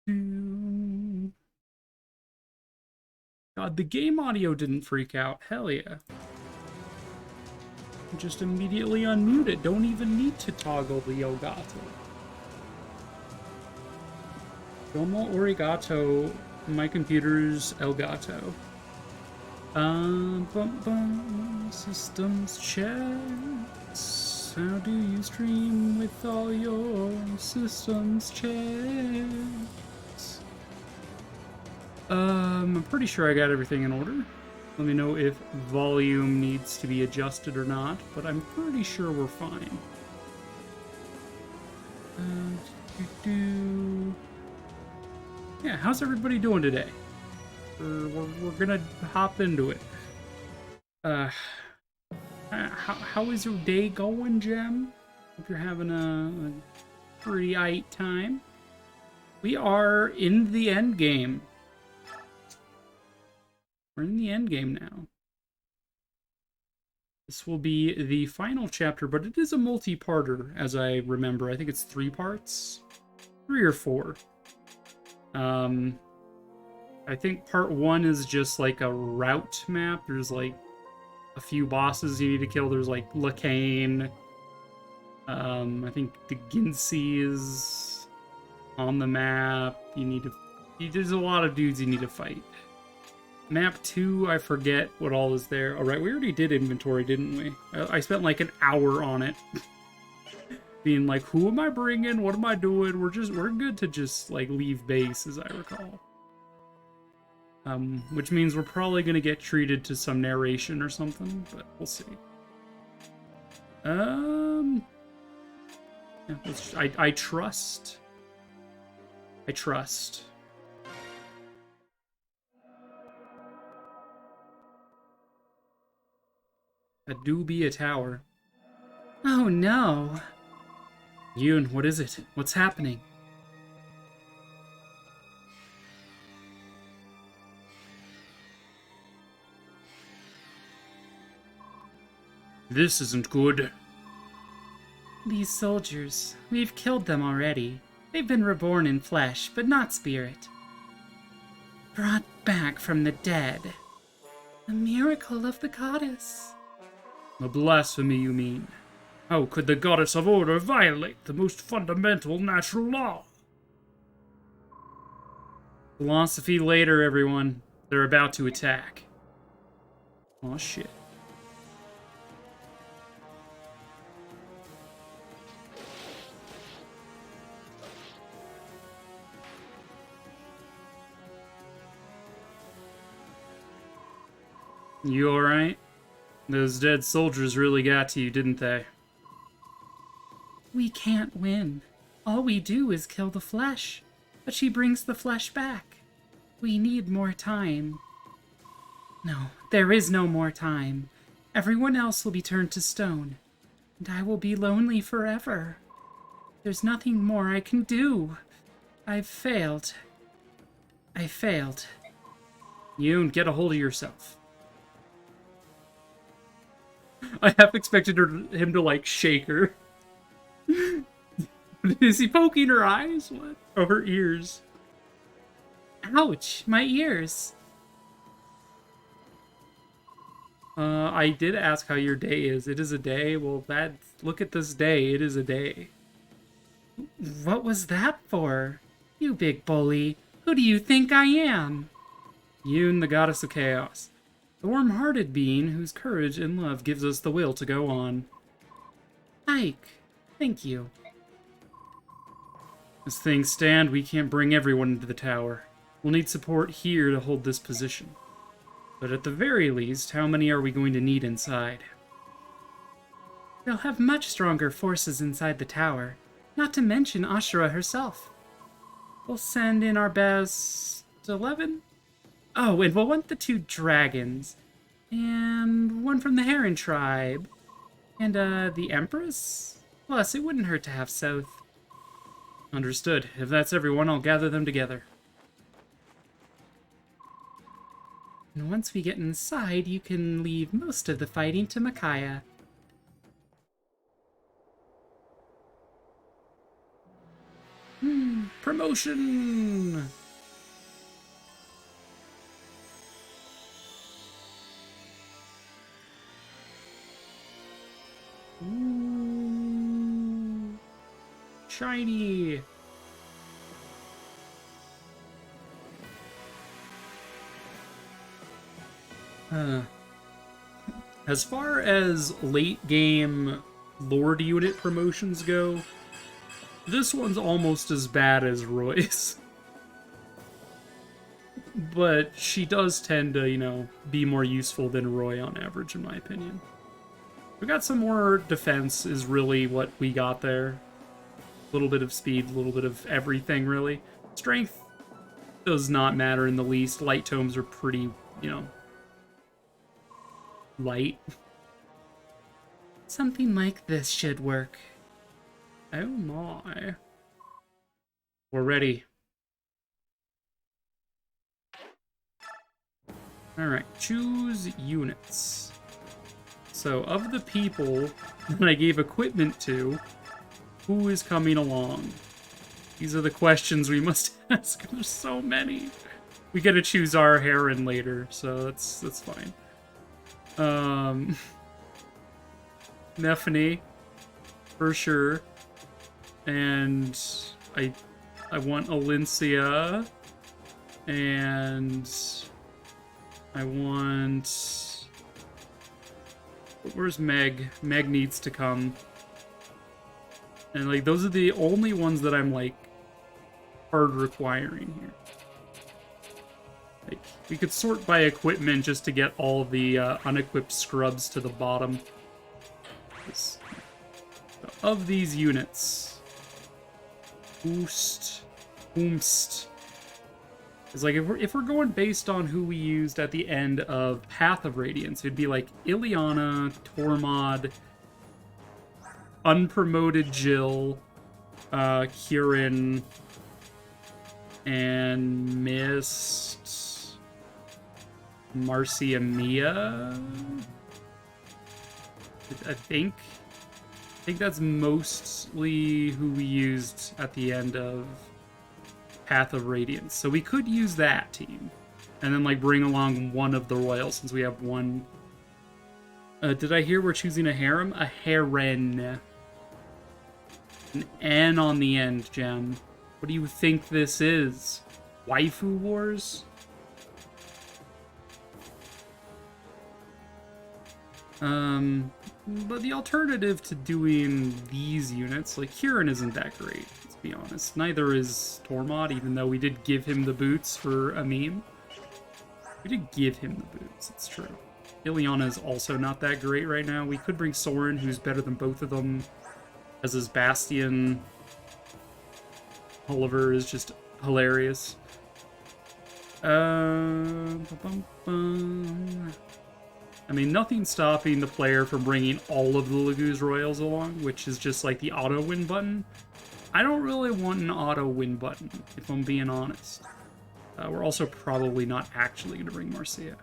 God, the game audio didn't freak out. Hell yeah. Just immediately unmute it. Don't even need to toggle the Elgato. Domo Origato. My computer's Elgato. Bum bum. Systems checks. How do you stream with all your systems checks? I'm pretty sure I got everything in order. Let me know if volume needs to be adjusted or not, but I'm pretty sure we're fine. Yeah, how's everybody doing today? We're gonna hop into it. How is your day going, Gem? Hope you're having a pretty aight time. We are in the end game. We're in the end game now. This will be the final chapter, but it is a multi-parter, as I remember. I think it's 3 parts? 3 or 4. I think part 1 is just like a route map. There's like a few bosses you need to kill. There's like Lacane. I think the Ginsey is on the map. There's a lot of dudes you need to fight. Map 2, I forget what all is there. Alright, we already did inventory, didn't we? I spent like an hour on it. Being like, who am I bringing? What am I doing? We're good to just like leave base, as I recall. Which means we're probably gonna get treated to some narration or something, but we'll see. Yeah, I trust. I trust. That do be a tower. Oh no! Yoon, what is it? What's happening? This isn't good. These soldiers, we've killed them already. They've been reborn in flesh, but not spirit. Brought back from the dead. A miracle of the goddess. A blasphemy, you mean? How could the goddess of order violate the most fundamental natural law? Philosophy later, everyone. They're about to attack. Oh shit. You alright? Those dead soldiers really got to you, didn't they? We can't win. All we do is kill the flesh. But she brings the flesh back. We need more time. No, there is no more time. Everyone else will be turned to stone. And I will be lonely forever. There's nothing more I can do. I've failed. I failed. Yoon, get a hold of yourself. I half expected him to, like, shake her. Is he poking her eyes? What? Oh, her ears. Ouch, my ears. I did ask how your day is. It is a day? Well, look at this day. It is a day. What was that for? You big bully. Who do you think I am? Yoon, the goddess of chaos. The warm-hearted being whose courage and love gives us the will to go on. Ike, thank you. As things stand, we can't bring everyone into the tower. We'll need support here to hold this position. But at the very least, how many are we going to need inside? They'll have much stronger forces inside the tower, not to mention Ashura herself. We'll send in our best 11? Oh, and we'll want the 2 dragons. And 1 from the Heron tribe. And, the Empress? Plus, it wouldn't hurt to have South. Understood. If that's everyone, I'll gather them together. And once we get inside, you can leave most of the fighting to Micaiah. Promotion! Ooh. Shiny! As far as late game Lord unit promotions go, this one's almost as bad as Roy's. But she does tend to, you know, be more useful than Roy on average, in my opinion. We got some more defense is really what we got there. A little bit of speed, a little bit of everything, really. Strength does not matter in the least. Light tomes are pretty, you know, light. Something like this should work. Oh my. We're ready. Alright, choose units. So, of the people that I gave equipment to, who is coming along? These are the questions we must ask. There's so many. We get to choose our Heron later, so that's fine. Nephany, for sure. And I want Alincia. And I want... Where's Meg? Meg needs to come. And, like, those are the only ones that I'm, like, hard requiring here. Like, we could sort by equipment just to get all the unequipped scrubs to the bottom. So, of these units, Oost, Oomst. It's like, if we're going based on who we used at the end of Path of Radiance, it'd be like Ileana, Tormod, unpromoted Jill, Kieran, and Mist, Marcia Mia. I think that's mostly who we used at the end of Path of Radiance. So we could use that team. And then, like, bring along one of the royals, since we have one. Did I hear we're choosing a harem? A heron. An N on the end, Gem. What do you think this is? Waifu Wars? But the alternative to doing these units, like, Kieran isn't that great, let's be honest. Neither is Tormod, even though we did give him the boots for a meme. We did give him the boots, it's true. Ileana is also not that great right now. We could bring Soren, who's better than both of them, as his Bastion. Oliver is just hilarious. I mean, nothing's stopping the player from bringing all of the Laguz Royals along, which is just like the auto win button. I don't really want an auto win button, if I'm being honest. We're also probably not actually going to bring Marcia.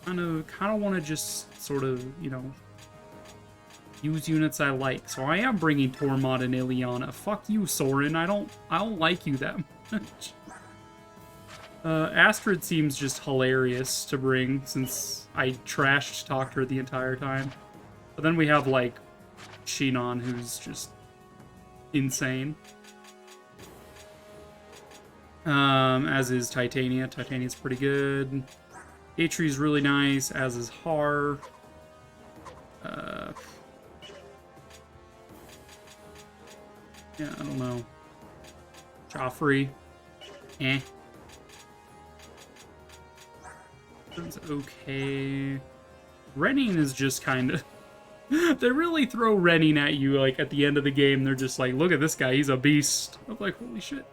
Kind of want to just sort of, you know, use units I like. So I am bringing Tormod and Ileana. Fuck you, Soren. I don't like you that much. Astrid seems just hilarious to bring, since I trashed talked her the entire time. But then we have, like, Shinon, who's just insane. As is Titania. Titania's pretty good. Atri's really nice, as is Har. Yeah, I don't know. Joffrey. Eh. It's okay. Renning is just kind of... They really throw Renning at you, like, at the end of the game. They're just like, look at this guy, he's a beast. I'm like, holy shit.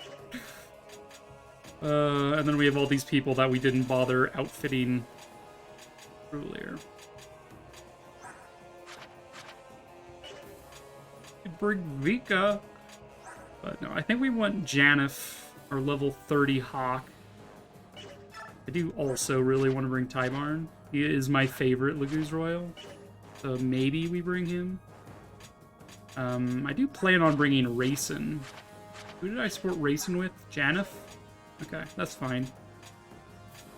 And then we have all these people that we didn't bother outfitting earlier. Bring Vika. But no, I think we want Janif, our level 30 Hawk. I do also really want to bring Tybarn. He is my favorite Laguz Royal, so maybe we bring him. I do plan on bringing Rayson, Who did I support racing with? Janeth? Okay, that's fine.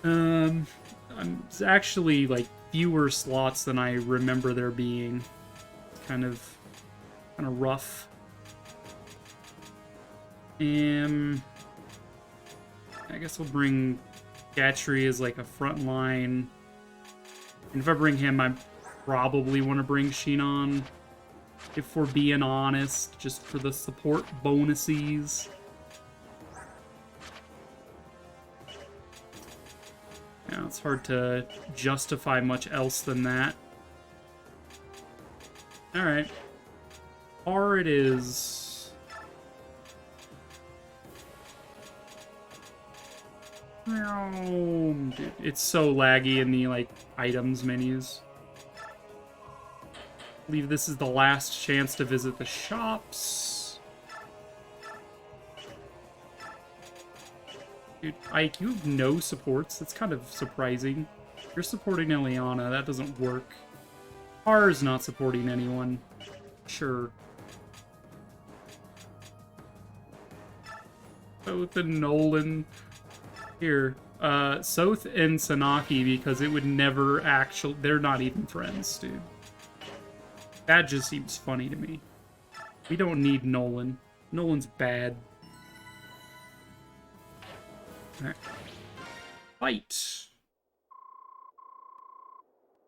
It's actually, like, fewer slots than I remember there being. Kind of rough. I guess we'll bring Gatry as, like, a front line. And if I bring him, I probably want to bring Shinon. If we're being honest, just for the support bonuses. Yeah, it's hard to justify much else than that. Alright. R it is. Oh, dude, it's so laggy in the, like, items menus. I believe this is the last chance to visit the shops. Dude, Ike, you have no supports? That's kind of surprising. You're supporting Eliana, that doesn't work. R's not supporting anyone. Sure. Soth and Nolan. Here. Soth and Sanaki, because it would never actually... They're not even friends, dude. That just seems funny to me. We don't need Nolan. Nolan's bad. Alright. Fight!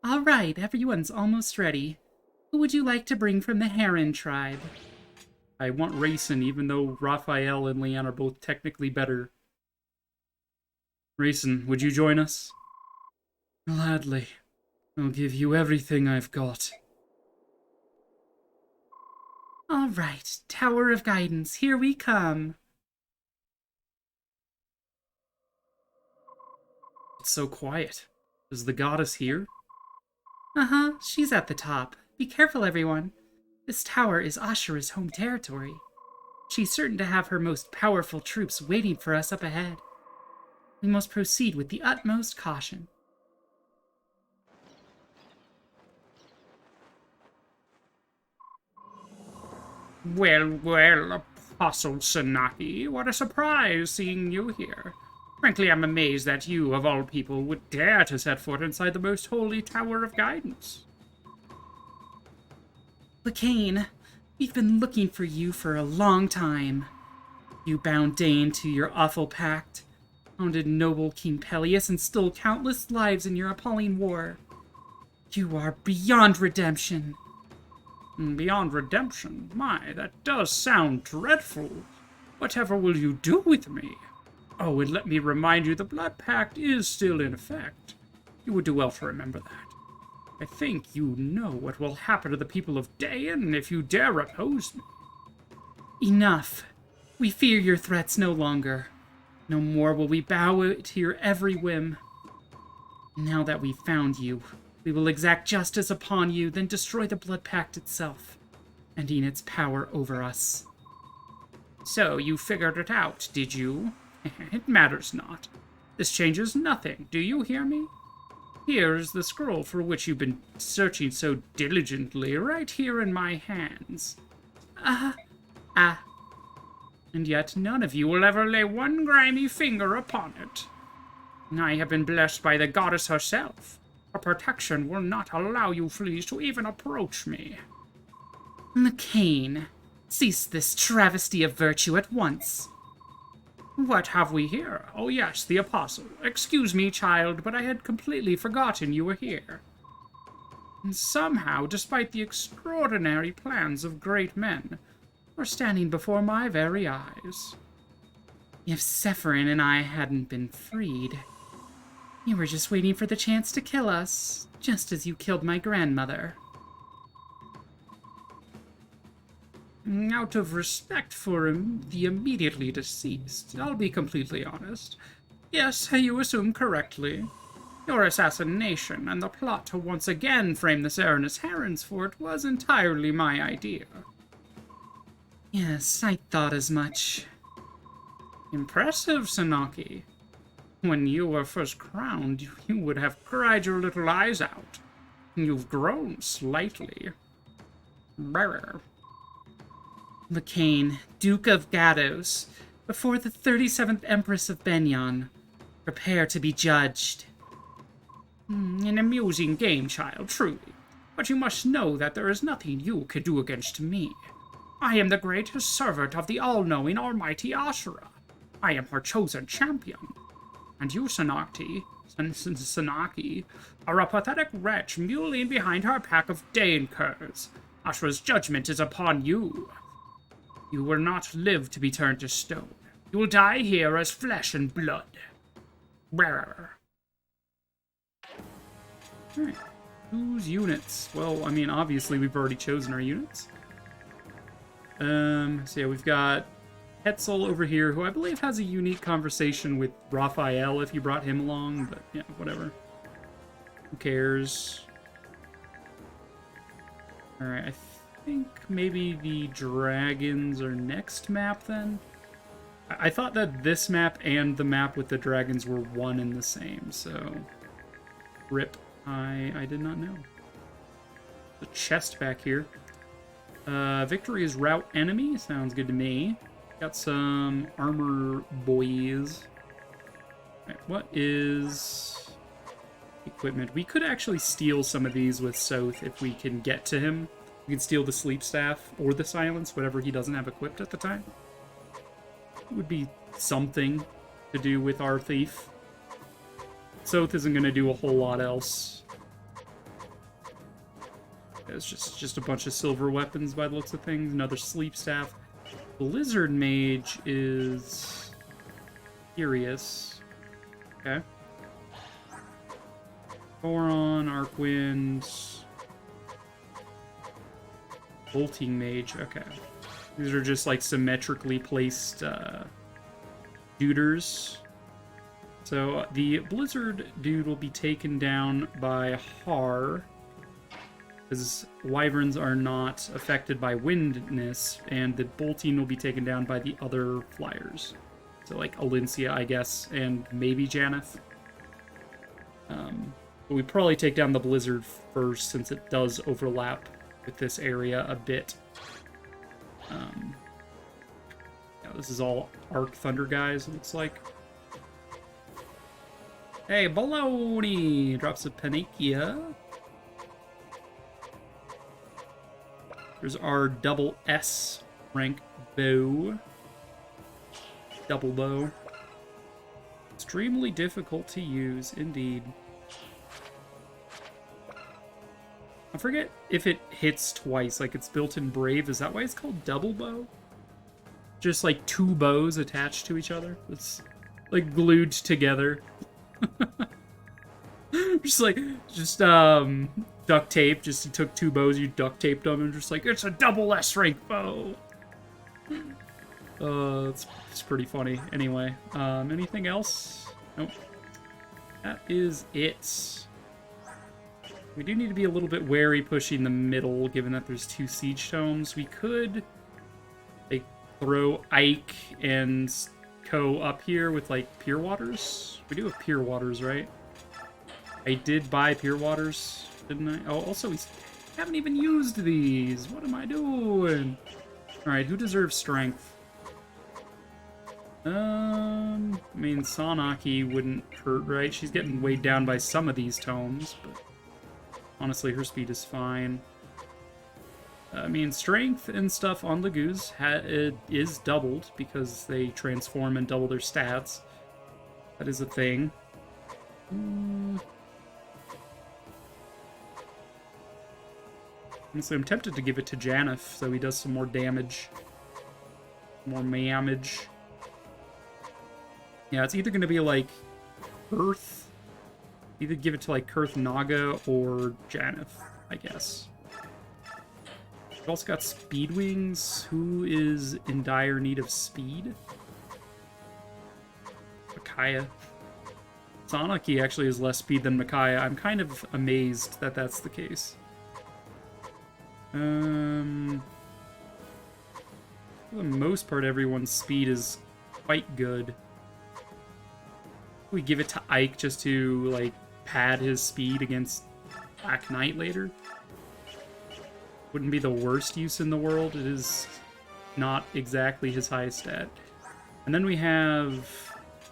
Alright, everyone's almost ready. Who would you like to bring from the Heron tribe? I want Rayson, even though Raphael and Leanne are both technically better. Rayson, would you join us? Gladly. I'll give you everything I've got. Alright, Tower of Guidance, here we come. It's so quiet. Is the goddess here? Uh-huh, she's at the top. Be careful, everyone. This tower is Ashura's home territory. She's certain to have her most powerful troops waiting for us up ahead. We must proceed with the utmost caution. Well, well, Apostle Sanaki, what a surprise seeing you here. Frankly, I'm amazed that you, of all people, would dare to set foot inside the most holy Tower of Guidance. Lacane, we've been looking for you for a long time. You bound Dane to your awful pact, founded noble King Peleus, and stole countless lives in your appalling war. You are beyond redemption. Beyond redemption? My, that does sound dreadful. Whatever will you do with me? Oh, and let me remind you, the Blood Pact is still in effect. You would do well to remember that. I think you know what will happen to the people of Dayan if you dare oppose me. Enough. We fear your threats no longer. No more will we bow to your every whim. Now that we've found you, we will exact justice upon you, then destroy the Blood Pact itself, ending its power over us. So you figured it out, did you? It matters not. This changes nothing, do you hear me? Here is the scroll for which you've been searching so diligently, right here in my hands. And yet none of you will ever lay one grimy finger upon it. I have been blessed by the goddess herself. Her protection will not allow you fleas to even approach me. Lacane, cease this travesty of virtue at once. What have we here? Oh yes, the Apostle. Excuse me, child, but I had completely forgotten you were here. And somehow, despite the extraordinary plans of great men, you're standing before my very eyes. If Sephirin and I hadn't been freed, you were just waiting for the chance to kill us, just as you killed my grandmother. Out of respect for the immediately deceased, I'll be completely honest. Yes, you assume correctly. Your assassination and the plot to once again frame the Serenus Herons for it was entirely my idea. Yes, I thought as much. Impressive, Sanaki. When you were first crowned, you would have cried your little eyes out. You've grown slightly. Brr. Lakain, Duke of Gados, before the 37th Empress of Benyon. Prepare to be judged. An amusing game, child, truly. But you must know that there is nothing you can do against me. I am the great servant of the all-knowing, almighty Ashura. I am her chosen champion. And you, Sanaki, are a pathetic wretch muling behind her pack of Dane curs. Ashura's judgment is upon you. You will not live to be turned to stone. You will die here as flesh and blood. Brr. Alright. Whose units? Well, I mean, obviously we've already chosen our units. So yeah, we've got Hetzel over here, who I believe has a unique conversation with Raphael if you brought him along, but yeah, whatever. Who cares? Alright, I think maybe the dragons are next map then? I thought that this map and the map with the dragons were one and the same, so... Rip. I did not know. The chest back here. Victory is rout enemy. Sounds good to me. Got some armor boys. Right, what is equipment? We could actually steal some of these with Soth if we can get to him. We can steal the sleep staff or the silence, whatever he doesn't have equipped at the time. It would be something to do with our thief. Soth isn't going to do a whole lot else. It's just a bunch of silver weapons by the looks of things. Another sleep staff. Blizzard Mage is curious. Okay. Boron, Arcwind. Bolting Mage. Okay. These are just like symmetrically placed duders. So the Blizzard dude will be taken down by Har, because wyverns are not affected by windness, and the bolting will be taken down by the other flyers. So like Alincia, I guess, and maybe Janeth. But we probably take down the Blizzard first, since it does overlap with this area a bit. Yeah, this is all Arc Thunder guys, it looks like. Hey, baloney! Drops a Panakia. There's our double S rank bow. Double bow. Extremely difficult to use, indeed. I forget if it hits twice, like it's built in Brave. Is that why it's called double bow? Just like two bows attached to each other. It's like glued together. just duct tape. Just you took two bows, you duct taped them, and just like, it's a double S rank bow. It's pretty funny. Anyway, anything else? Nope. That is it. We do need to be a little bit wary pushing the middle, given that there's two siege tomes. We could like throw Ike and Co up here with like Pure Waters. We do have Pure Waters, right? I did buy Pure Waters, didn't I? Oh, also we haven't even used these. What am I doing? All right, who deserves strength? I mean, Sanaki wouldn't hurt, right? She's getting weighed down by some of these tomes, but honestly, her speed is fine. I mean, strength and stuff on the Goose is doubled because they transform and double their stats. That is a thing. Honestly, I'm tempted to give it to Janeth so he does some more damage. More damage. Yeah, it's either going to be like Earth. Either give it to like Kurth Naga or Janeth, I guess. We've also got Speed Wings. Who is in dire need of speed? Micaiah. Sanaki actually has less speed than Micaiah. I'm kind of amazed that that's the case. For the most part, everyone's speed is quite good. We give it to Ike just to, like, pad his speed against Black Knight later. Wouldn't be the worst use in the world. It is not exactly his highest stat. And then we have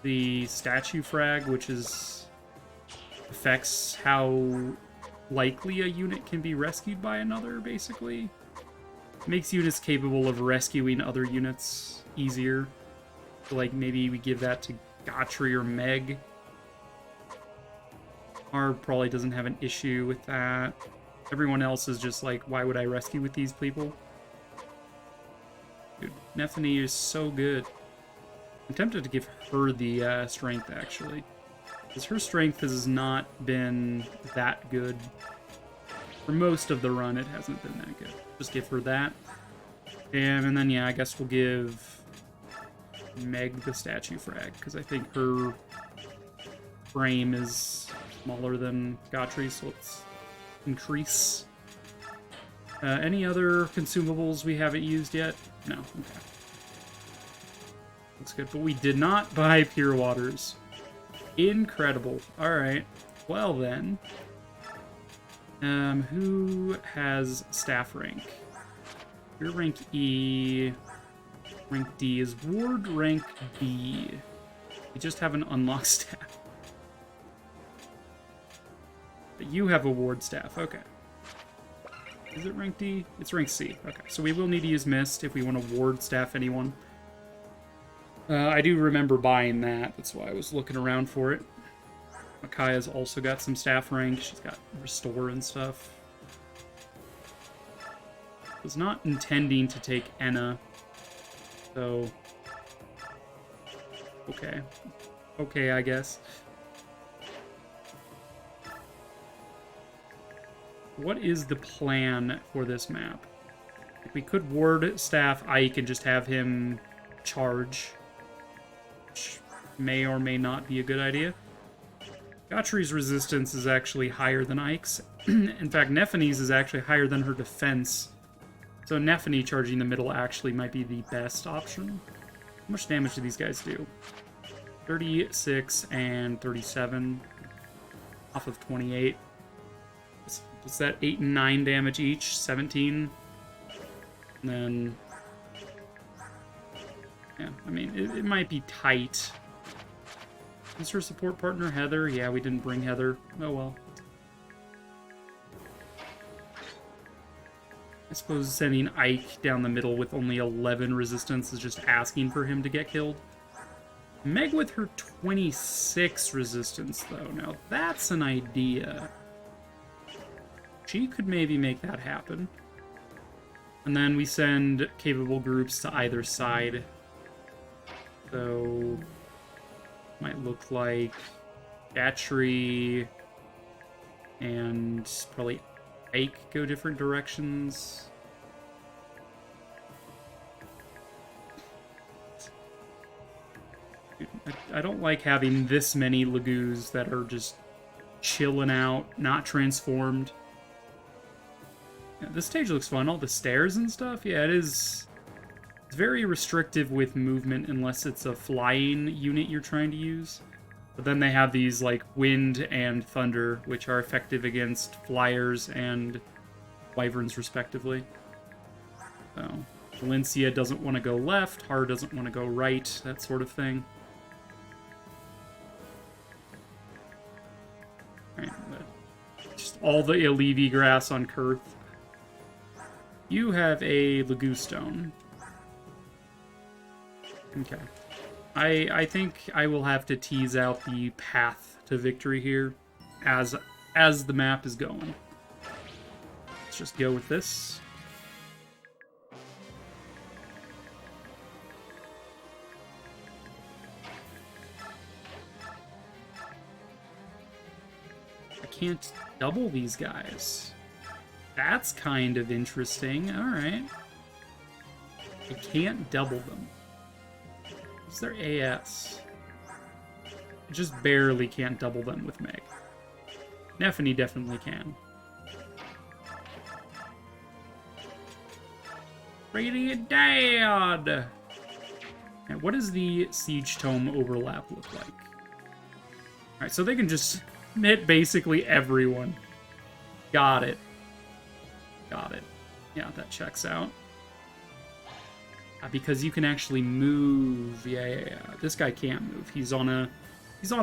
the statue frag, which affects how likely a unit can be rescued by another, basically. Makes units capable of rescuing other units easier. So, like, maybe we give that to Gotri or Meg. Harb probably doesn't have an issue with that. Everyone else is just like, why would I rescue with these people? Dude, Nephany is so good. I'm tempted to give her the strength, actually. Because her strength has not been that good. For most of the run, it hasn't been that good. Just give her that. And then, yeah, I guess we'll give Meg the statue frag, because I think her frame is smaller than Gotri, so let's increase. Any other consumables we haven't used yet? No, okay. Looks good, but we did not buy Pure Waters. Incredible. Alright, well then. Who has staff rank? You're rank E. Rank D. Is Ward rank B? We just have an unlocked staff. But you have a ward staff, okay. Is it rank D? It's rank C. Okay, so we will need to use Mist if we want to ward staff anyone. I do remember buying that. That's why I was looking around for it. Makaya's also got some staff rank. She's got Restore and stuff. Was not intending to take Enna. So... okay. Okay, I guess. What is the plan for this map? If we could ward staff Ike and just have him charge, which may or may not be a good idea. Gotri's resistance is actually higher than Ike's. In fact, Nephany's is actually higher than her defense. So Nephany charging the middle actually might be the best option. How much damage do these guys do? 36 and 37 off of 28. What's that? 8 and 9 damage each? 17? And then... yeah, I mean, it might be tight. Is her support partner Heather? Yeah, we didn't bring Heather. Oh well. I suppose sending Ike down the middle with only 11 resistance is just asking for him to get killed. Meg with her 26 resistance, though. Now, that's an idea. She could maybe make that happen. And then we send capable groups to either side. So... might look like Gatry and probably Ike go different directions. Dude, I don't like having this many Lagoos that are just chilling out, not transformed. Yeah, this stage looks fun. All the stairs and stuff. Yeah, it is. It's very restrictive with movement unless it's a flying unit you're trying to use. But then they have these, like, wind and thunder, which are effective against flyers and wyverns, respectively. So, Valencia doesn't want to go left, Har doesn't want to go right, that sort of thing. Alright, just all the Illevi grass on Kurth. You have a Lagoo Stone. Okay. I think I will have to tease out the path to victory here as the map is going. Let's just go with this. I can't double these guys. That's kind of interesting. Alright. I can't double them. What's their AS? I just barely can't double them with Meg. Nephany definitely can. Radiant Duology! And what does the Siege Tome overlap look like? Alright, so they can just hit basically everyone. Got it. Got it. Yeah, that checks out. Because you can actually move. Yeah. This guy can't move. He's on a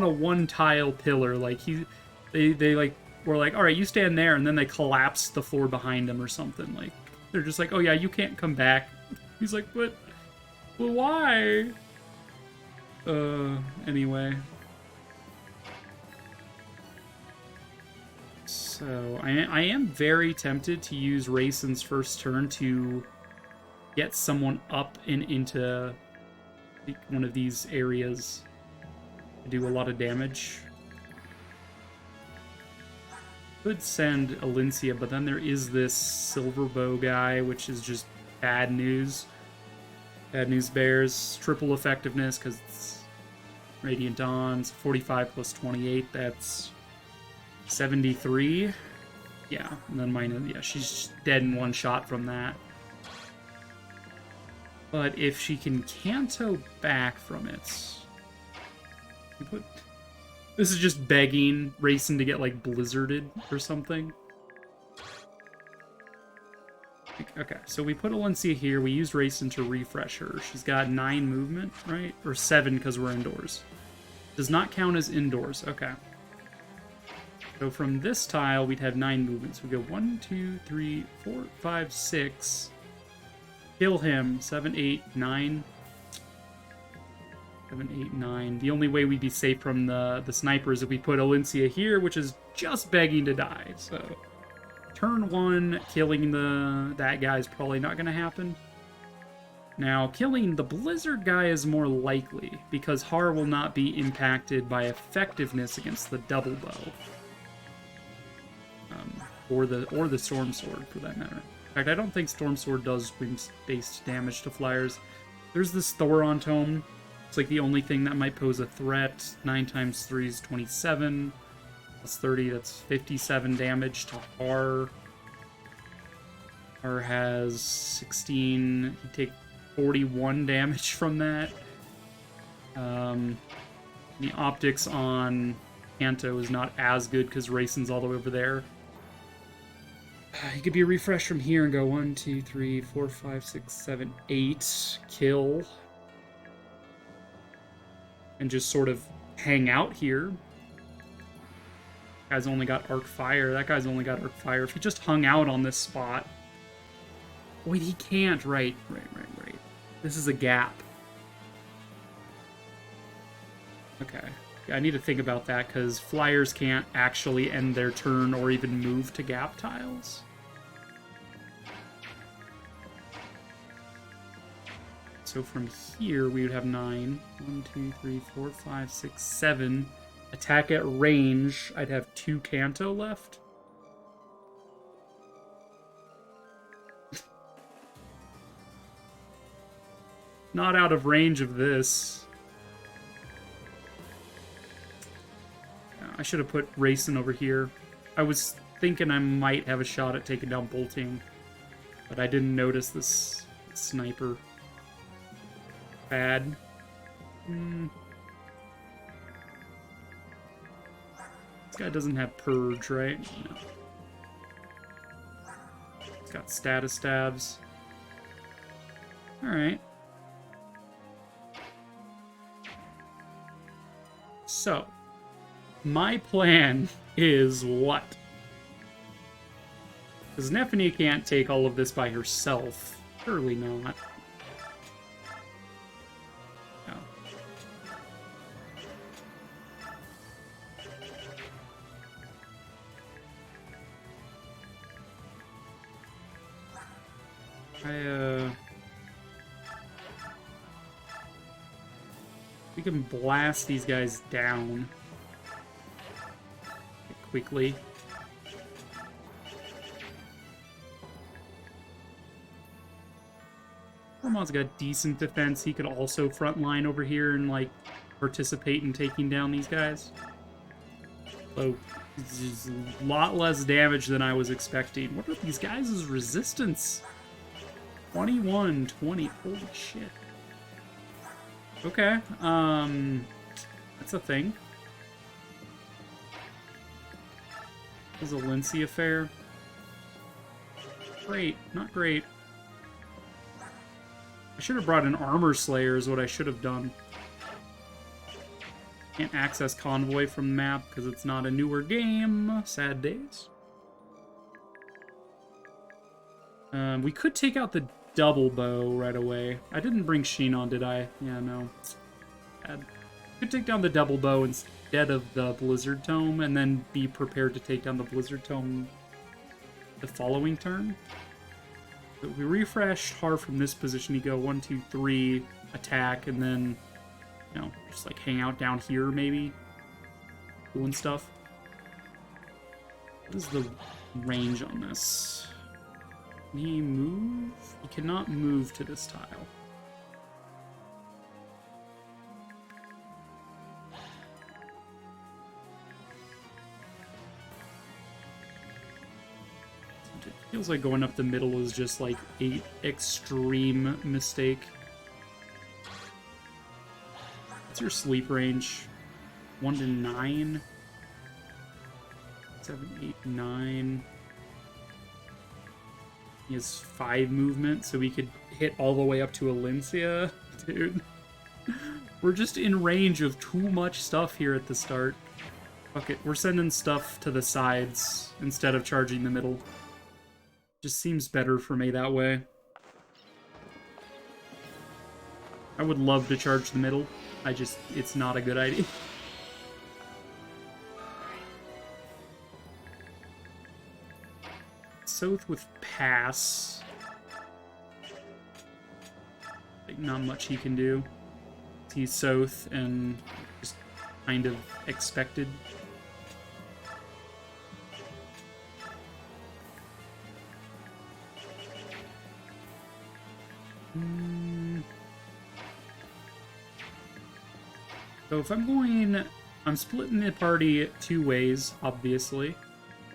one tile pillar. Like they like were like, all right, you stand there, and then they collapsed the floor behind him or something. Like they're just like, oh yeah, you can't come back. He's like, but why? Anyway. So I am very tempted to use Raisin's first turn to get someone up and into one of these areas to do a lot of damage. Could send Alincia, but then there is this Silverbow guy, which is just bad news. Bad news bears. Triple effectiveness, because it's Radiant Dawn's 45 plus 28, that's 73. Yeah, and then mine, yeah, she's dead in one shot from that. But if she can Canto back from it... This is just begging Racing to get, like, blizzarded or something. Okay, so we put Alencia here. We used Racing to refresh her. She's got 9 movement, right? Or 7 because we're indoors. Does not count as indoors. Okay. So from this tile, we'd have 9 movements. We go 1, 2, 3, 4, 5, 6... Kill him. 7, 8, 9. 7, 8, 9. The only way we'd be safe from the sniper is if we put Alencia here, which is just begging to die. So, turn 1, killing that guy is probably not going to happen. Now, killing the Blizzard guy is more likely, because Har will not be impacted by effectiveness against the double bow. Or the Storm Sword, for that matter. In fact, I don't think Storm Sword does wind-based damage to flyers. There's this Thoron Tome. It's like the only thing that might pose a threat. 9 times 3 is 27. That's 30, that's 57 damage to Har. Har has 16. He'd take 41 damage from that. The optics on Kanto is not as good because Racin's all the way over there. He could be a refresh from here and go 1, 2, 3, 4, 5, 6, 7, 8. Kill. And just sort of hang out here. Guy's only got Arc Fire. That guy's only got Arc Fire. If he just hung out on this spot... Wait, he can't. Right. This is a gap. Okay. Yeah, I need to think about that, because flyers can't actually end their turn or even move to gap tiles. So from here, we would have 9. 1, 2, 3, 4, 5, 6, 7. Attack at range, I'd have 2 Kanto left. Not out of range of this. I should have put Racing over here. I was thinking I might have a shot at taking down Bolting, but I didn't notice this sniper. Bad. This guy doesn't have Purge, right? No. He's got status stabs. Alright. So, my plan is what? Because Nephany can't take all of this by herself. Surely not. No. We can blast these guys down quickly. Ormon's got decent defense. He could also frontline over here and, like, participate in taking down these guys. So, it's a lot less damage than I was expecting. What are these guys' resistance? 21, 20. Holy shit. Okay, that's a thing. This is a Lindsay affair. Great, not great. I should have brought an Armor Slayer is what I should have done. Can't access Convoy from the map because it's not a newer game. Sad days. We could take out the double bow right away. I didn't bring Sheen on, did I? Yeah, no. Bad. Could take down the double bow instead of the Blizzard Tome, and then be prepared to take down the Blizzard Tome the following turn. But we refresh Har from this position. You go 1, 2, 3, attack, and then, you know, just like hang out down here maybe, doing stuff. What is the range on this? Can he move? He cannot move to this tile. It feels like going up the middle is just like an extreme mistake. What's your sleep range? 1 to 9? 7, 8, 9. He has 5 movement, so we could hit all the way up to Alencia. Dude. We're just in range of too much stuff here at the start. Fuck it, we're sending stuff to the sides instead of charging the middle. Just seems better for me that way. I would love to charge the middle. It's not a good idea. Soth with pass. Like, not much he can do. He's Soth and just kind of expected. So if I'm splitting the party 2 ways, obviously.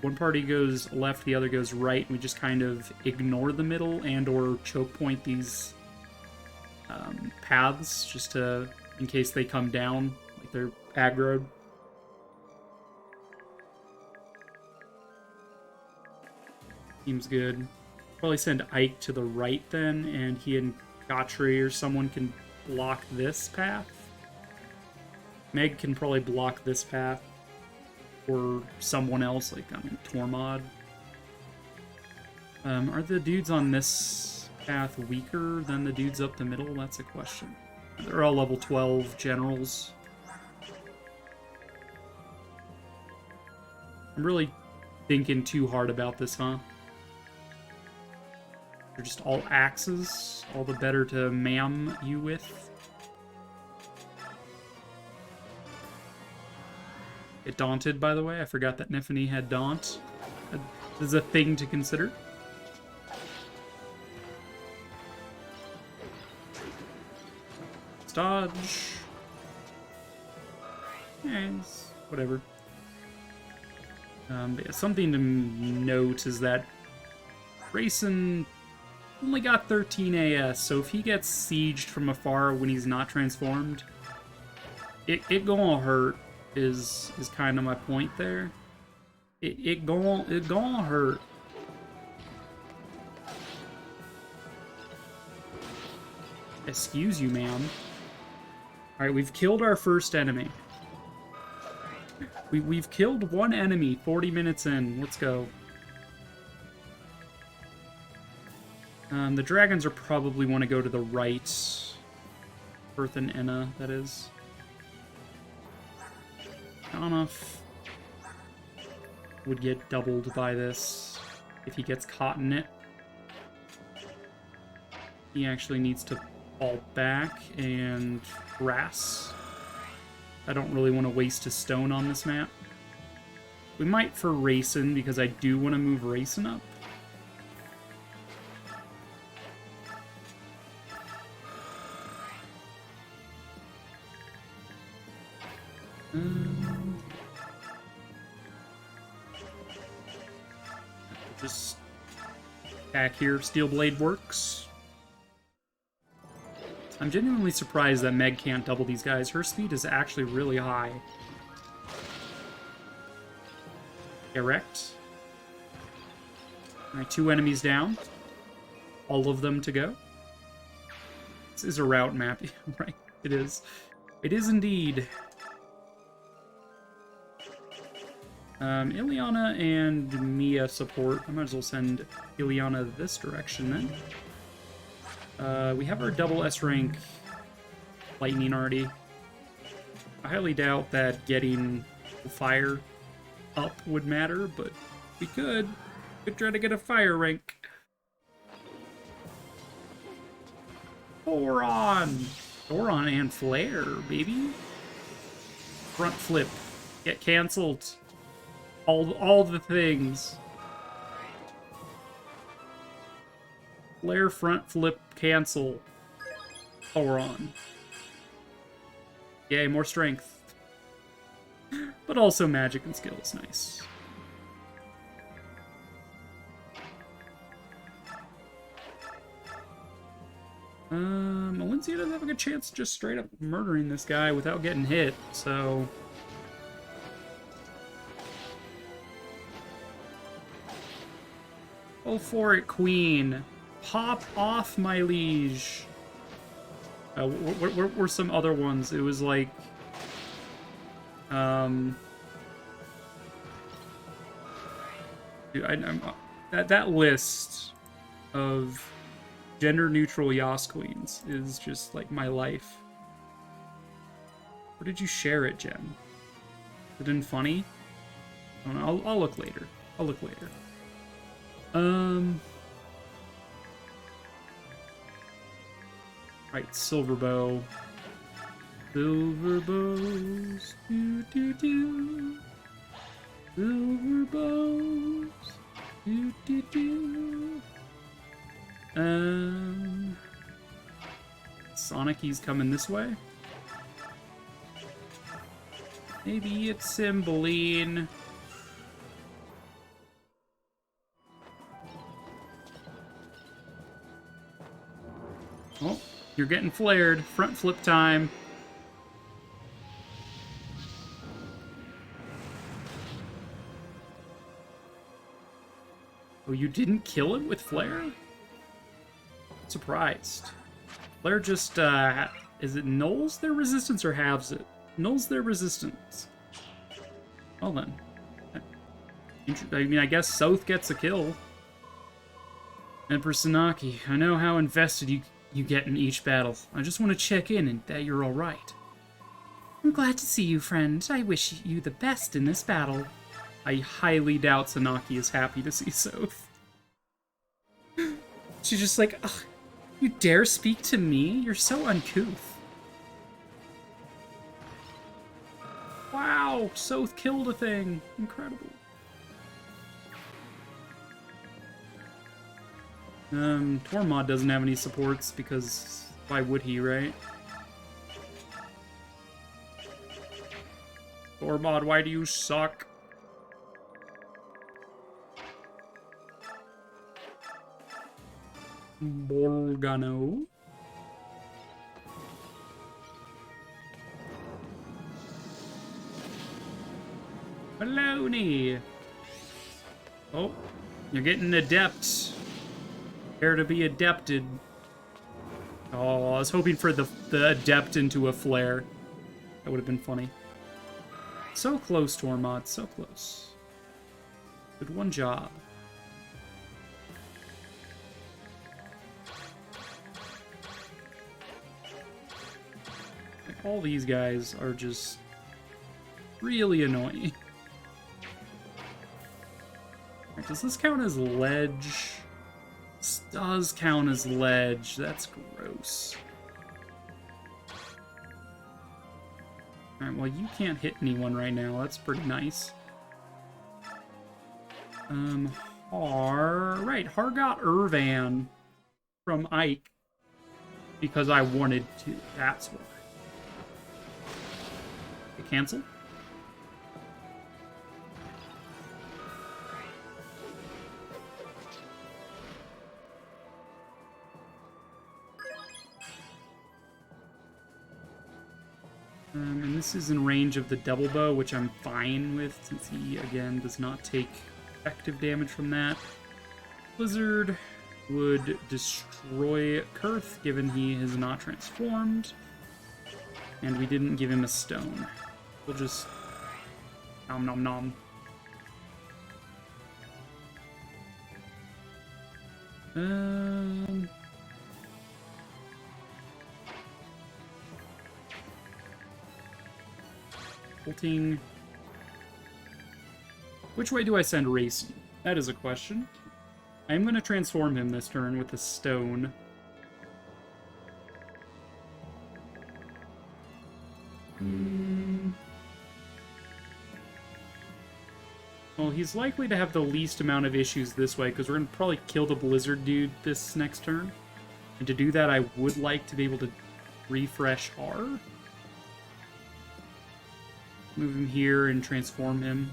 One party goes left, the other goes right, and we just kind of ignore the middle and or choke point these paths just to, in case they come down, like they're aggroed. Seems good. Probably send Ike to the right then, and he and Gotri or someone can block this path. Meg can probably block this path. Or someone else, like, I mean, Tormod. Are the dudes on this path weaker than the dudes up the middle? That's a question. They're all level 12 generals. I'm really thinking too hard about this, huh? They're just all axes, all the better to mam you with. Get daunted, by the way. I forgot that Nifany had daunt. That is a thing to consider. Dodge. Yes, whatever. But yeah, something to note is that Grayson only got 13 AS, so if he gets sieged from afar when he's not transformed, it gonna hurt. Is kind of my point there. It gonna hurt. Excuse you, ma'am. Alright, we've killed our first enemy. We've killed one enemy 40 minutes in. Let's go. The dragons are probably want to go to the right. Earth and Enna, that is. Enough would get doubled by this if he gets caught in it. He actually needs to fall back and grass. I don't really want to waste a stone on this map. We might for Rayson, because I do want to move Rayson up. Just attack here. Steel Blade works. I'm genuinely surprised that Meg can't double these guys. Her speed is actually really high. Erect. Alright, 2 enemies down. All of them to go. This is a route map, right? It is. It is indeed. Ileana and Mia support. I might as well send Ileana this direction then. We have our double S rank lightning already. I highly doubt that getting fire up would matter, but we could. Could try to get a fire rank. Thoron! Thoron and Flare, baby. Front flip. Get cancelled. All the things. Flare, front flip, cancel. Thoron. Yay, more strength. But also magic and skills, nice. Valencia doesn't have a good chance of just straight up murdering this guy without getting hit, so... Go for it, queen. Pop off, my liege. What were some other ones? It was like... Dude, that list of gender-neutral Yas queens is just like my life. Where did you share it, Jen? Is it in funny? I don't know. I'll look later. I'll look later. Right, silver bow. Silver bows, do do do. Silver bows, do do do. Sonic-Y's coming this way. Maybe it's Cymbeline. Oh, you're getting flared. Front flip time. Oh, you didn't kill it with flare? Surprised. Flare just, is it nulls their resistance or halves it? Nulls their resistance. Well then. I mean, I guess South gets a kill. Empress Sanaki, I know how invested you get in each battle. I just want to check in and that you're alright. I'm glad to see you, friend. I wish you the best in this battle. I highly doubt Sanaki is happy to see South. She's just like, ugh, you dare speak to me? You're so uncouth. Wow, South killed a thing. Incredible. Tormod doesn't have any supports because why would he, right? Tormod, why do you suck? Borgano. Baloney. Oh, you're getting adept. Prepare to be adepted. Oh, I was hoping for the adept into a flare. That would have been funny. So close, Tormod, so close. Good one job. Like, all these guys are just really annoying. Right, does this count as ledge? This does count as ledge. That's gross. Alright, well, you can't hit anyone right now. That's pretty nice. Right, Har got Irvan from Ike because I wanted to. That's why. Okay, cancel. And this is in range of the double bow, which I'm fine with, since he, again, does not take effective damage from that. Blizzard. would destroy Kurth, given he is not transformed. And we didn't give him a stone. We'll just... Nom nom nom. Bolting. Which way do I send Racing? That is a question. I'm going to transform him this turn with a stone. Well, he's likely to have the least amount of issues this way, because we're going to probably kill the Blizzard dude this next turn. And to do that, I would like to be able to refresh R. Move him here and transform him.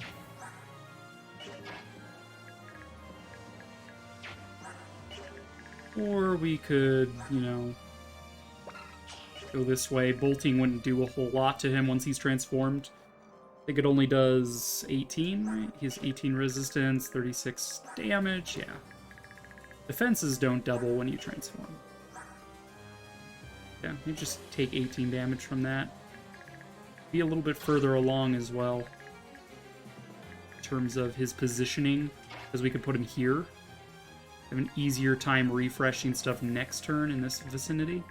Or we could, you know, go this way. Bolting wouldn't do a whole lot to him once he's transformed. I think it only does 18, right? He has 18 resistance, 36 damage, yeah. Defenses don't double when you transform. Yeah, you just take 18 damage from that. Be a little bit further along as well. In terms of his positioning, because we could put him here. Have an easier time refreshing stuff next turn in this vicinity.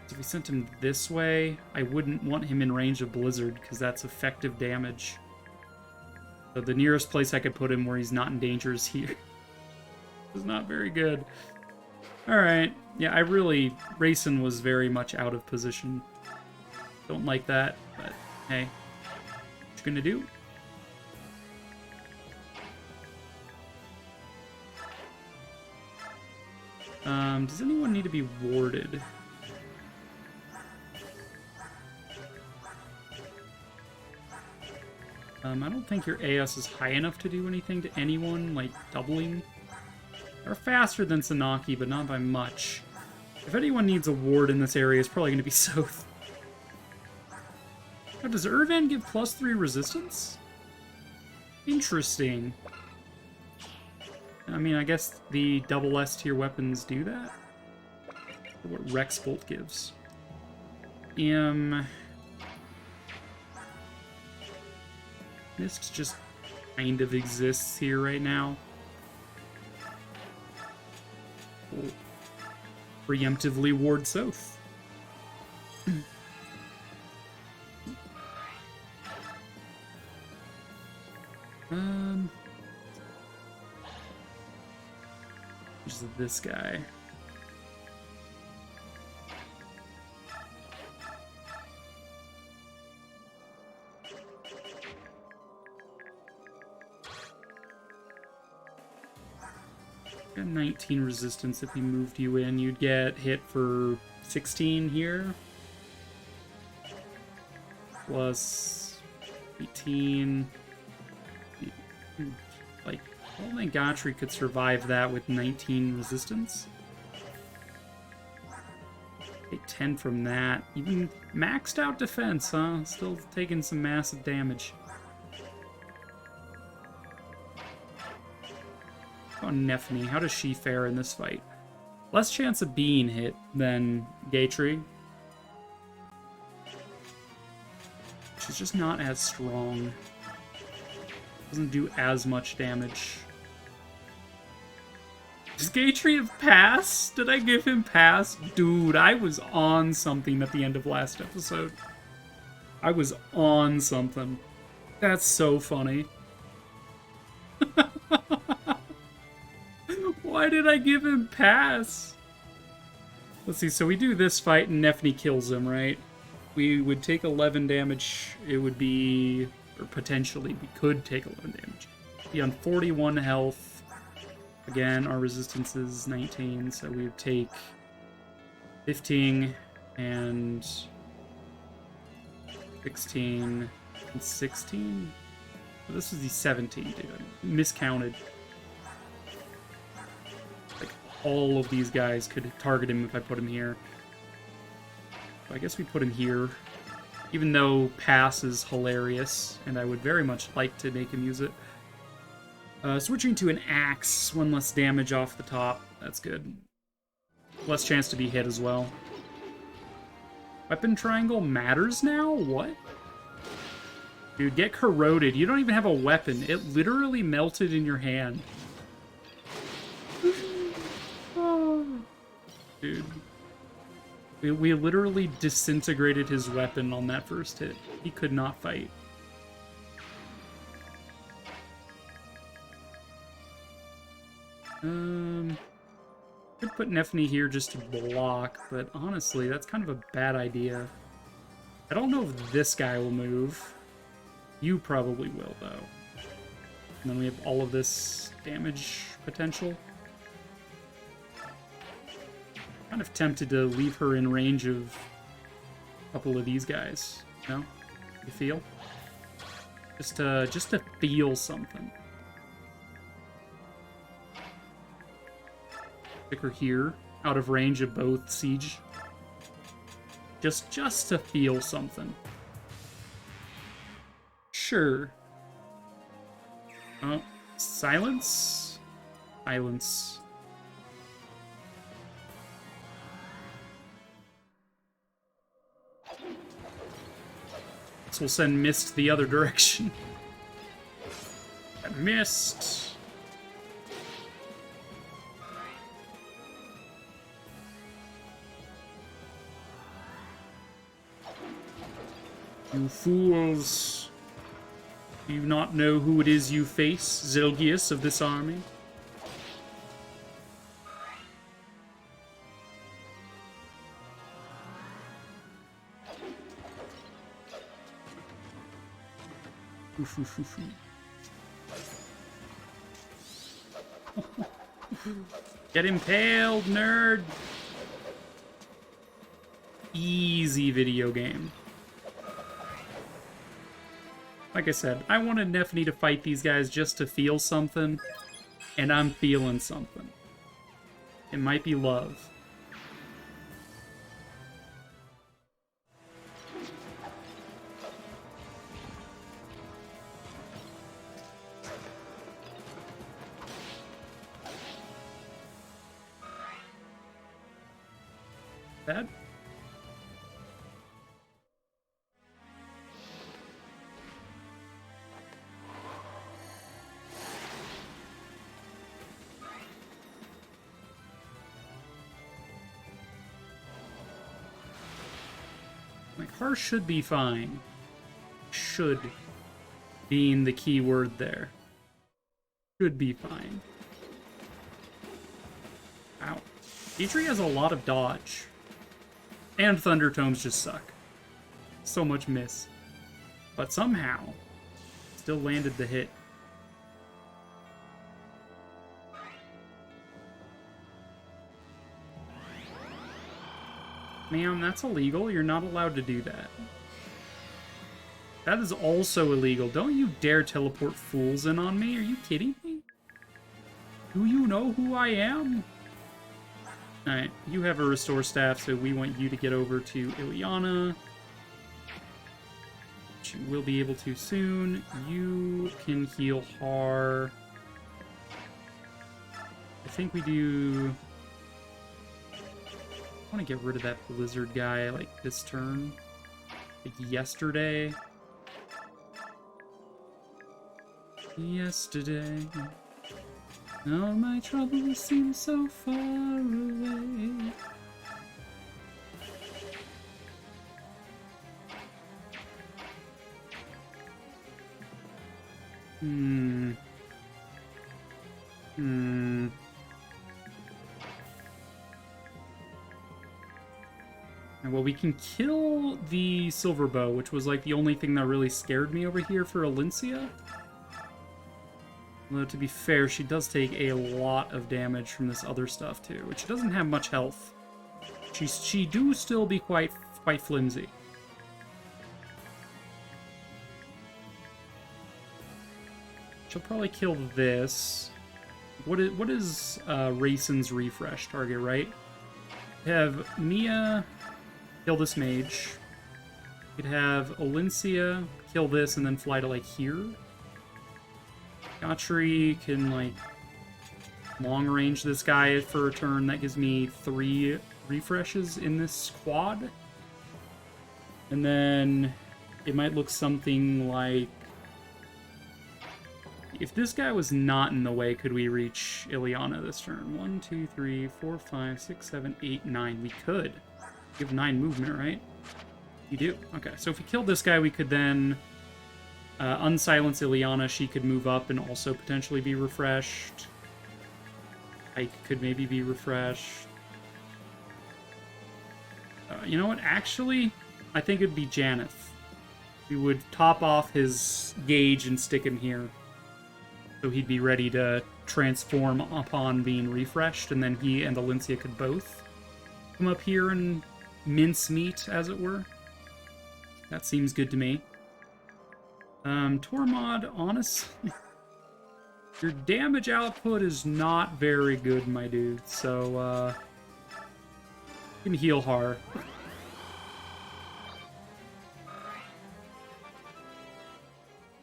So if we sent him this way, I wouldn't want him in range of Blizzard, because that's effective damage. So the nearest place I could put him where he's not in danger is here. It's not very good. Alright, yeah, Racing was very much out of position. Don't like that, but hey, what you gonna do? Does anyone need to be warded? I don't think your AS is high enough to do anything to anyone, like doubling. They're faster than Sanaki, but not by much. If anyone needs a ward in this area, it's probably going to be Soth. Oh, does Irvan give +3 resistance? Interesting. I mean, I guess the double S tier weapons do that. Or what Rex Bolt gives. Mist just kind of exists here right now. We'll preemptively ward Soth. Just this guy. Got 19 resistance if he moved you in. You'd get hit for 16 here. Plus 18. Like, I don't think Gotri could survive that with 19 resistance. Take 10 from that. Even maxed out defense, huh? Still taking some massive damage. Oh, Nephne, how does she fare in this fight? Less chance of being hit than Gatri. She's just not as strong. Doesn't do as much damage. Does Gatri have pass? Did I give him pass? Dude, I was on something at the end of last episode. I was on something. That's so funny. Why did I give him pass? Let's see, so we do this fight and Nephne kills him, right? We would take 11 damage. It would be... or potentially, we could take 11 damage. Be on 41 health. Again, our resistance is 19, so we would take 15 and 16 and 16. Oh, this is the 17, dude. I miscounted. Like, all of these guys could target him if I put him here. So I guess we put him here. Even though pass is hilarious, and I would very much like to make him use it. Switching to an axe, 1 less damage off the top. That's good. Less chance to be hit as well. Weapon triangle matters now? What? Dude, get corroded. You don't even have a weapon. It literally melted in your hand. Dude. We literally disintegrated his weapon on that first hit. He could not fight. Could put Nephany here just to block, but honestly, that's kind of a bad idea. I don't know if this guy will move. You probably will, though. And then we have all of this damage potential. Kind of tempted to leave her in range of a couple of these guys. No? You feel? Just to feel something. Stick her here, out of range of both siege. Just to feel something. Sure. Oh, silence? Silence. This will send Mist the other direction. Mist. You fools. Do you not know who it is you face, Zelgius of this army? Get impaled, nerd! Easy video game. Like I said, I wanted Nephany to fight these guys just to feel something, and I'm feeling something. It might be love. Bad? My car should be fine. Should being the key word there. Should be fine. Ow. Dietrich has a lot of dodge. And Thunder Tomes just suck. So much miss. But somehow, still landed the hit. Ma'am, that's illegal. You're not allowed to do that. That is also illegal. Don't you dare teleport fools in on me. Are you kidding me? Do you know who I am? Alright, you have a restore staff, so we want you to get over to Ileana. Which you will be able to soon. You can heal Har. I think we do... I want to get rid of that Blizzard guy, like, this turn. Like, yesterday. Yesterday. All my troubles seem so far away. Well, we can kill the Silver Bow, which was like the only thing that really scared me over here for Alencia. Although, to be fair, she does take a lot of damage from this other stuff, too. Which she doesn't have much health. She do still be quite flimsy. She'll probably kill this. What is Racin's refresh target, right? Have Mia kill this mage. You could have Alencia kill this and then fly to, like, here. Gotri can, like, long range this guy for a turn. That gives me 3 refreshes in this quad. And then it might look something like... If this guy was not in the way, could we reach Ileana this turn? 1, 2, 3, 4, 5, 6, 7, 8, 9. We could. You have 9 movement, right? You do. Okay, so if we killed this guy, we could then unsilence Ileana. She could move up and also potentially be refreshed. Ike could maybe be refreshed. You know what? Actually, I think it'd be Janeth. We would top off his gauge and stick him here. So he'd be ready to transform upon being refreshed, and then he and Alencia could both come up here and mince meat, as it were. That seems good to me. Tormod, honestly, your damage output is not very good, my dude, so, you can heal hard.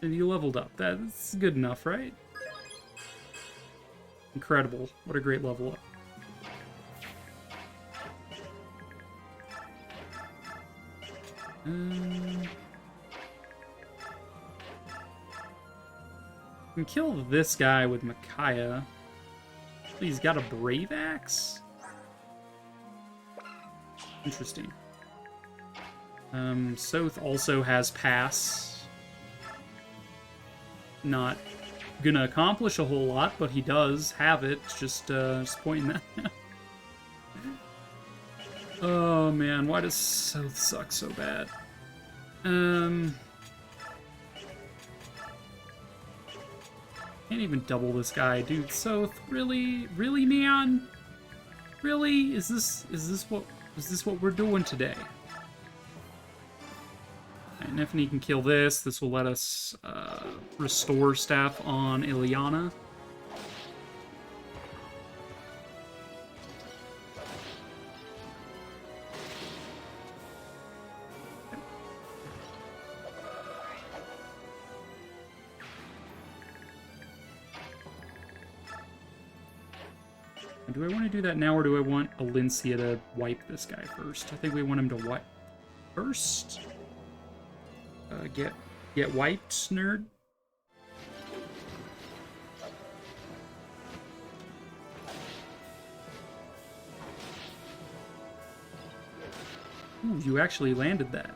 And you leveled up. That's good enough, right? Incredible. What a great level up. We can kill this guy with Micaiah. He's got a Brave Axe? Interesting. Soth also has Pass. Not gonna accomplish a whole lot, but he does have it. Just pointing that out. Oh man, why does Soth suck so bad? Can't even double this guy, dude. Soth, really, man, really? Is this what we're doing today? And Nephany can kill this. This will let us restore staff on Ileana. Do I want to do that now, or do I want Alencia to wipe this guy first? I think we want him to wipe first. Get wiped, nerd. Ooh, you actually landed that.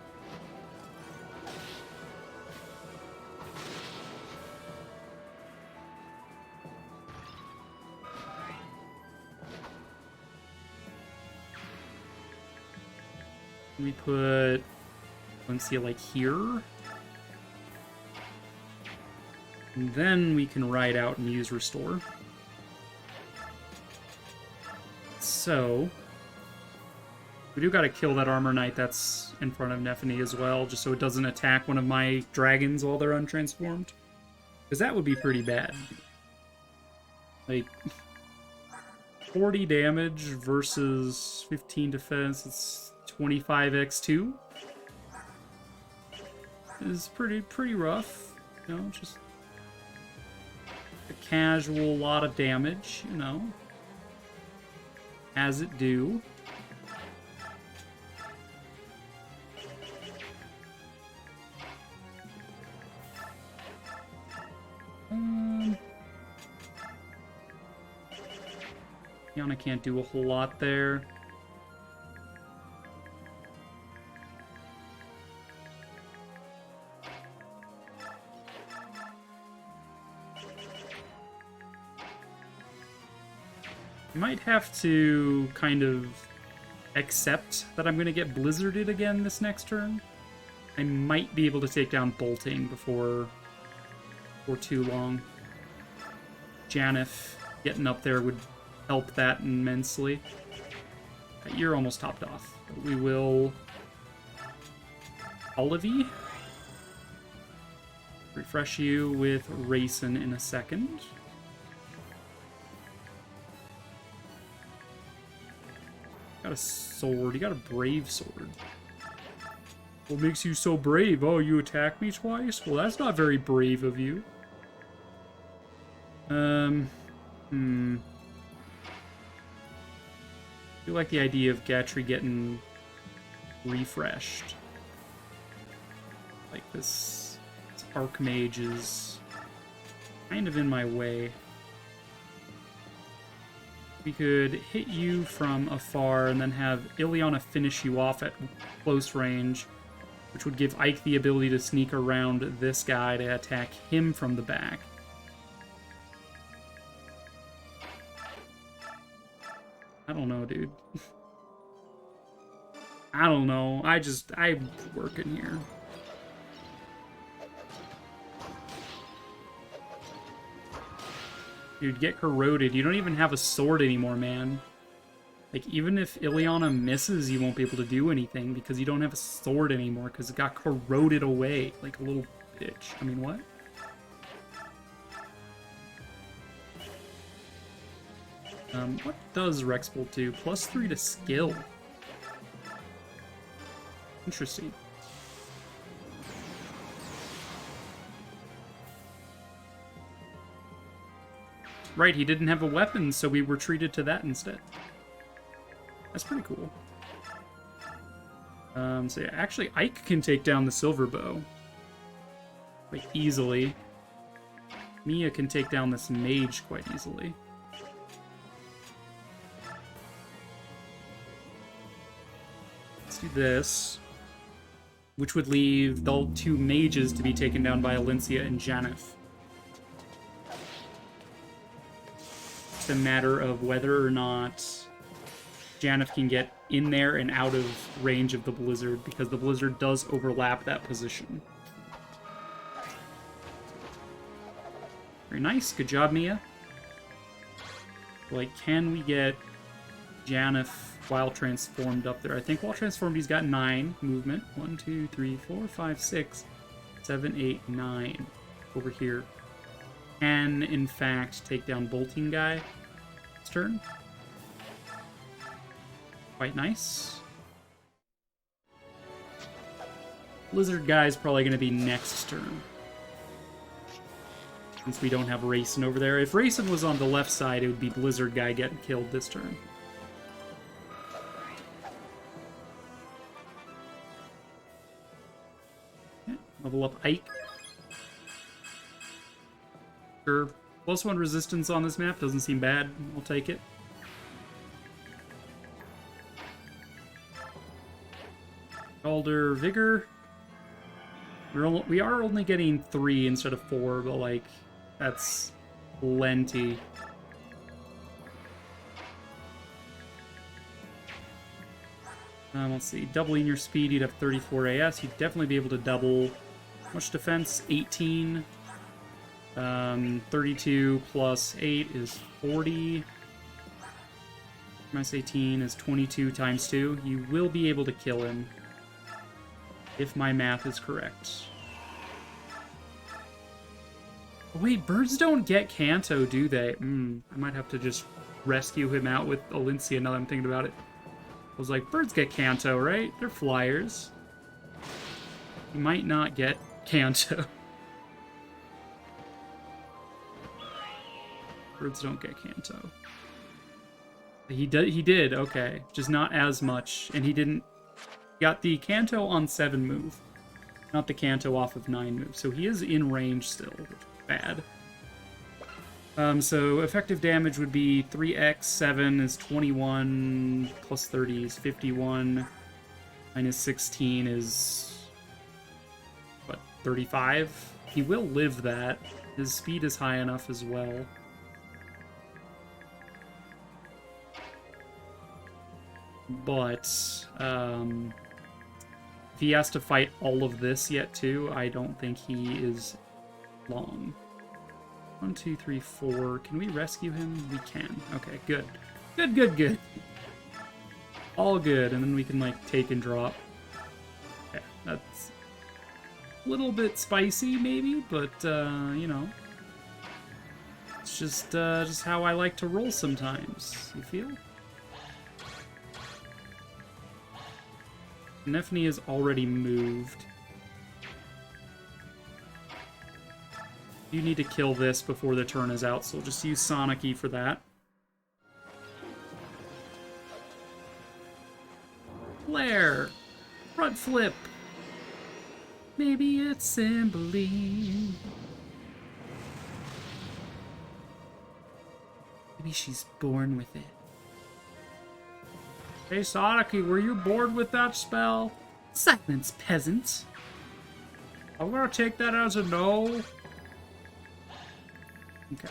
We put Alencia like here. And then we can ride out and use Restore. So, we do gotta kill that Armor Knight that's in front of Nephany as well, just so it doesn't attack one of my dragons while they're untransformed. Because that would be pretty bad. Like, 40 damage versus 15 defense, it's 25x2. Is pretty rough, you know, just a casual lot of damage, you know, as it do. Yana can't do a whole lot there. I might have to kind of accept that I'm going to get blizzarded again this next turn. I might be able to take down bolting before too long. Janeth getting up there would help that immensely. You're almost topped off. We will Olivie. Refresh you with Raisin in a second. Got a sword. You got a brave sword. What makes you so brave? Oh, you attack me twice? Well, that's not very brave of you. do like the idea of Gatry getting refreshed. Like this Archmage is kind of in my way. We could hit you from afar and then have Ileana finish you off at close range, which would give Ike the ability to sneak around this guy to attack him from the back. I don't know, dude. I don't know. I'm working here. Dude, get corroded. You don't even have a sword anymore, man. Like, even if Ileana misses, you won't be able to do anything because you don't have a sword anymore because it got corroded away like a little bitch. I mean, what? What does Rexbolt do? +3 to skill. Interesting. Right, he didn't have a weapon, so we were treated to that instead. That's pretty cool. So yeah, actually, Ike can take down the silver bow. Like, easily. Mia can take down this mage quite easily. Let's do this. Which would leave the 2 mages to be taken down by Alencia and Janeth. It's a matter of whether or not Janeth can get in there and out of range of the Blizzard, because the Blizzard does overlap that position. Very nice. Good job, Mia. Like, can we get Janeth while transformed up there? I think while transformed he's got 9 movement. 1, 2, 3, 4, 5, 6, 7, 8, 9. Over here. Can, in fact, take down Bolting Guy this turn. Quite nice. Blizzard Guy's probably going to be next turn, since we don't have Rayson over there. If Rayson was on the left side, it would be Blizzard Guy getting killed this turn. Okay, level up Ike. Sure. +1 resistance on this map doesn't seem bad. I'll take it. Calder Vigor. We are only getting 3 instead of 4, but, like, that's plenty. Let's see. Doubling your speed, you'd have 34 AS. You'd definitely be able to double. How much defense? 18. 32 plus 8 is 40. Minus 18 is 22 times 2. You will be able to kill him, if my math is correct. Oh, wait, birds don't get Kanto, do they? I might have to just rescue him out with Alencia now that I'm thinking about it. I was like, birds get Kanto, right? They're flyers. You might not get Kanto. Birds don't get Kanto. He did, okay. Just not as much. And he didn't... Got the Kanto on 7 move. Not the Kanto off of 9 move. So he is in range still, which is bad. So effective damage would be 3x, 7 is 21, plus 30 is 51, minus 16 is, what, 35? He will live that. His speed is high enough as well. But, if he has to fight all of this yet, too, I don't think he is long. 1, 2, 3, 4. Can we rescue him? We can. Okay, good. Good, good, good. All good, and then we can, like, take and drop. Okay, that's a little bit spicy, maybe, but, you know. It's just how I like to roll sometimes, you feel? Nephne is already moved. You need to kill this before the turn is out, so we'll just use Sonic E for that. Flare! Front flip! Maybe it's Emblem. Maybe she's born with it. Hey, Sadaki, were you bored with that spell? Silence, peasant. I'm gonna take that as a no. Okay.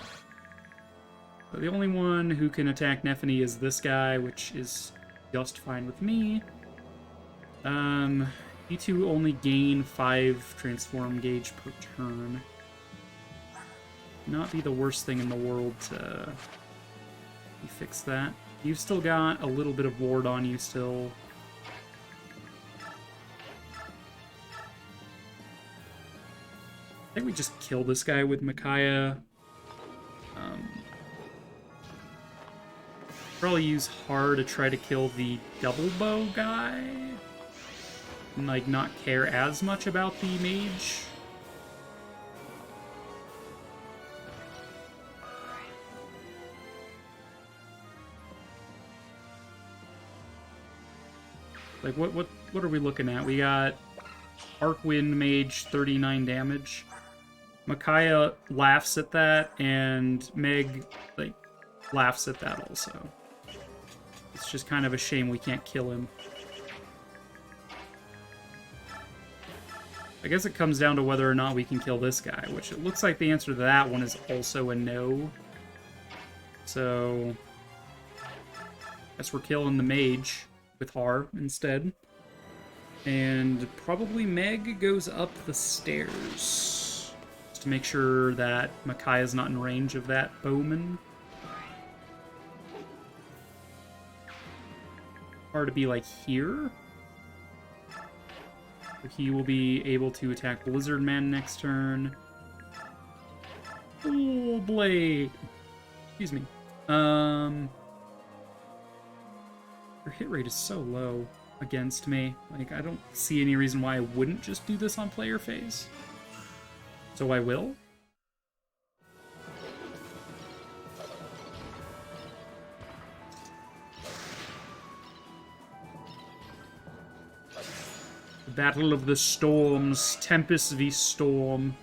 So the only one who can attack Nephany is this guy, which is just fine with me. You two only gain 5 transform gauge per turn. Not be the worst thing in the world to fix that. You've still got a little bit of ward on you still. I think we just kill this guy with Micaiah. Probably use Har to try to kill the double bow guy. And, like, not care as much about the mage. Like, what are we looking at? We got Arcwind Mage, 39 damage. Micaiah laughs at that, and Meg, like, laughs at that also. It's just kind of a shame we can't kill him. I guess it comes down to whether or not we can kill this guy, which it looks like the answer to that one is also a no. So, guess we're killing the mage with Har instead. And probably Meg goes up the stairs. Just to make sure that Micaiah's not in range of that bowman. Har to be like here. He will be able to attack Blizzard Man next turn. Oh, Blade! Excuse me. Your hit rate is so low against me. Like, I don't see any reason why I wouldn't just do this on player phase. So I will. Battle of the Storms. Tempest v Storm.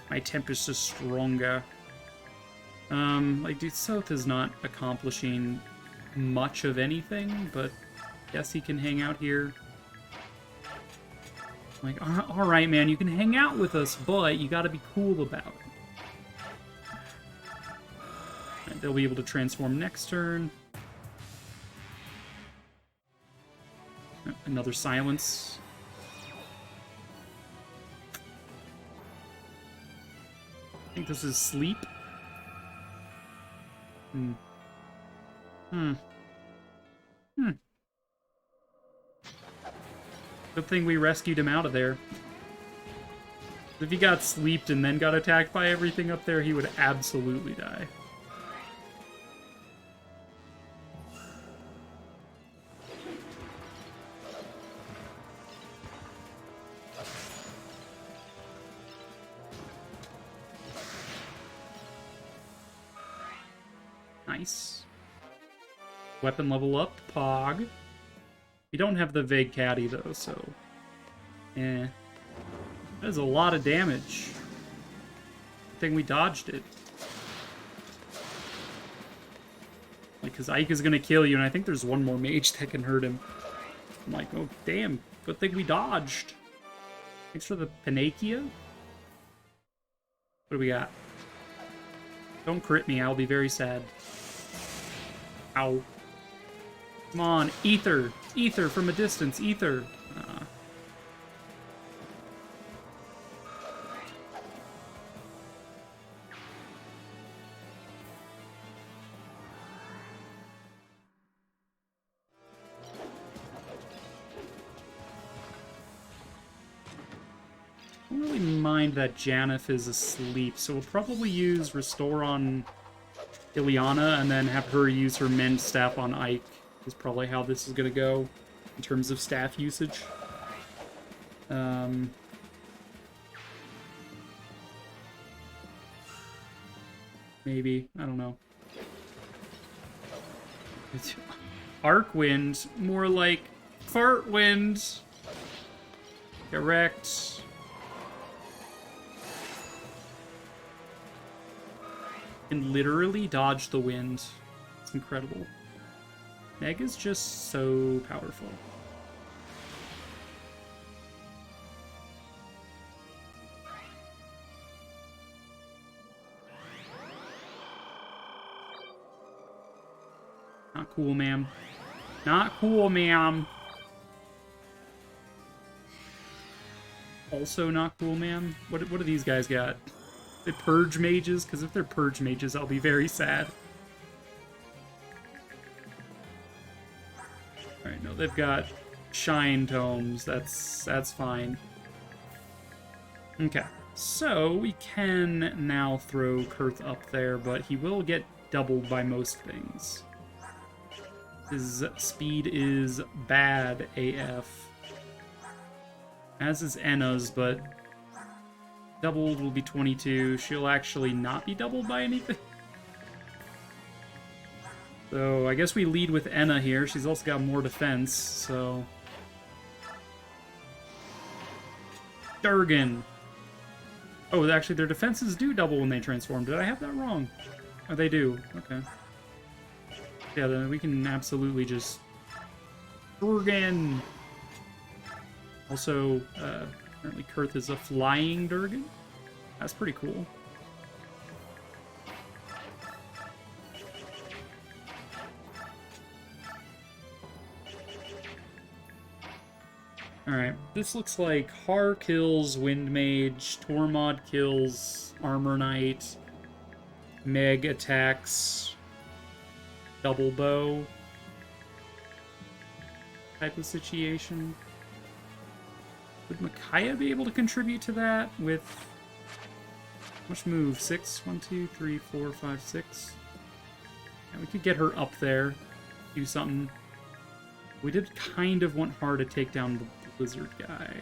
My Tempest is stronger. Like, dude, Soth is not accomplishing much of anything, but I guess he can hang out here. Like, alright, man, you can hang out with us, but you gotta be cool about it. Right, they'll be able to transform next turn. Another silence. I think this is sleep. Good thing we rescued him out of there. If he got sleeped and then got attacked by everything up there, he would absolutely die. Nice. Weapon level up, Pog. We don't have the Vague Caddy, though, so... That is a lot of damage. Good thing we dodged it. Like, because Ike is going to kill you, and I think there's one more mage that can hurt him. I'm like, oh, damn. Good thing we dodged. Thanks for the Panacea. What do we got? Don't crit me, I'll be very sad. Ow. Come on, Ether! Ether from a distance, Ether! I don't really mind that Janeth is asleep, so we'll probably use Restore on Ileana and then have her use her Mend Staff on Ike. Is probably how this is going to go in terms of staff usage. Maybe. I don't know. Arcwind, more like fart wind. Correct. Can literally dodge the wind. It's incredible. Meg is just so powerful. Not cool, ma'am. Not cool, ma'am. Also not cool, ma'am. What do these guys got? They purge mages? Because if they're purge mages, I'll be very sad. Alright, no, they've got shine tomes. That's fine. Okay, so we can now throw Kurth up there, but he will get doubled by most things. His speed is bad AF. As is Enna's, but doubled will be 22. She'll actually not be doubled by anything. So I guess we lead with Enna here. She's also got more defense, so... Durgan. Oh, actually their defenses do double when they transform. Did I have that wrong? Oh, they do. Okay. Yeah, then we can absolutely just... Durgan! Also, apparently Kurth is a flying Durgan. That's pretty cool. Alright, this looks like Har kills Wind Mage, Tormod kills Armor Knight, Meg attacks Double Bow type of situation. Would Micaiah be able to contribute to that with... How much move? 6? 1, 2, 3, 4, 5, 6. Yeah, we could get her up there. Do something. We did kind of want Har to take down the Blizzard guy.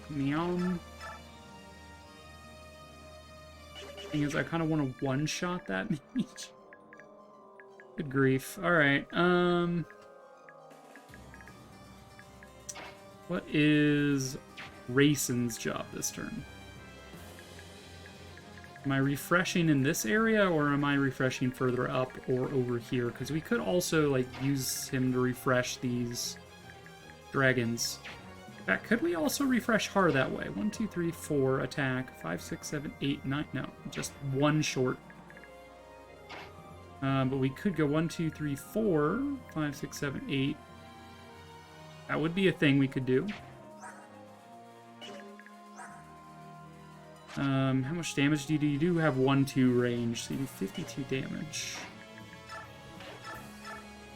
Meow. Thing is, I kind of want to one-shot that mage. Good grief. Alright, what is Rayson's job this turn? Am I refreshing in this area, or am I refreshing further up or over here? Because we could also, like, use him to refresh these dragons. In fact, could we also refresh Har that way? 1, 2, 3, 4, attack. 5, 6, 7, 8, 9. No, just one short. But we could go 1, 2, 3, 4, 5, 6, 7, 8. That would be a thing we could do. How much damage do you do? You do have 1-2 range, so you do 52 damage.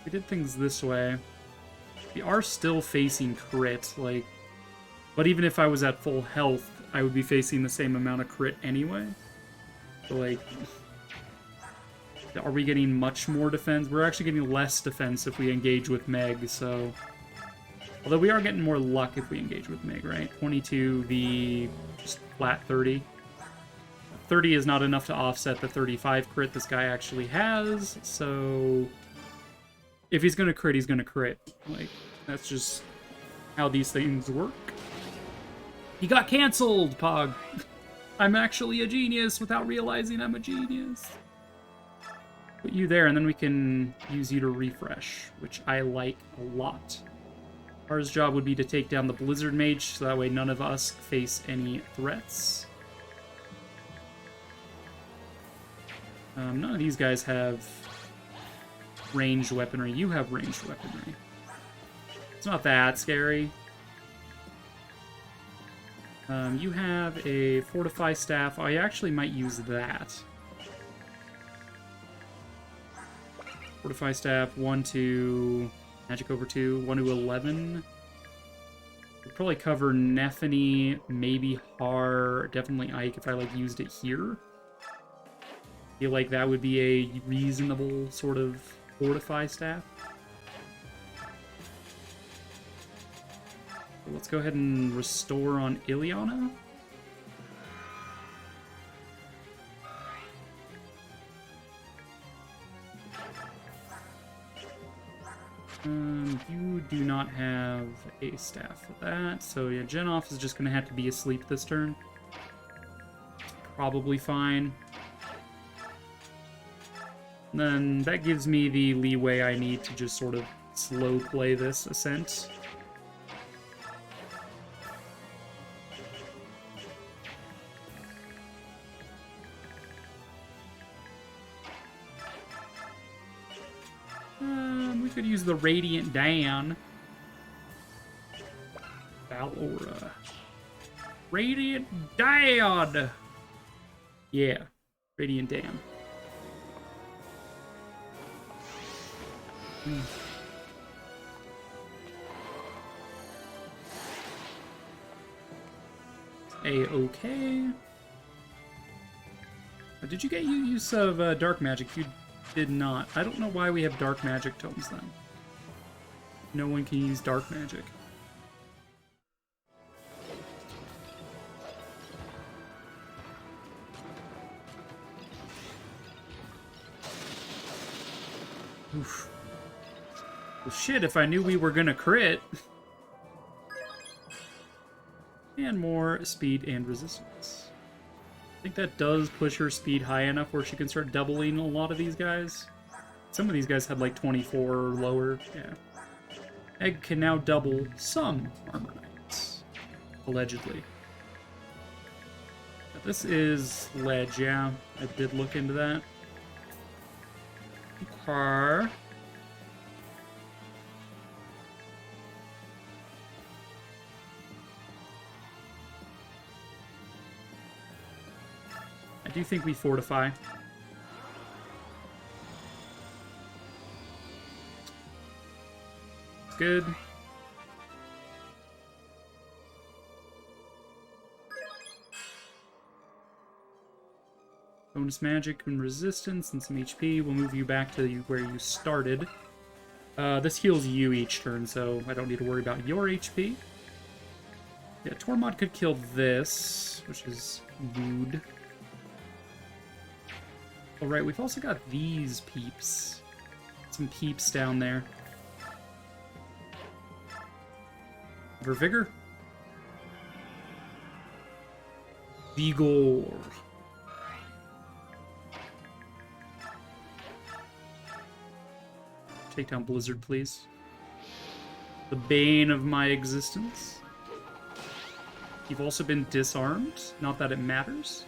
We did things this way. We are still facing crit, like... But even if I was at full health, I would be facing the same amount of crit anyway. So, like... Are we getting much more defense? We're actually getting less defense if we engage with Meg, so... Although we are getting more luck if we engage with Meg, right? 22, the just flat 30. 30 is not enough to offset the 35 crit this guy actually has, so... If he's gonna crit, he's gonna crit. Like, that's just how these things work. He got cancelled, Pog! I'm actually a genius without realizing I'm a genius. Put you there, and then we can use you to refresh, which I like a lot. Har's job would be to take down the Blizzard Mage, so that way none of us face any threats. None of these guys have ranged weaponry. You have ranged weaponry. It's not that scary. You have a Fortify Staff. I actually might use that. Fortify Staff, 1 to... Magic over 2, 1 to 11. We'd probably cover Nephany, maybe Har, definitely Ike if I, like, used it here. Feel like that would be a reasonable sort of Fortify Staff. So let's go ahead and restore on Ileana. you do not have a staff for that, so yeah, Genoff is just going to have to be asleep this turn. Probably fine. And then that gives me the leeway I need to just sort of slow play this Ascent. We could use the Radiant Dan. Valora. Radiant Dan! Yeah, Radiant Dan. A-okay. Did you get use of dark magic? You did not. I don't know why we have dark magic tomes then. No one can use dark magic. Oof. Well, shit, if I knew we were gonna crit. And more speed and resistance. I think that does push her speed high enough where she can start doubling a lot of these guys. Some of these guys had like 24 or lower. Yeah. Egg can now double some armor knights. Allegedly. But this is ledge, yeah. I did look into that. Okay. I do think we fortify. Good. Bonus magic and resistance and some HP. We'll move you back to where you started. This heals you each turn, so I don't need to worry about your HP. Yeah, Tormod could kill this, which is good. Alright, we've also got these peeps. Some peeps down there. For vigor. Vigor. Take down Blizzard, please. The bane of my existence. You've also been disarmed. Not that it matters.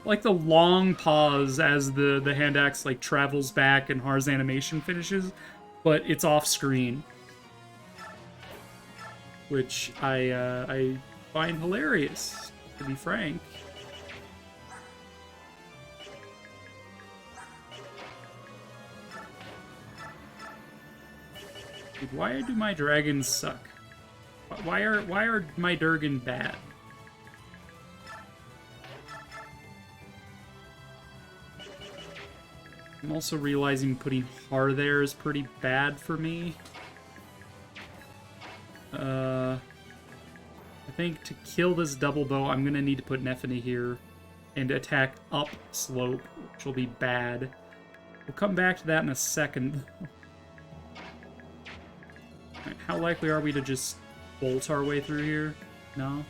Like the long pause as the hand axe like travels back and Har's animation finishes, but it's off screen, which I find hilarious, to be frank. Dude, why do my dragons suck? Why are my Durgan bad? I'm also realizing putting Har there is pretty bad for me. I think to kill this double bow, I'm gonna need to put Nephany here and attack up slope, which will be bad. We'll come back to that in a second. Right, how likely are we to just bolt our way through here? No?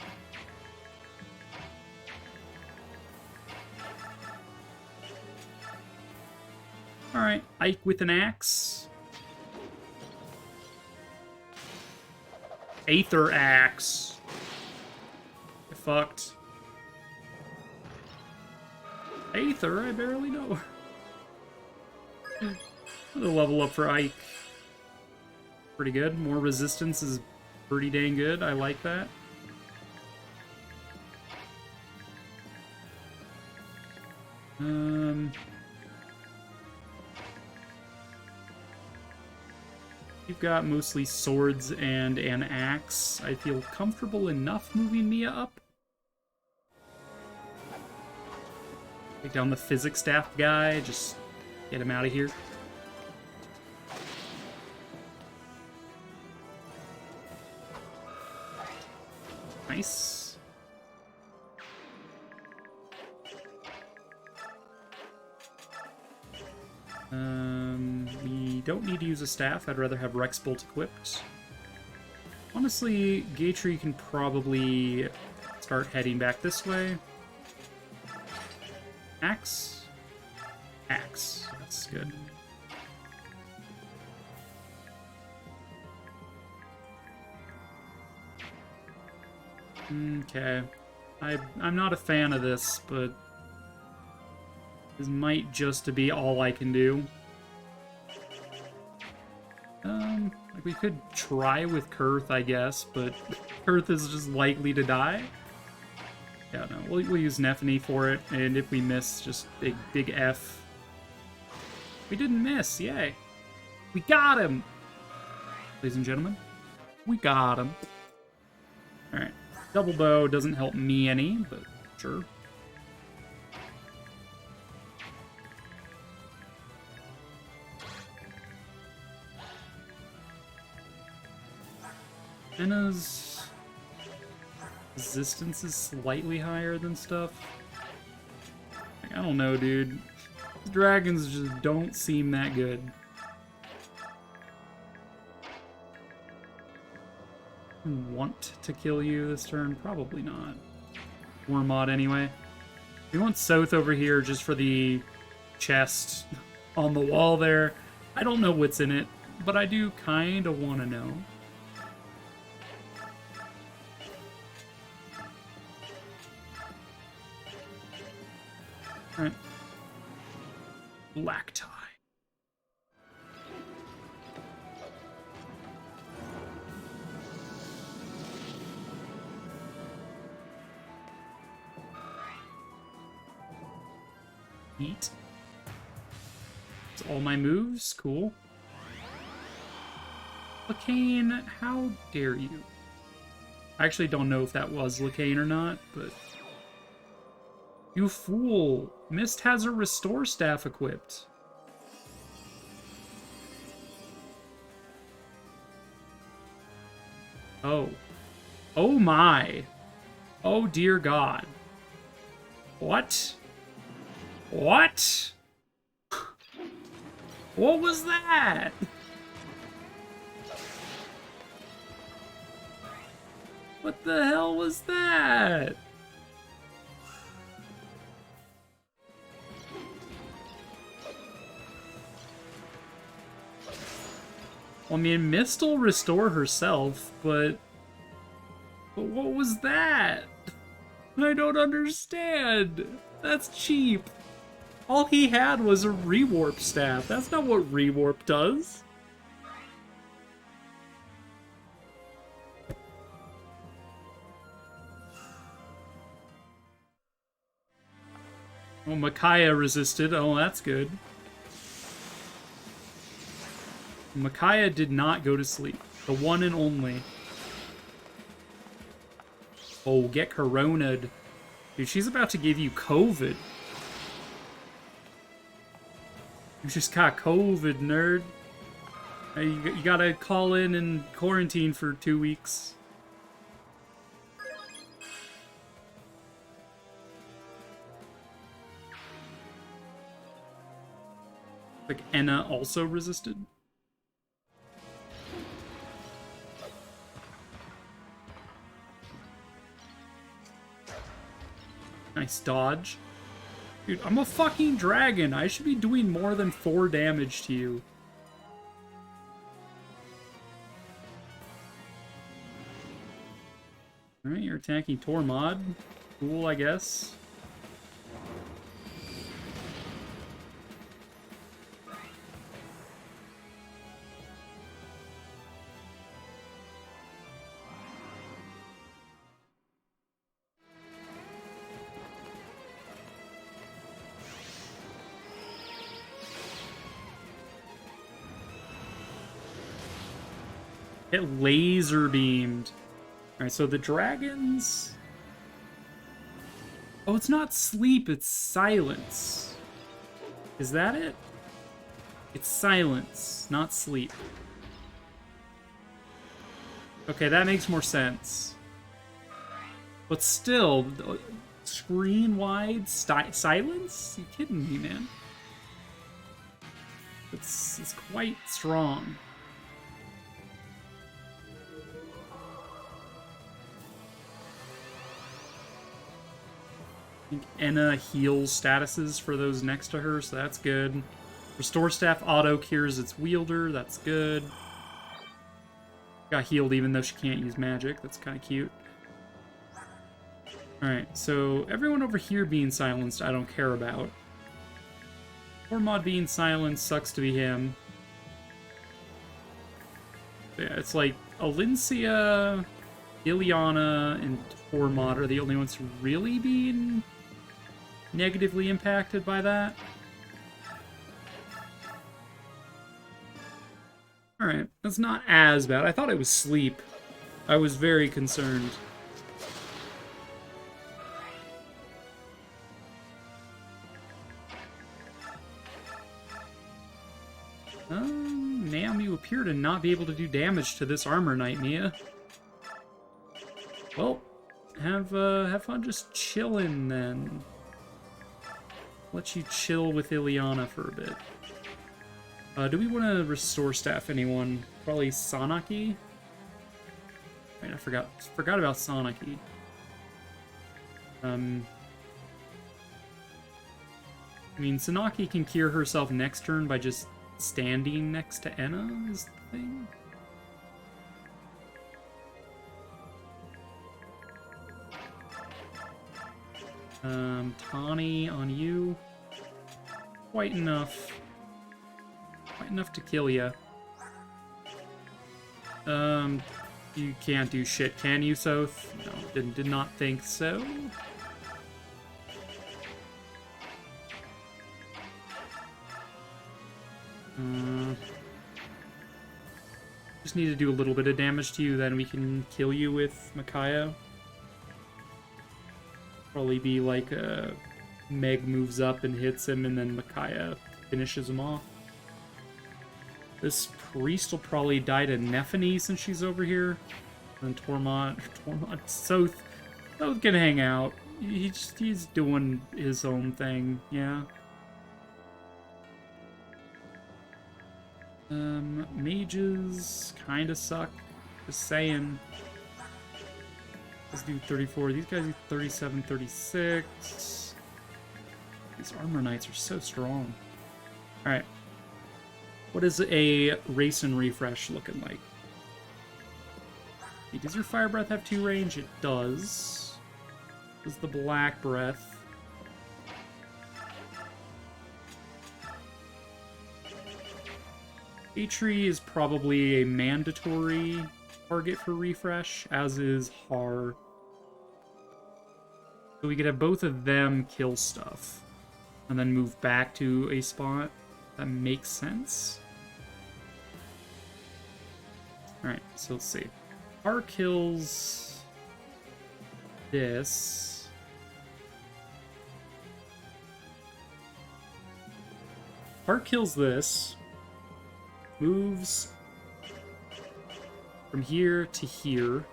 Alright, Ike with an axe. Aether axe. Get fucked. Aether, I barely know. Another level up for Ike. Pretty good. More resistance is pretty dang good. I like that. You've got mostly swords and an axe. I feel comfortable enough moving Mia up. Take down the physics staff guy, just get him out of here. Nice. We don't need to use a staff. I'd rather have Rex Bolt equipped. Honestly, Gatry can probably start heading back this way. Axe? Axe. That's good. Okay. I'm not a fan of this, but this might just be all I can do. Like we could try with Kurth, I guess, but Kurth is just likely to die. Yeah, no, we'll use Nephany for it, and if we miss, just big F. We didn't miss, yay. We got him! Ladies and gentlemen, we got him. Alright, double bow doesn't help me any, but sure. Enna's resistance is slightly higher than stuff. Like, I don't know, dude. These dragons just don't seem that good. Want to kill you this turn? Probably not. War mod anyway. We want South over here just for the chest on the wall there. I don't know what's in it, but I do kind of want to know. Alright. Black tie. Eat. That's all my moves. Cool. Lacane, how dare you? I actually don't know if that was Lacane or not, but... You fool! Mist has a restore staff equipped. Oh. Oh my! Oh dear God. What? What? What was that? What the hell was that? I mean, Mist will restore herself, but what was that? I don't understand. That's cheap. All he had was a rewarp staff. That's not what rewarp does. Oh, Micaiah resisted. Oh, that's good. Micaiah did not go to sleep. The one and only. Oh, get corona'd. Dude, she's about to give you COVID. You just got COVID, nerd. You gotta call in and quarantine for 2 weeks. Like, Enna also resisted? Nice dodge. Dude, I'm a fucking dragon. I should be doing more than 4 damage to you. Alright, you're attacking Tormod. Cool, I guess. Get laser beamed. Alright, so the dragons... Oh, it's not sleep, it's silence. Is that it? It's silence, not sleep. Okay, that makes more sense. But still, screen-wide silence? You kidding me, man? It's quite strong. I think Enna heals statuses for those next to her, so that's good. Restore Staff auto cures its wielder, that's good. Got healed even though she can't use magic, that's kind of cute. Alright, so everyone over here being silenced I don't care about. Tormod being silenced sucks to be him. Yeah, it's like Alincia, Ileana, and Tormod are the only ones really being negatively impacted by that. Alright, that's not as bad. I thought it was sleep. I was very concerned. Naomi, you appear to not be able to do damage to this armor knight, Mia. Well, have fun just chilling then. Let you chill with Ileana for a bit. Do we want to restore staff anyone? Probably Sanaki? Wait, I forgot about Sanaki. I mean, Sanaki can cure herself next turn by just standing next to Enna is the thing. Tawny on you. Quite enough. Quite enough to kill ya. You can't do shit, can you, Soth? No, did not think so. Just need to do a little bit of damage to you, then we can kill you with Micaiah. Probably be like Meg moves up and hits him, and then Micaiah finishes him off. This priest will probably die to Nephany since she's over here. And Tormod, Soth can hang out. He's doing his own thing, yeah. Mages kinda suck. Just saying. Let's do 34. These guys do 37, 36. These armor knights are so strong. Alright. What is a race and refresh looking like? Hey, does your fire breath have 2 range? It does. Does the black breath? Atri is probably a mandatory target for refresh, as is Har. So we could have both of them kill stuff, and then move back to a spot. That makes sense. Alright, so let's see. Har kills this. Har kills this. Moves from here to here.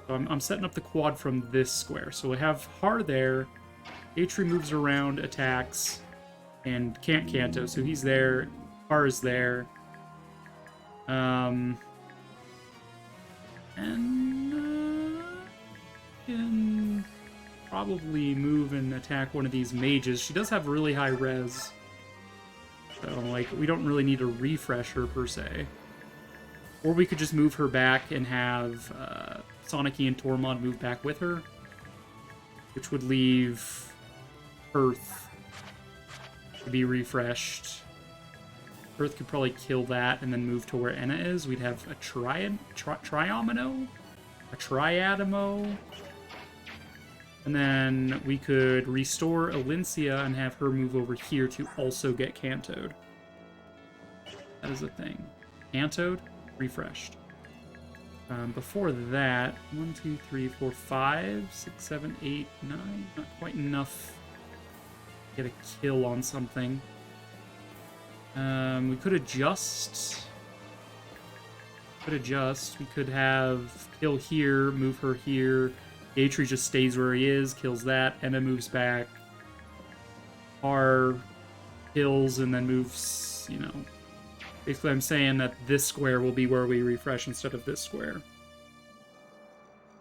So I'm setting up the quad from this square. So we have Har there. Atri moves around, attacks, and can't Canto. So he's there. Har is there. And can probably move and attack one of these mages. She does have really high res. So, like, we don't really need to refresh her, per se. Or we could just move her back and have Sanaki and Tormod move back with her. Which would leave Earth to be refreshed. Earth could probably kill that and then move to where Enna is. We'd have a Triomino? A Triadamo? And then we could restore Alincia and have her move over here to also get Cantoed. That is a thing. Cantoed, refreshed. Before that, 1, 2, 3, 4, 5, 6, 7, 8, 9. Not quite enough to get a kill on something. We could adjust. We could have kill here, move her here. Atri just stays where he is, kills that. Enna moves back. Har kills and then moves, you know, Basically, I'm saying that this square will be where we refresh instead of this square.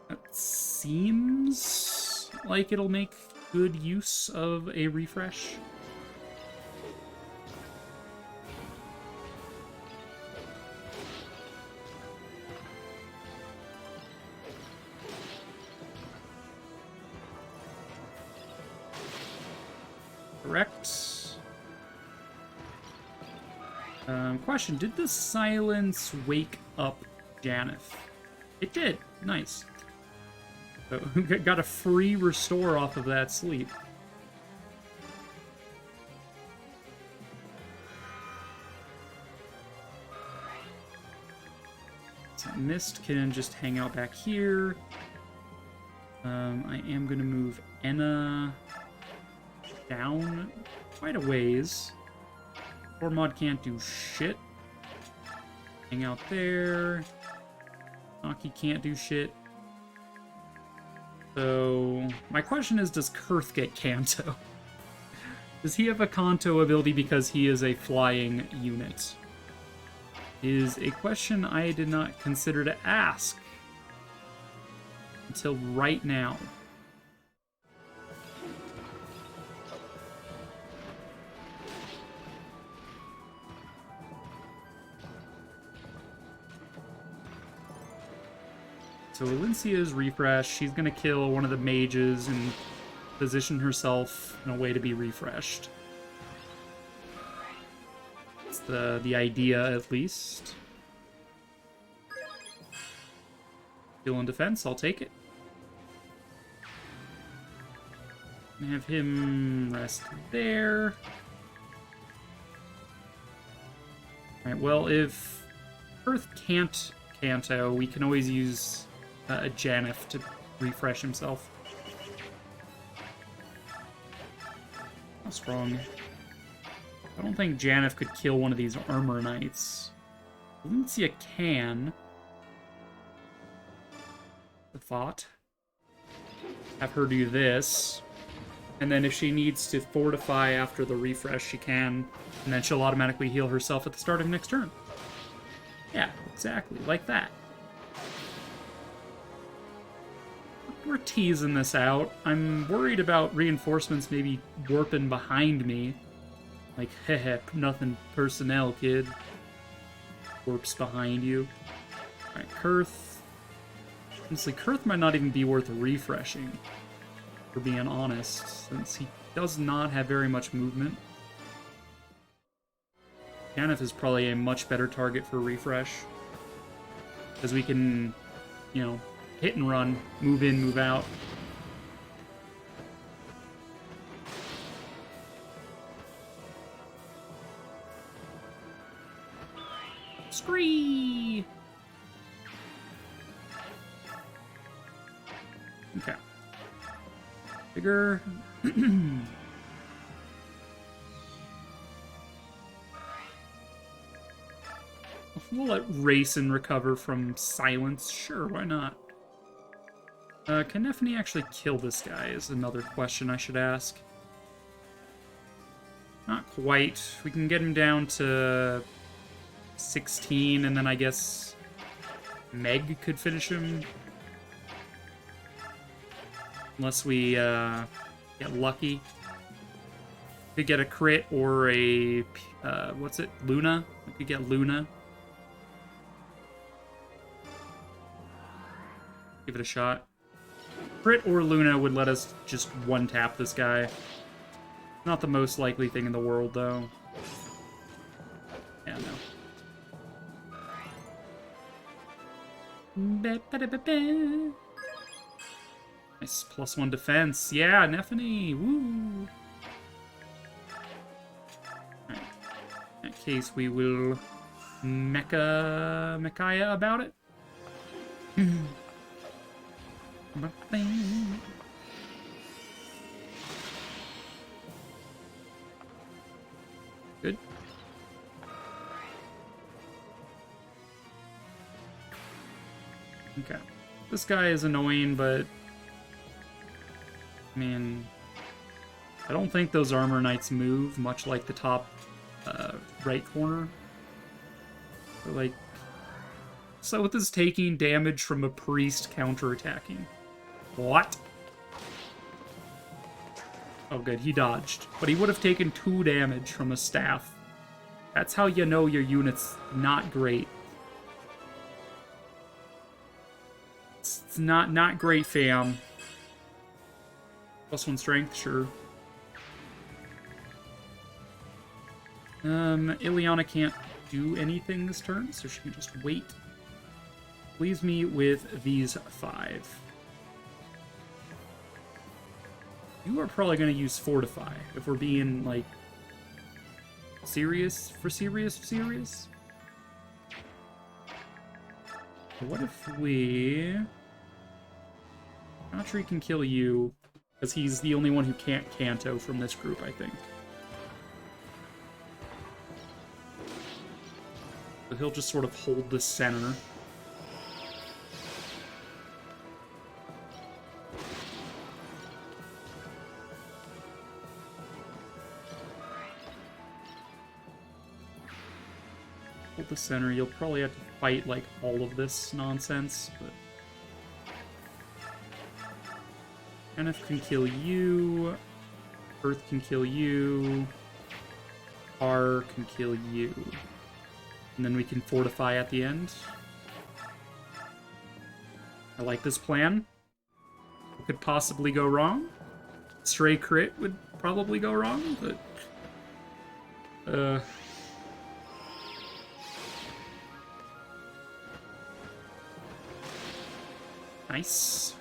That seems like it'll make good use of a refresh. Correct. Question, did the silence wake up Janeth? It did. Nice. So, got a free restore off of that sleep. So Mist can just hang out back here. I am going to move Enna down quite a ways. Tormod can't do shit. Hang out there. Naki can't do shit. So, my question is, does Kurth get Kanto? Does he have a Kanto ability because he is a flying unit? Is a question I did not consider to ask until right now. So Elincia's refresh, she's going to kill one of the mages and position herself in a way to be refreshed. That's the idea, at least. Heal and defense, I'll take it. And have him rest there. Alright, well, if Earth can't Kanto, we can always use a Janeth to refresh himself. How strong? I don't think Janeth could kill one of these armor knights. Valencia can. The thought. Have her do this. And then if she needs to fortify after the refresh, she can. And then she'll automatically heal herself at the start of next turn. Yeah, exactly. Like that. We're teasing this out. I'm worried about reinforcements maybe warping behind me. Like, heh, nothing personnel, kid. Warps behind you. Alright, Kurth. Honestly, Kurth might not even be worth refreshing, for being honest, since he does not have very much movement. Janeth is probably a much better target for refresh. Because we can, you know, hit and run, move in, move out. Scree! Okay. Bigger. We'll let Rayson recover from silence. Sure, why not? Can Nephany actually kill this guy is another question I should ask. Not quite. We can get him down to 16, and then I guess Meg could finish him. Unless we get lucky. Could get a crit or a... what's it? Luna? We could get Luna. Give it a shot. Crit or Luna would let us just one-tap this guy. Not the most likely thing in the world, though. Yeah, no. Nice, +1 defense. Yeah, Nephany. Woo! Alright. In that case, we will Mechaya about it. Good. Okay. This guy is annoying, but I mean, I don't think those armor knights move, much like the top right corner. Like, Sloth is taking damage from a priest counterattacking. What? Oh, good. He dodged. But he would have taken 2 damage from a staff. That's how you know your unit's not great. It's not great, fam. +1 strength, sure. Ileana can't do anything this turn, so she can just wait. Leaves me with these 5. You are probably going to use Fortify, if we're being, like, serious. But what if we... Autry can kill you, because he's the only one who can't Canto from this group, I think. But he'll just sort of hold the center. Hold the center. You'll probably have to fight, like, all of this nonsense, but... Kenneth can kill you. Earth can kill you. R can kill you. And then we can fortify at the end. I like this plan. What could possibly go wrong? Stray crit would probably go wrong, but... Nice.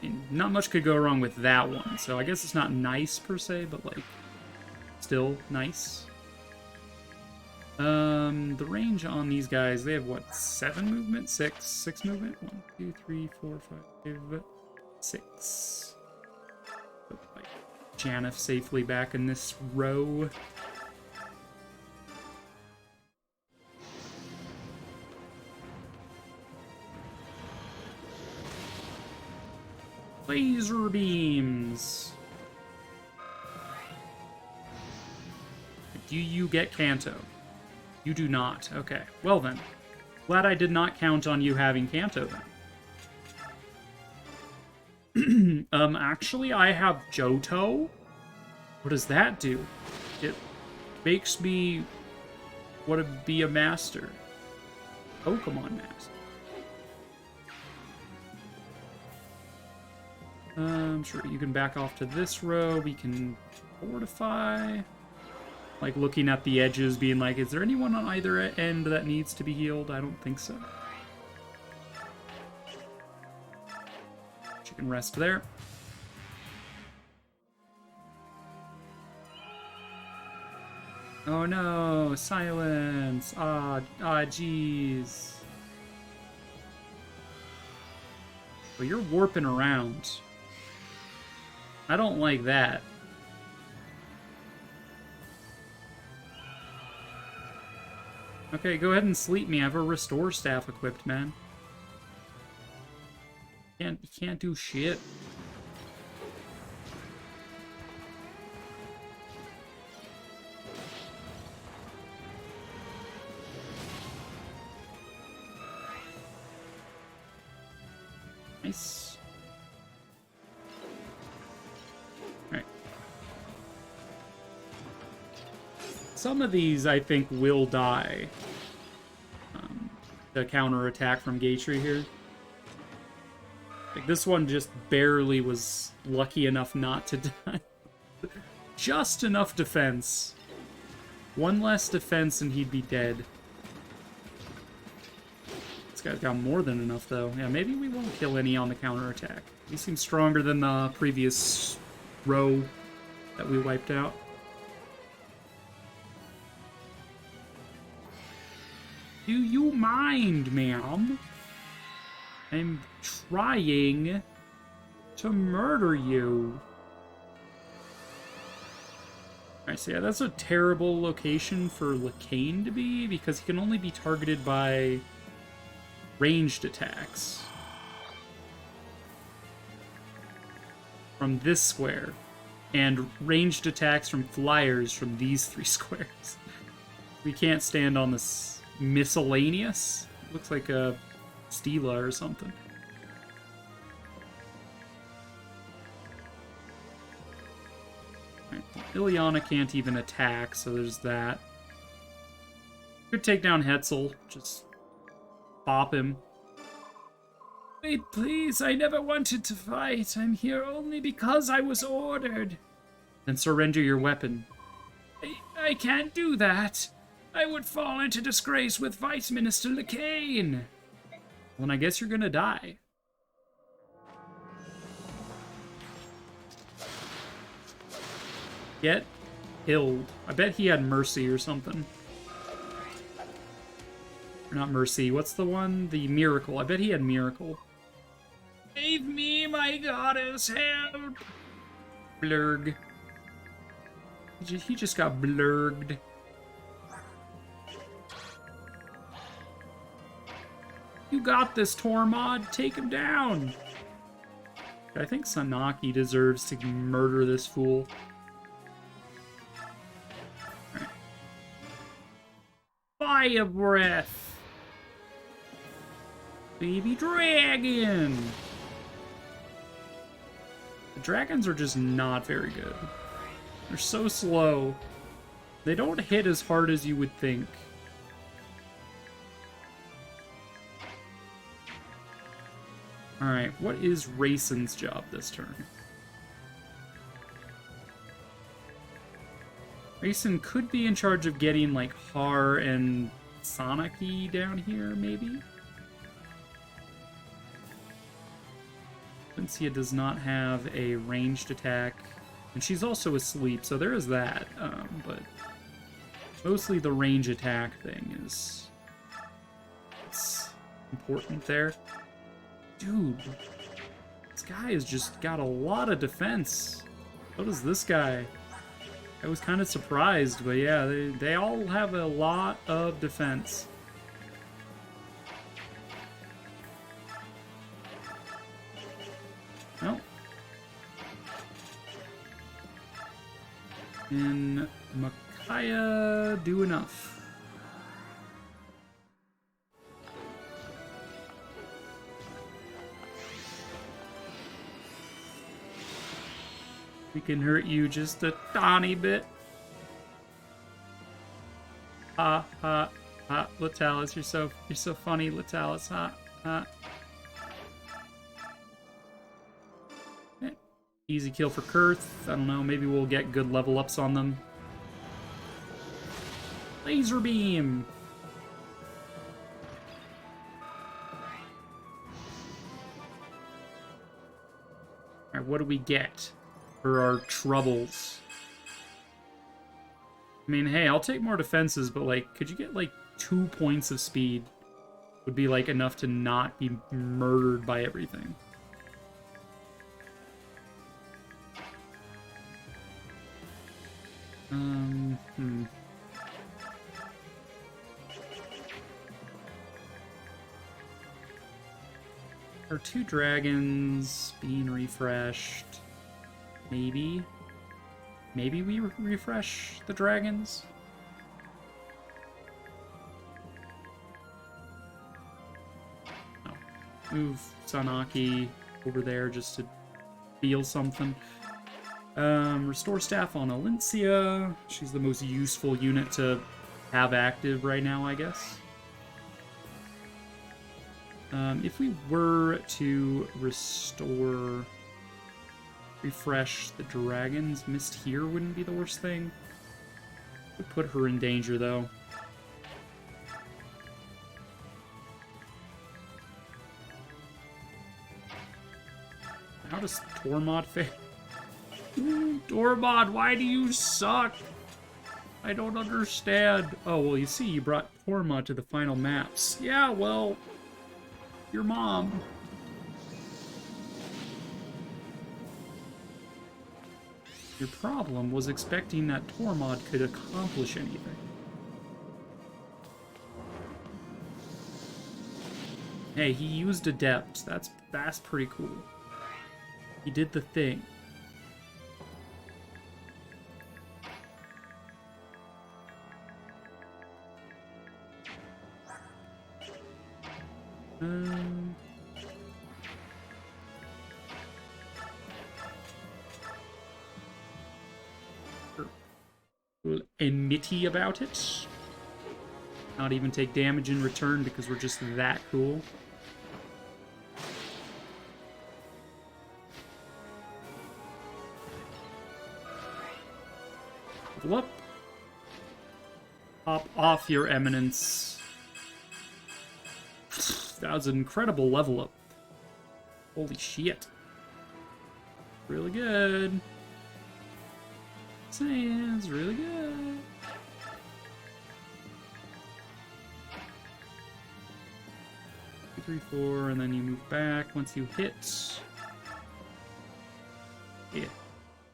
And not much could go wrong with that one, so I guess it's not nice per se, but like, still nice. The range on these guys, they have what, 7 movement? 6 movement? 1, 2, 3, 4, 5, 6. Put like Janeth safely back in this row. Laser beams. Do you get Canto? You do not. Okay. Well then. Glad I did not count on you having Canto then. Actually, I have Johto. What does that do? It makes me want to be a master. Pokemon master. Sure, you can back off to this row. We can fortify. Like, looking at the edges, being like, is there anyone on either end that needs to be healed? I don't think so. She can rest there. Oh no, silence. Jeez. Well, you're warping around. I don't like that. Okay, go ahead and sleep me. I have a restore staff equipped, man. You can't do shit. Nice. Alright. Some of these, I think, will die. The counter-attack from Gatry here. Like, this one just barely was lucky enough not to die. Just enough defense. One less defense and he'd be dead. This guy's got more than enough, though. Yeah, maybe we won't kill any on the counterattack. He seems stronger than the previous row that we wiped out. Do you mind, ma'am? I'm trying to murder you. Alright, so yeah, that's a terrible location for Lacane to be, because he can only be targeted by ranged attacks from this square, and ranged attacks from flyers from these 3 squares. We can't stand on this miscellaneous. Looks like a Stela or something. Right. Ilyana can't even attack, so there's that. Could take down Hetzel. Just bop him. Wait, please, I never wanted to fight. I'm here only because I was ordered. Then surrender your weapon. I can't do that. I would fall into disgrace with Vice Minister Lacane. Well, then I guess you're gonna die. Get killed. I bet he had mercy or something. Or not mercy. What's the one? The miracle. I bet he had miracle. Save me, my goddess, help! Blurg. He just got blurged. You got this, Tormod. Take him down. I think Sanaki deserves to murder this fool. Right. Fire breath. Baby dragon. The dragons are just not very good. They're so slow. They don't hit as hard as you would think. Alright, what is Raisin's job this turn? Raisin could be in charge of getting, like, Har and Sanaki down here, maybe? Vincia does not have a ranged attack. And she's also asleep, so there is that. But mostly the range attack thing is... it's important there. Dude, this guy has just got a lot of defense. So does this guy. I was kind of surprised, but yeah, they all have a lot of defense. Well. Can Micaiah do enough? We can hurt you just a tiny bit. Ha ha ha, Latalis, you're so funny, Latalis. Ha ha. Okay. Easy kill for Kurth. I don't know, maybe we'll get good level ups on them. Laser beam. Alright, what do we get for our troubles? I mean, hey, I'll take more defenses, but, like, could you get, like, 2 points of speed? Would be, like, enough to not be murdered by everything. Our 2 dragons being refreshed. Maybe. Maybe we refresh the dragons? No. Move Sanaki over there just to feel something. Restore staff on Alencia. She's the most useful unit to have active right now, I guess. If we were to refresh the dragons, Mist here wouldn't be the worst thing. Would put her in danger, though. How does Tormod fare? Tormod, why do you suck? I don't understand. Oh, well, you see, you brought Tormod to the final maps. Yeah, well, your mom. Your problem was expecting that Tormod could accomplish anything. Hey, he used Adept. That's pretty cool. He did the thing. Um, a little nitty about it. Not even take damage in return because we're just that cool. Level up. Pop off, your eminence. That was an incredible level up. Holy shit. Really good. Saying, really good. Two, 3, 4, and then you move back once you hit. Yeah,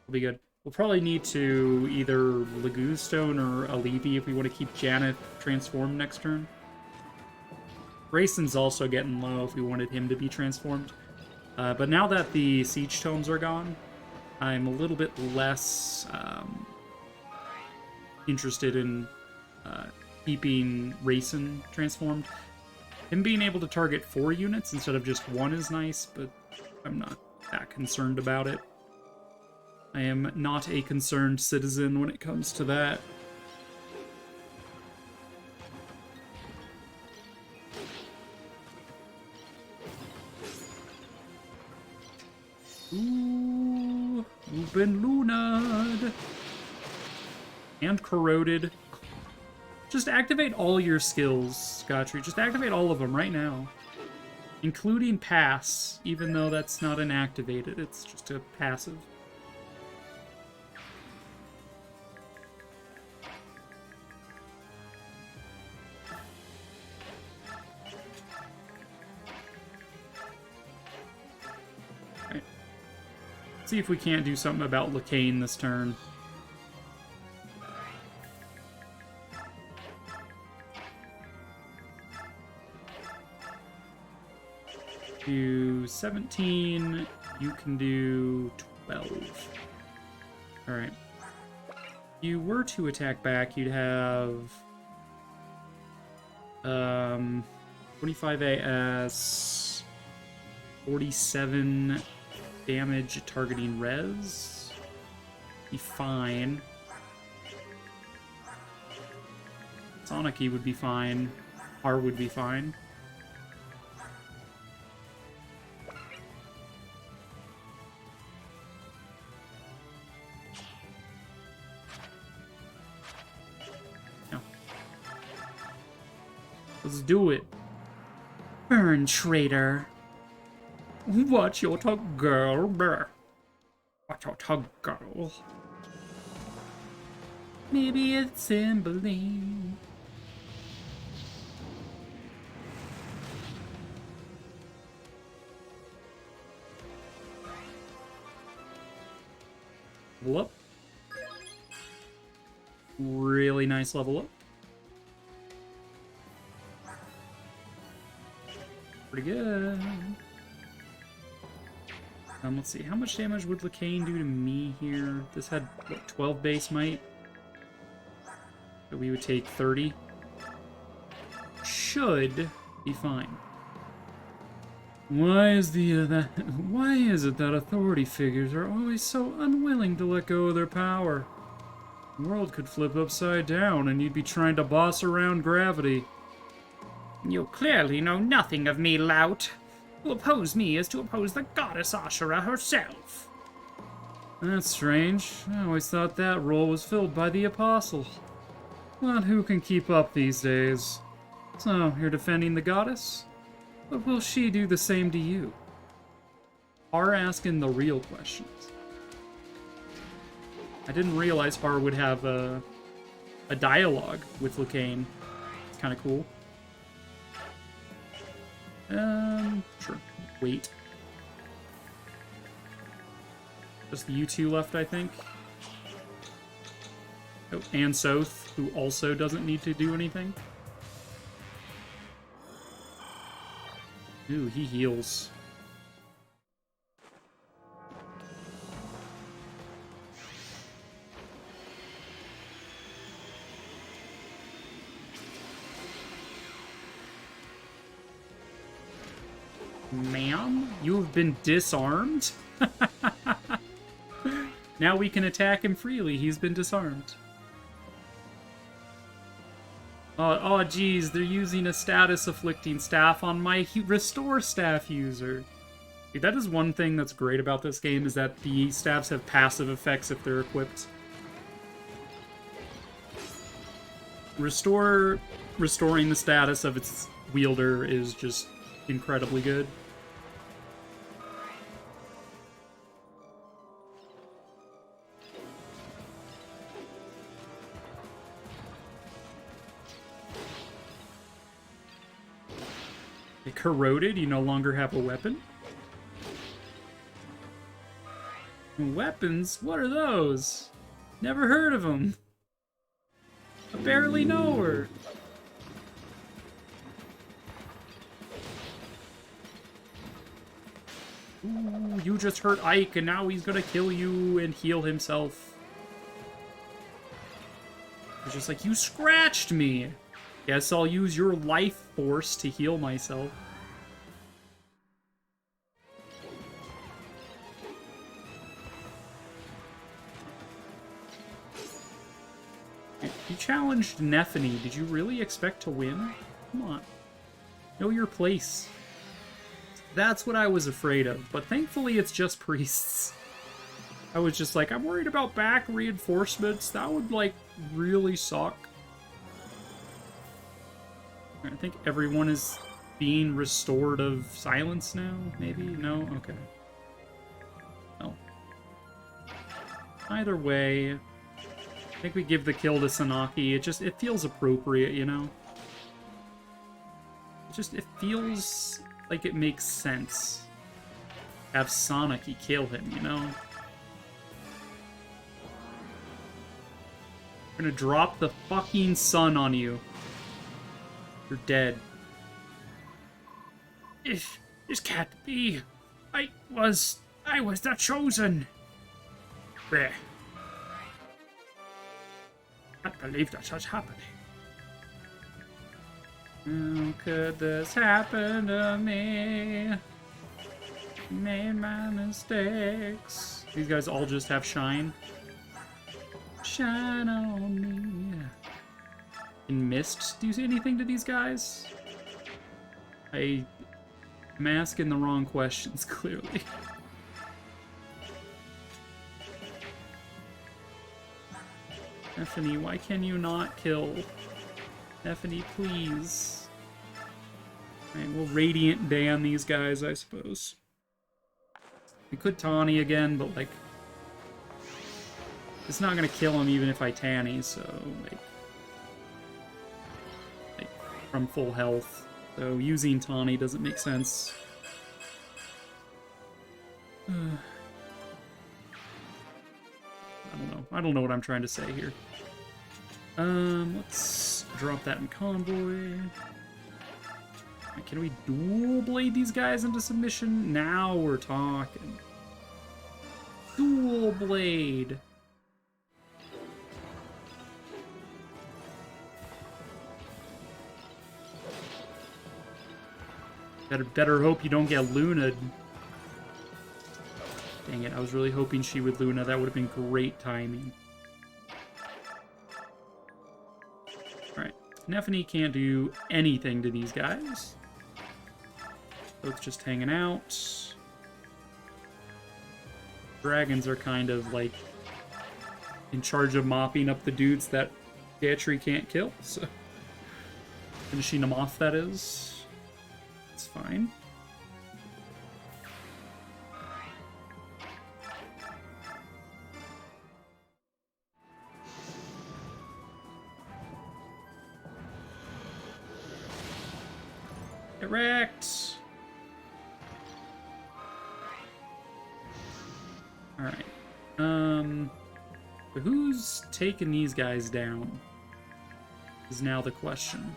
will be good. We'll probably need to either Lagoon Stone or Alevi if we want to keep Janet transformed next turn. Grayson's also getting low if we wanted him to be transformed. But now that the Siege Tomes are gone, I'm a little bit less interested in keeping Rayson transformed. Him being able to target 4 units instead of just 1 is nice, but I'm not that concerned about it. I am not a concerned citizen when it comes to that. Ooh, you've been lunared. And corroded. Just activate all your skills, Gotri. Just activate all of them right now. Including pass, even though that's not an activated, it's just a passive. See if we can't do something about Lacane this turn. Do 17. You can do 12. Alright. If you were to attack back, you'd have 25 AS, 47 damage targeting res. Be fine. Sonic-y would be fine. R would be fine. No. Let's do it. Burn, traitor. Watch your tongue, girl. Watch your tongue, girl. Maybe it's Emblem. Level up. Really nice level up. Pretty good. Let's see, how much damage would Lacane do to me here? This had, what, 12 base might? So we would take 30. Should be fine. Why is it that authority figures are always so unwilling to let go of their power? The world could flip upside down and you'd be trying to boss around gravity. You clearly know nothing of me, lout. To oppose me is to oppose the goddess Ashura herself. That's strange. I always thought that role was filled by the apostle. But who can keep up these days? So, you're defending the goddess? But will she do the same to you? Har asking the real questions. I didn't realize Har would have a dialogue with Lacane. It's kind of cool. Sure. Wait. Just you two left, I think. Oh, and Soth, who also doesn't need to do anything. Ooh, he heals. Ma'am, you have been disarmed? Now we can attack him freely. He's been disarmed. Oh, geez, they're using a status afflicting staff on my restore staff user. Dude, that is one thing that's great about this game, is that the staffs have passive effects if they're equipped. Restoring the status of its wielder is just incredibly good. It corroded, you no longer have a weapon? Weapons? What are those? Never heard of them. I barely know her. Ooh, you just hurt Ike, and now he's gonna kill you and heal himself. It's just like, you scratched me. Guess I'll use your life force to heal myself. You challenged Nephany. Did you really expect to win? Come on. Know your place. That's what I was afraid of, but thankfully it's just priests. I was just like, I'm worried about back reinforcements. That would, like, really suck. I think everyone is being restored of silence now, maybe? No? Okay. No. Either way, I think we give the kill to Sanaki. It feels appropriate, you know? It feels like it makes sense. Have Sanaki kill him, you know? We're gonna drop the fucking sun on you. You're dead. This can't be. I was the chosen. Bleh. Can't believe that has happened. How could this happen to me? Made my mistakes. These guys all just have shine. Shine on me. In Mist, do you see anything to these guys? I am asking the wrong questions, clearly. Nephany, why can you not kill? Nephany, please. Alright, we'll Radiant ban these guys, I suppose. We could Tawny again, but, like, it's not gonna kill him even if I Tanny, so, like, from full health. So using Tawny doesn't make sense. I don't know. I don't know what I'm trying to say here. Let's drop that in Convoy. Can we dual blade these guys into submission? Now we're talking. Dual blade. Better hope you don't get Luna'd. Dang it, I was really hoping she would Luna. That would have been great timing. Alright, Nephany can't do anything to these guys. So it's just hanging out. Dragons are kind of, like, in charge of mopping up the dudes that Gatry can't kill, so... Finishing them off, that is. It's fine. Correct. Alright. But who's taking these guys down? Is now the question.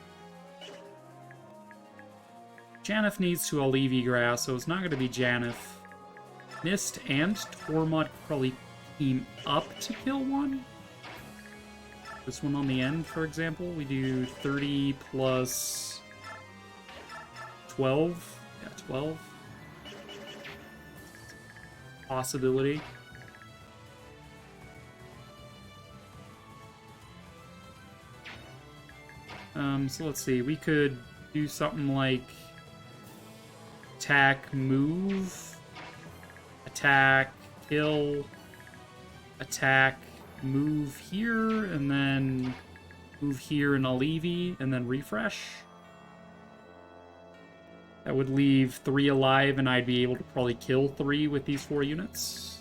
Janeth needs to Alleviate Grass, so it's not going to be Janeth. Mist and Tormod probably team up to kill one. This one on the end, for example, we do 30 plus 12. Yeah, 12. possibility. So let's see. We could do something like attack, move, attack, kill, attack, move here, and then move here and Alivi, and then refresh. That would leave 3 alive, and I'd be able to probably kill 3 with these 4 units.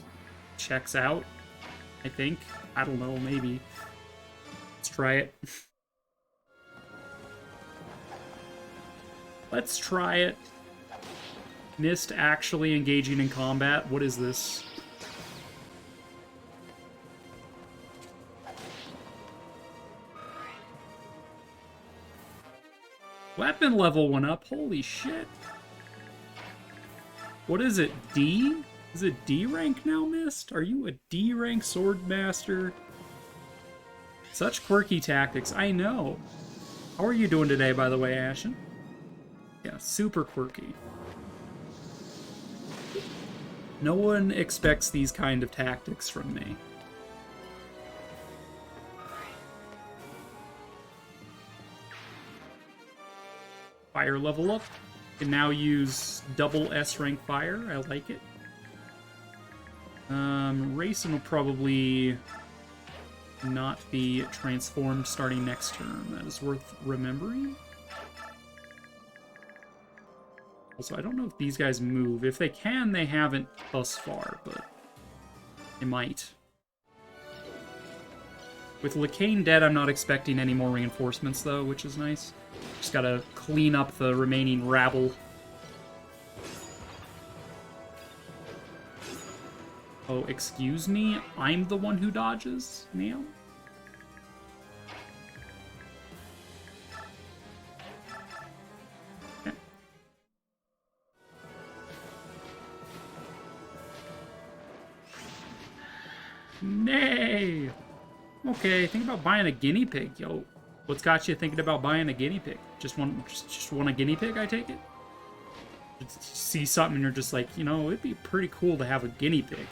Checks out, I think. I don't know, maybe. Let's try it. Let's try it. Mist actually engaging in combat. What is this? Weapon level went up. Holy shit. What is it? D? Is it D rank now, Mist? Are you a D rank sword master? Such quirky tactics. I know. How are you doing today, by the way, Ashen? Yeah, super quirky. No one expects these kind of tactics from me. Fire level up. Can now use double S rank fire. I like it. Racing will probably not be transformed starting next turn. That is worth remembering. Also, I don't know if these guys move. If they can, they haven't thus far, but they might. With Lacane dead, I'm not expecting any more reinforcements, though, which is nice. Just gotta clean up the remaining rabble. Oh, excuse me? I'm the one who dodges now? Okay. Nay! Okay, think about buying a guinea pig, yo. What's got you thinking about buying a guinea pig? Just want a guinea pig, I take it? Just see something and you're just like, you know, it'd be pretty cool to have a guinea pig.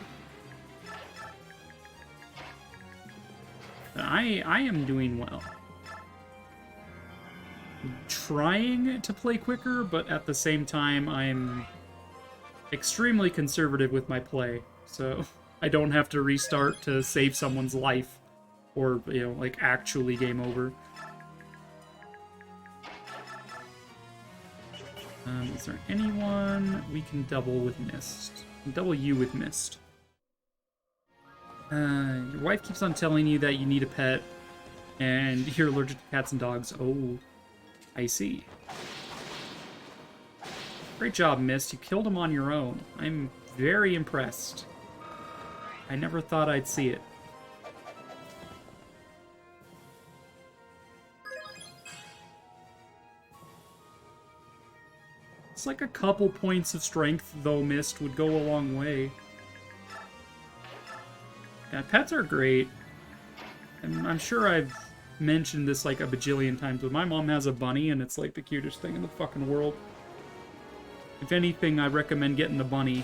I am doing well. I'm trying to play quicker, but at the same time, I'm extremely conservative with my play, so I don't have to restart to save someone's life, or, you know, like, actually game over. Is there anyone we can double with Mist? Double you with Mist. Your wife keeps on telling you that you need a pet, and you're allergic to cats and dogs. Oh, I see. Great job, Mist. You killed him on your own. I'm very impressed. I never thought I'd see it. It's like a couple points of strength, though, Mist would go a long way. Yeah, pets are great. And I'm sure I've mentioned this like a bajillion times, but my mom has a bunny, and it's like the cutest thing in the fucking world. If anything, I recommend getting the bunny.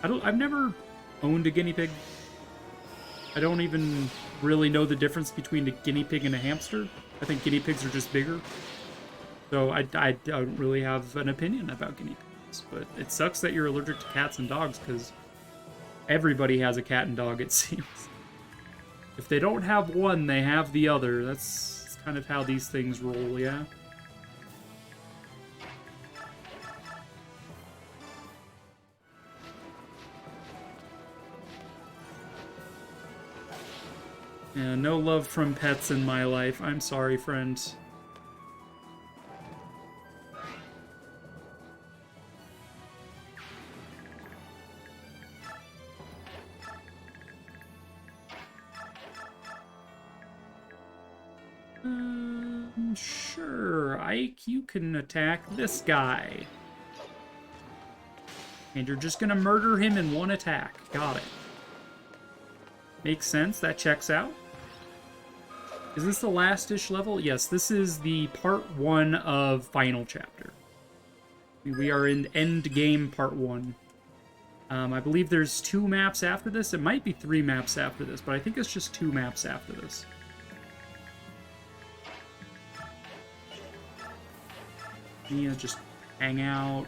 I've never owned a guinea pig. I don't even really know the difference between a guinea pig and a hamster. I think guinea pigs are just bigger. So I don't really have an opinion about guinea pigs. But it sucks that you're allergic to cats and dogs, because everybody has a cat and dog, it seems. If they don't have one, they have the other. That's kind of how these things roll, yeah? Yeah, no love from pets in my life. I'm sorry, friends. Sure, Ike, you can attack this guy. And you're just gonna murder him in one attack. Got it. Makes sense, that checks out. Is this the last-ish level? Yes, this is the part 1 of Final Chapter. We are in End Game Part 1. I believe there's 2 maps after this. It might be 3 maps after this, but I think it's just 2 maps after this. Yeah, just hang out.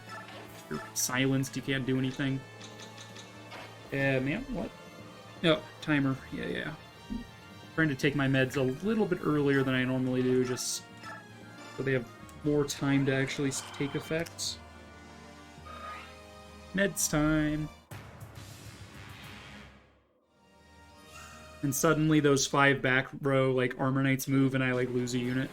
You're silenced, you can't do anything. Man, what? Oh, timer. Yeah. Trying to take my meds a little bit earlier than I normally do, just so they have more time to actually take effect. Meds time. And suddenly those 5 back row, like, Armor Knights move and I, like, lose a unit.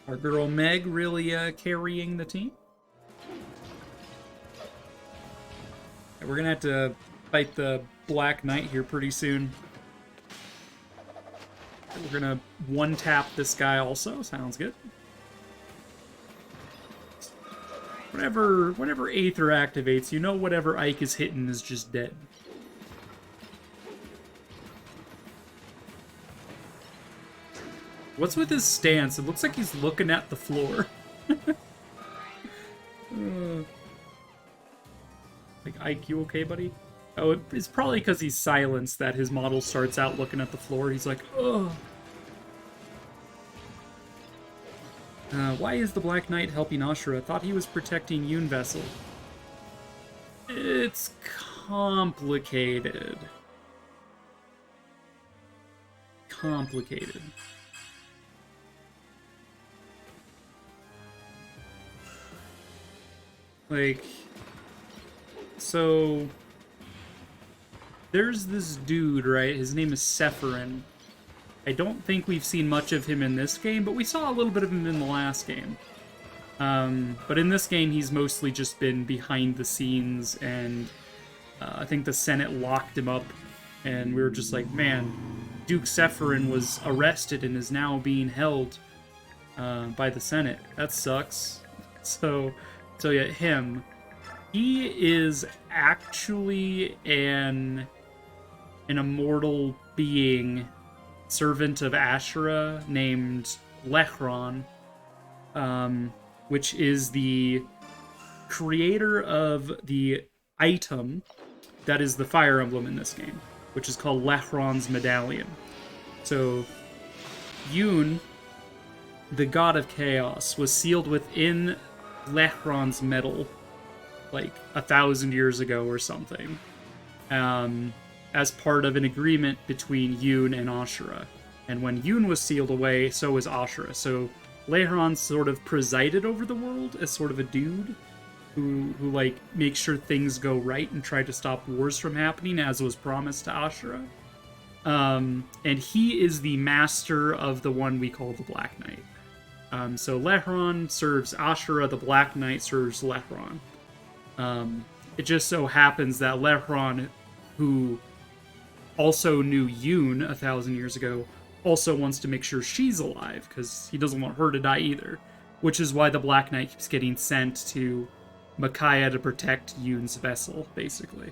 Our girl Meg really carrying the team. We're gonna have to fight the Black Knight here pretty soon. We're gonna one-tap this guy also. Sounds good. Whenever Aether activates, you know whatever Ike is hitting is just dead. What's with his stance? It looks like he's looking at the floor. Like, Ike, you okay, buddy? Oh, it's probably because he's silenced that his model starts out looking at the floor. He's like, ugh. Why is the Black Knight helping Ashura? I thought he was protecting Yoon Vessel. It's complicated. Like, so there's this dude, right? His name is Sephirin. I don't think we've seen much of him in this game, but we saw a little bit of him in the last game. But in this game, he's mostly just been behind the scenes, and I think the Senate locked him up, and we were just like, man, Duke Sephirin was arrested and is now being held by the Senate. That sucks. So yeah, him. He is actually an immortal being, servant of Ashura, named Lechron, which is the creator of the item that is the Fire Emblem in this game, which is called Lechron's Medallion. So, Yoon, the god of chaos, was sealed within Lechron's medal like 1,000 years ago or something, as part of an agreement between Yoon and Ashura. And when Yoon was sealed away, so was Ashura. So Lechron sort of presided over the world as sort of a dude who like makes sure things go right and try to stop wars from happening, as was promised to Ashura. And he is the master of the one we call the Black Knight. So Lechron serves Ashura, the Black Knight serves Lechron. It just so happens that Lechron, who also knew Yoon 1,000 years ago, also wants to make sure she's alive, because he doesn't want her to die either. Which is why the Black Knight keeps getting sent to Micaiah to protect Yoon's vessel, basically.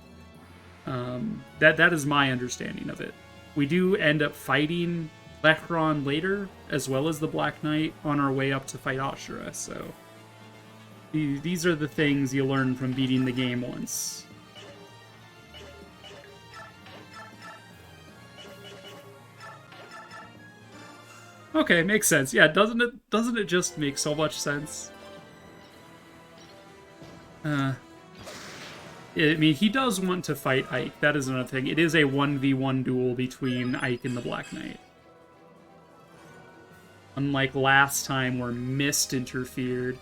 That is my understanding of it. We do end up fighting Lechron later, as well as the Black Knight, on our way up to fight Ashura, so these are the things you learn from beating the game once. Okay, makes sense. Yeah, doesn't it just make so much sense? I mean, he does want to fight Ike. That is another thing. It is a 1v1 duel between Ike and the Black Knight. Unlike last time where Mist interfered.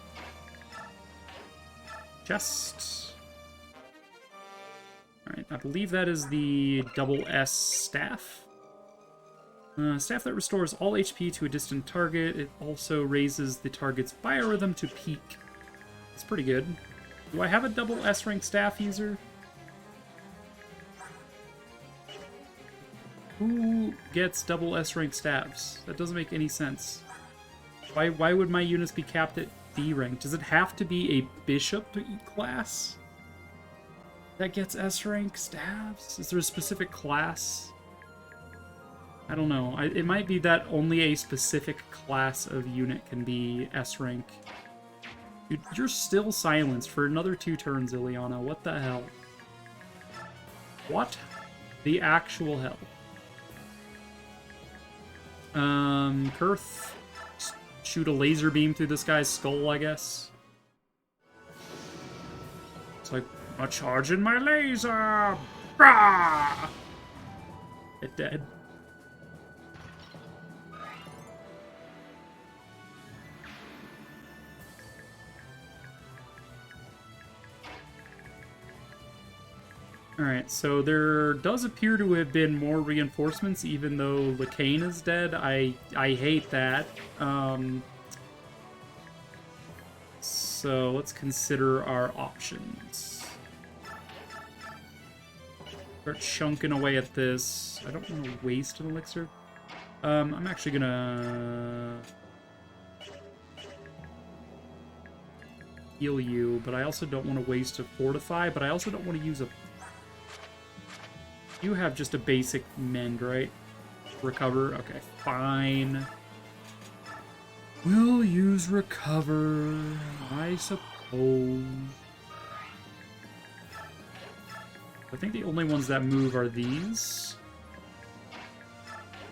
Chest. Alright, I believe that is the double S staff. Staff that restores all HP to a distant target. It also raises the target's biorhythm to peak. It's pretty good. Do I have a double S rank staff user? Who gets double S rank staffs? That doesn't make any sense. Why would my units be capped at D rank? Does it have to be a bishop class? that gets S rank stabs? Is there a specific class? I don't know. It might be that only a specific class of unit can be S rank. Dude, you're still silenced for another 2 turns, Ileana. What the hell? What the actual hell? Kurth, shoot a laser beam through this guy's skull, I guess. It's like, I'm charging my laser! Rah! It dead. Alright, so there does appear to have been more reinforcements, even though Lacane is dead. I hate that. So let's consider our options. Start chunking away at this. I don't want to waste an elixir. I'm actually gonna heal you, but I also don't want to waste a fortify, but I also don't want to use a... You have just a basic mend, right? Recover? Okay, fine. We'll use recover, I suppose. I think the only ones that move are these.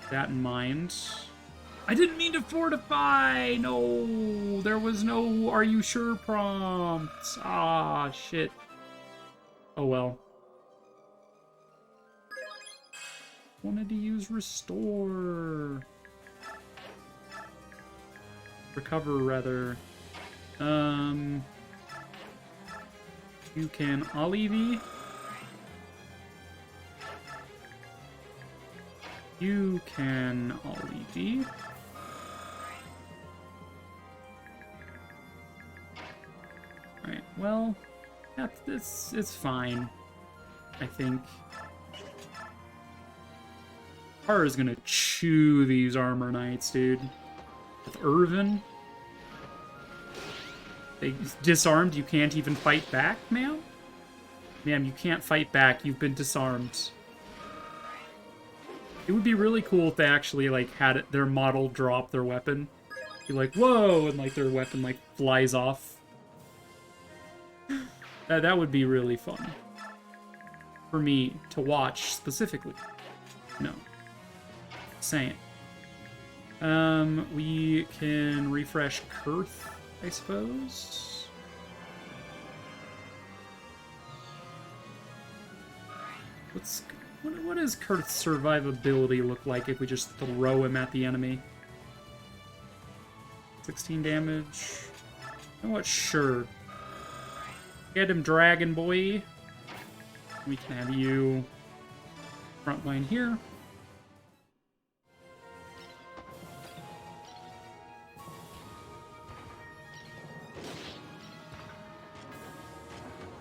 That in mind. I didn't mean to fortify! No! There was no are you sure prompt. Ah, shit. Oh well. Wanted to use restore. Recover, rather. You can Olive. You can Olive. Alright, well, it's fine, I think. Kara's gonna chew these armor knights, dude. With Irvin. They disarmed, you can't even fight back, ma'am? Ma'am, you can't fight back, you've been disarmed. It would be really cool if they actually, like, had their model drop their weapon. Be like, whoa, and, like, their weapon, like, flies off. That would be really fun. For me to watch, specifically. No. Saying. We can refresh Kurth, I suppose. What does Kurth's survivability look like if we just throw him at the enemy? 16 damage. You know what? Sure. Get him, Dragon Boy. We can have you frontline here.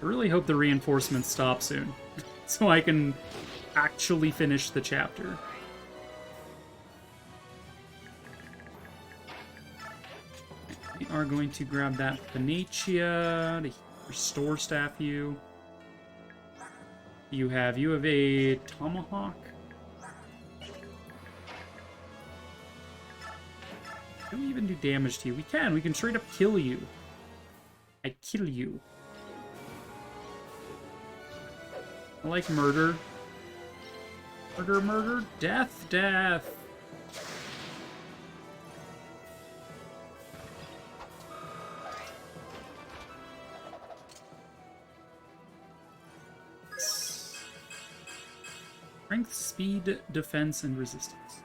I really hope the reinforcements stop soon, so I can actually finish the chapter. We are going to grab that Venetia to restore staff you. You have a Tomahawk. Can we even do damage to you? We can straight up kill you. I kill you. I like murder. Murder, murder, death, death. Strength, speed, defense, and resistance.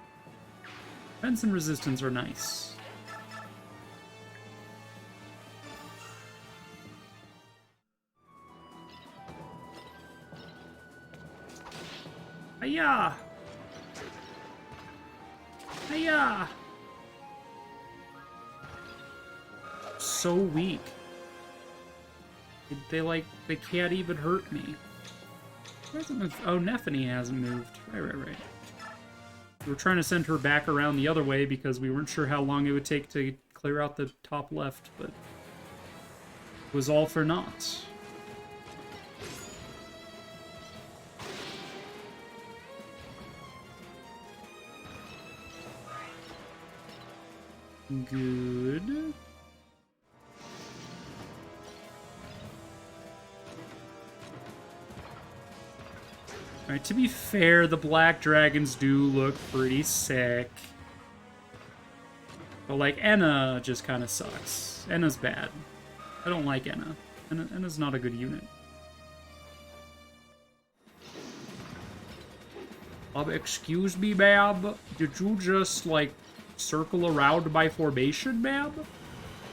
Defense and resistance are nice. Hiya! Hiya! So weak. They can't even hurt me. Who hasn't moved? Oh, Nephany hasn't moved. Right. We were trying to send her back around the other way because we weren't sure how long it would take to clear out the top left, but it was all for naught. Good. Alright, to be fair, the black dragons do look pretty sick. But, like, Enna just kind of sucks. Enna's bad. I don't like Enna. Enna's not a good unit. Excuse me, ma'am? Did you just, like, circle around my formation, ma'am?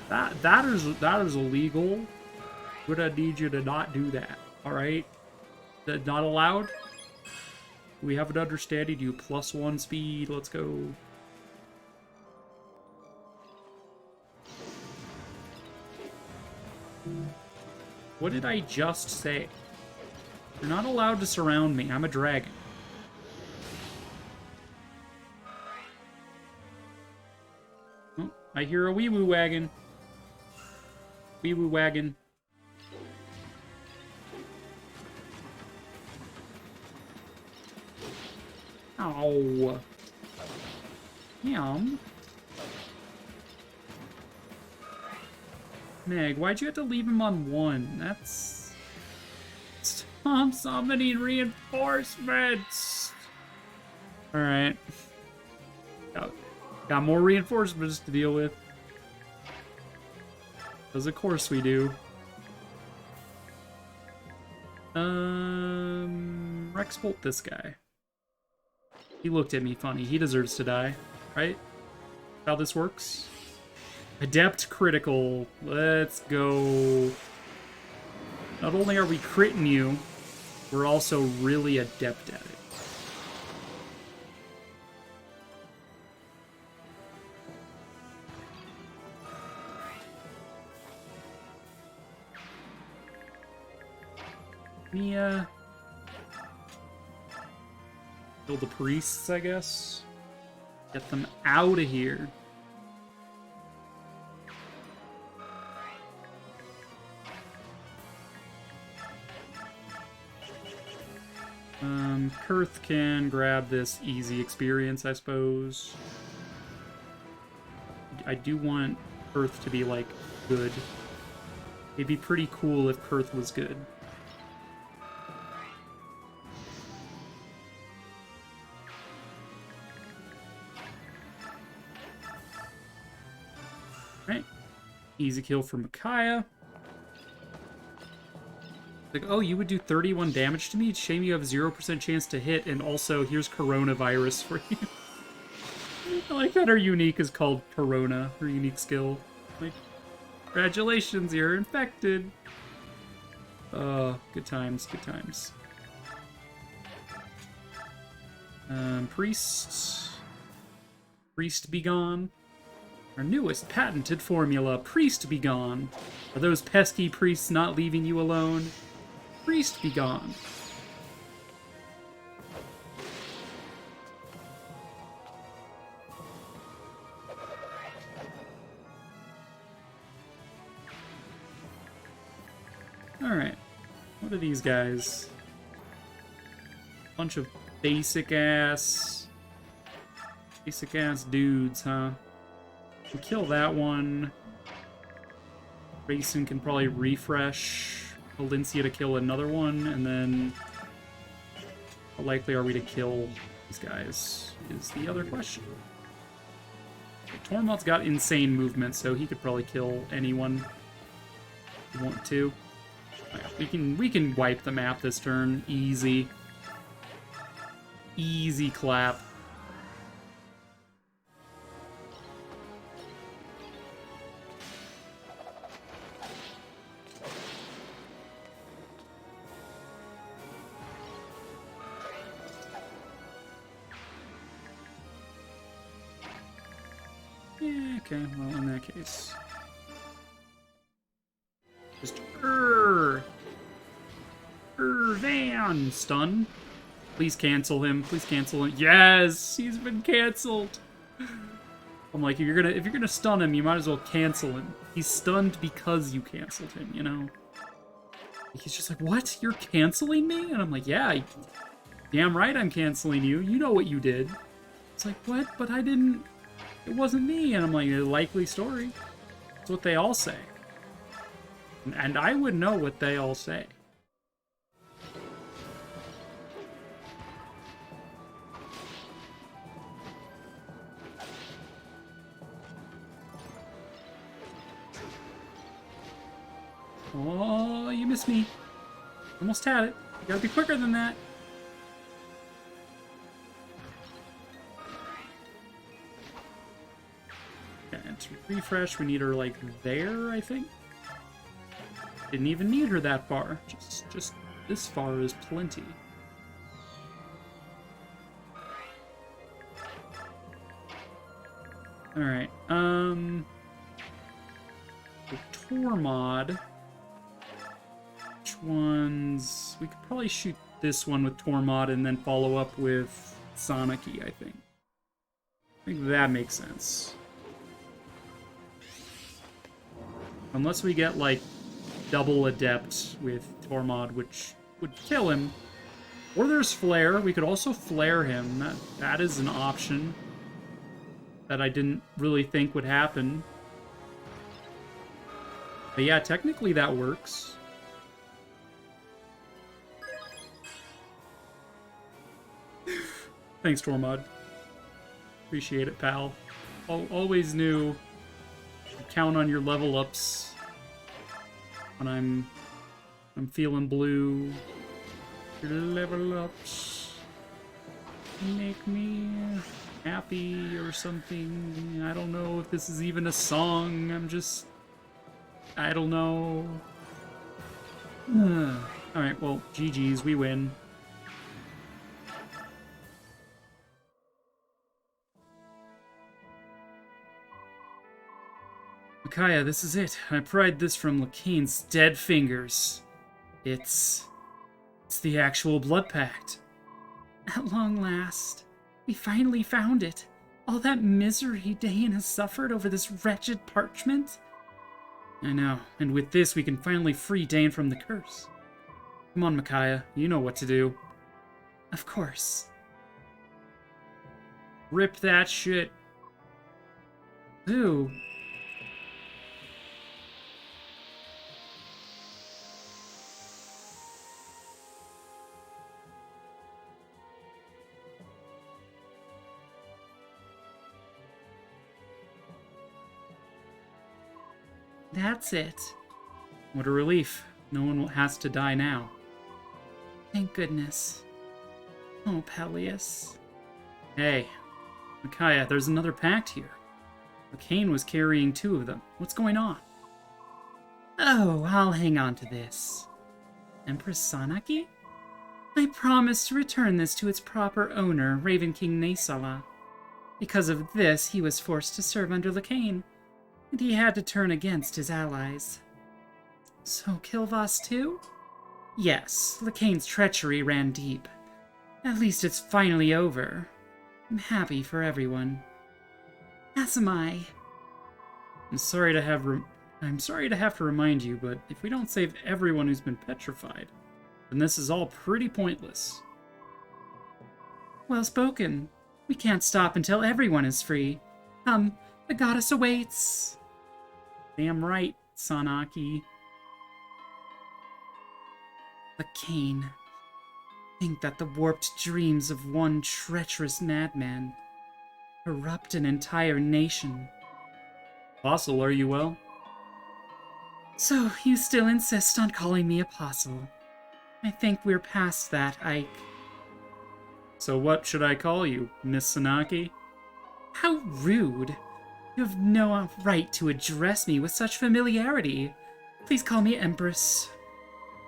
That is illegal. I'm gonna need you to not do that, alright? That not allowed? We have an understanding. You +1 speed. Let's go. What did I just say? You're not allowed to surround me. I'm a dragon. Oh, I hear a wee-woo wagon. Wee-woo wagon. Ow. Yum. Meg, why'd you have to leave him on 1? That's... Stop summoning reinforcements! Alright. Got more reinforcements to deal with. Because of course we do. Rex Bolt this guy. He looked at me funny. He deserves to die, right? How this works? Adept critical. Let's go. Not only are we critting you, we're also really adept at it. Mia. Kill the priests, I guess. Get them out of here. Kurth can grab this easy experience, I suppose. I do want Kurth to be, like, good. It'd be pretty cool if Kurth was good. Right. Easy kill for Micaiah. Like, oh, you would do 31 damage to me? It's a shame you have 0% chance to hit, and also, here's coronavirus for you. I like that her unique is called Corona, her unique skill. Like, congratulations, you're infected. Good times, good times. Priest. Priest be gone. Our newest patented formula, Priest be gone. Are those pesky priests not leaving you alone? Priest be gone. Alright. What are these guys? Bunch of basic-ass dudes, huh? We'll kill that one. Rayson can probably refresh Valencia to kill another one, and then how likely are we to kill these guys is the other question. Tormod's got insane movement, so he could probably kill anyone if we want to. Right, we can wipe the map this turn. Easy. Easy clap. Okay, well, in that case. Just, Van! Stun. Please cancel him. Please cancel him. Yes! He's been canceled! I'm like, if you're gonna stun him, you might as well cancel him. He's stunned because you canceled him, you know? He's just like, what? You're canceling me? And I'm like, yeah, damn right I'm canceling you. You know what you did. It's like, what? But I didn't... it wasn't me. And I'm like, a likely story. That's what they all say. And I would know what they all say. Oh, you missed me. Almost had it. You gotta be quicker than that. Okay, to refresh, we need her, like, there, I think? Didn't even need her that far. Just this far is plenty. Alright, the Tormod. Which ones? We could probably shoot this one with Tormod and then follow up with Sonicy, I think. I think that makes sense. Unless we get, like, double Adept with Tormod, which would kill him. Or there's Flare. We could also flare him. That is an option that I didn't really think would happen. But yeah, technically that works. Thanks, Tormod. Appreciate it, pal. Always knew to count on your level ups when I'm feeling blue. Your level ups make me happy or something. I don't know if this is even a song. I don't know. Alright, well, GG's, we win. Micaiah, this is it. I pried this from Lacane's dead fingers. It's the actual blood pact. At long last, we finally found it. All that misery Dane has suffered over this wretched parchment. I know, and with this we can finally free Dane from the curse. Come on, Micaiah, you know what to do. Of course. Rip that shit. Ooh. That's it. What a relief. No one has to die now. Thank goodness. Oh, Peleus. Hey, Micaiah, there's another pact here. Lacane was carrying 2 of them. What's going on? Oh, I'll hang on to this. Empress Sonicy? I promised to return this to its proper owner, Raven King Naesala. Because of this, he was forced to serve under Lacane, and he had to turn against his allies. So Kilvas too? Yes, Lacane's treachery ran deep. At least it's finally over. I'm happy for everyone. As am I. I'm sorry to have to remind you, but if we don't save everyone who's been petrified, then this is all pretty pointless. Well spoken. We can't stop until everyone is free. The goddess awaits. Damn right, Sonicy. Lacane. Think that the warped dreams of one treacherous madman corrupt an entire nation. Apostle, are you well? So, you still insist on calling me Apostle. I think we're past that, Ike. So what should I call you, Miss Sonicy? How rude! You have no right to address me with such familiarity. Please call me Empress.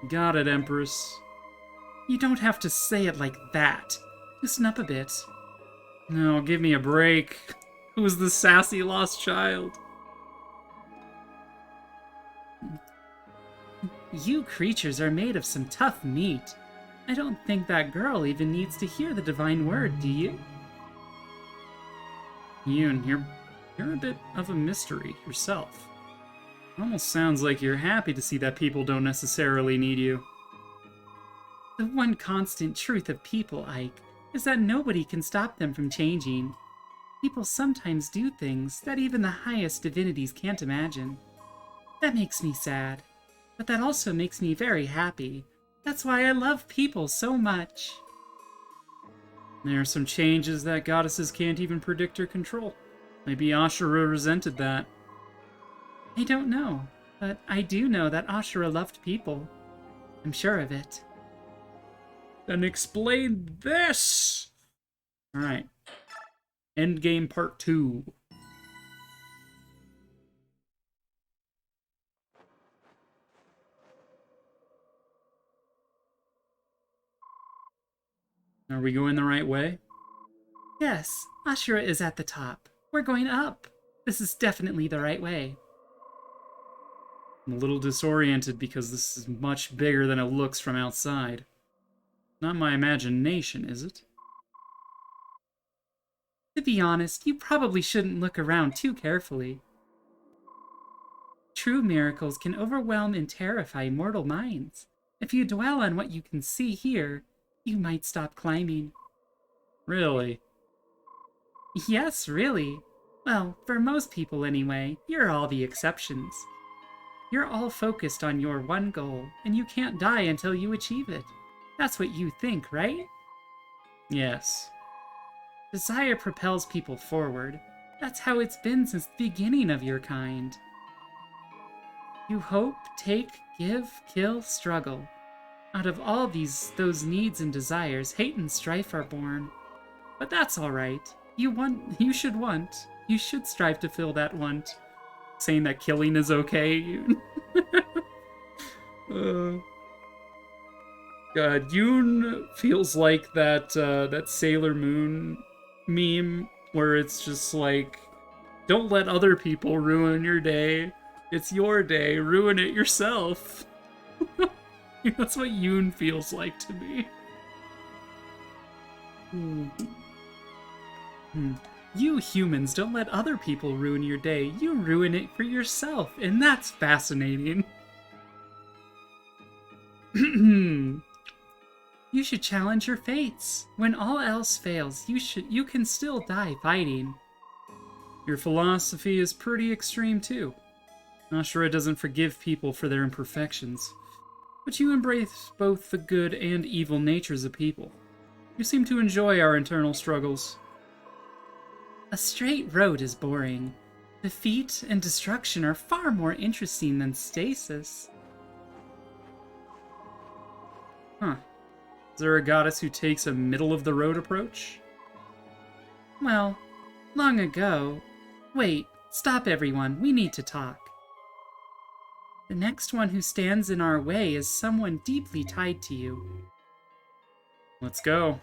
Got it, Empress. You don't have to say it like that. Listen up a bit. No, give me a break. Who's the sassy lost child? You creatures are made of some tough meat. I don't think that girl even needs to hear the divine word, do you? Yoon, you're a bit of a mystery yourself. It almost sounds like you're happy to see that people don't necessarily need you. The one constant truth of people, Ike, is that nobody can stop them from changing. People sometimes do things that even the highest divinities can't imagine. That makes me sad, but that also makes me very happy. That's why I love people so much. There are some changes that goddesses can't even predict or control. Maybe Ashura resented that. I don't know, but I do know that Ashura loved people. I'm sure of it. Then explain this! Alright. Endgame Part 2. Are we going the right way? Yes, Ashura is at the top. We're going up. This is definitely the right way. I'm a little disoriented because this is much bigger than it looks from outside. Not my imagination, is it? To be honest, you probably shouldn't look around too carefully. True miracles can overwhelm and terrify mortal minds. If you dwell on what you can see here, you might stop climbing. Really? Yes, really. Well, for most people anyway, you're all the exceptions. You're all focused on your one goal, and you can't die until you achieve it. That's what you think, right? Yes. Desire propels people forward. That's how it's been since the beginning of your kind. You hope, take, give, kill, struggle. Out of all those needs and desires, hate and strife are born. But that's alright. You should strive to fill that want. Saying that killing is okay. God, Yoon feels like that Sailor Moon meme where it's just like, don't let other people ruin your day. It's your day. Ruin it yourself. That's what Yoon feels like to me. You humans don't let other people ruin your day. You ruin it for yourself, and that's fascinating. You should challenge your fates. When all else fails, you can still die fighting. Your philosophy is pretty extreme too. Ashura doesn't forgive people for their imperfections, but you embrace both the good and evil natures of people. You seem to enjoy our internal struggles. A straight road is boring. Defeat and destruction are far more interesting than stasis. Huh. Is there a goddess who takes a middle-of-the-road approach? Well, long ago... Wait, stop everyone, we need to talk. The next one who stands in our way is someone deeply tied to you. Let's go.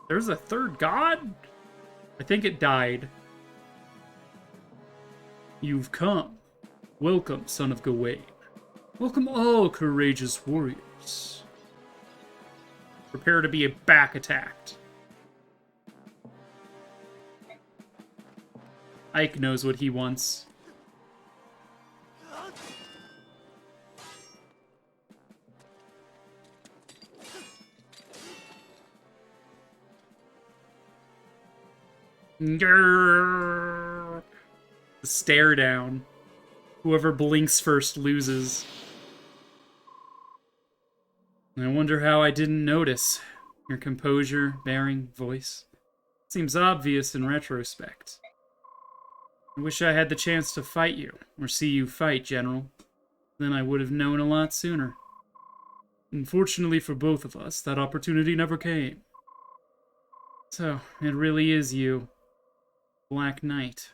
There's a third god? I think it died. You've come. Welcome, son of Gawain. Welcome all courageous warriors. Prepare to be back attacked. Ike knows what he wants. The stare down. Whoever blinks first loses. I wonder how I didn't notice. Your composure, bearing, voice. Seems obvious in retrospect. I wish I had the chance to fight you, or see you fight, General. Then I would have known a lot sooner. Unfortunately for both of us, that opportunity never came. So, it really is you. Black Knight.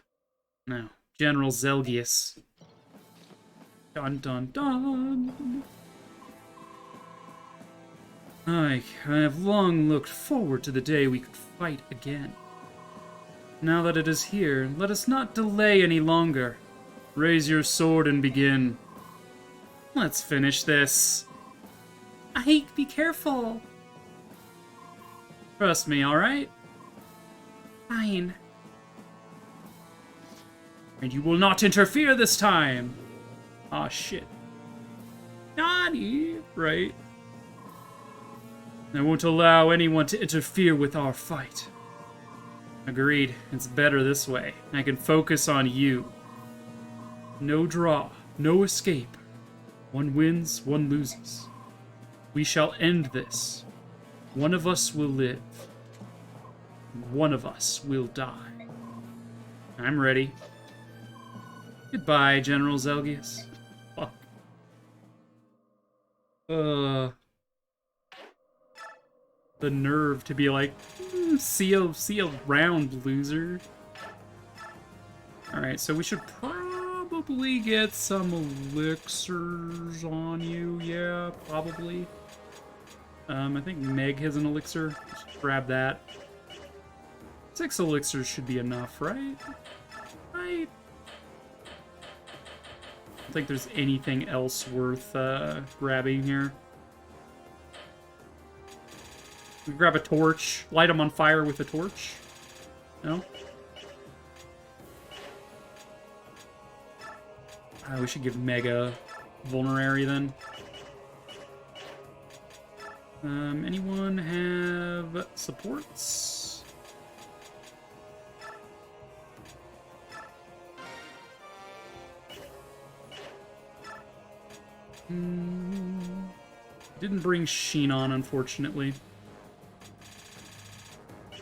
No, General Zelgius. Dun dun dun! I have long looked forward to the day we could fight again. Now that it is here, let us not delay any longer. Raise your sword and begin. Let's finish this. Ike, be careful! Trust me, alright? Fine. And you will not interfere this time! Aw, shit. Nani, right? I won't allow anyone to interfere with our fight. Agreed. It's better this way. I can focus on you. No draw, no escape. One wins, one loses. We shall end this. One of us will live. One of us will die. I'm ready. Goodbye, General Zelgius. Fuck. The nerve to be like, see a round, loser. Alright, so we should probably get some elixirs on you. Yeah, probably. I think Meg has an elixir. Let's grab that. 6 elixirs should be enough, right? Right? I don't think there's anything else worth grabbing here. We grab a torch, light them on fire with a torch. No? We should give Mega Vulnerary then. Anyone have supports? Didn't bring Sheen on, unfortunately.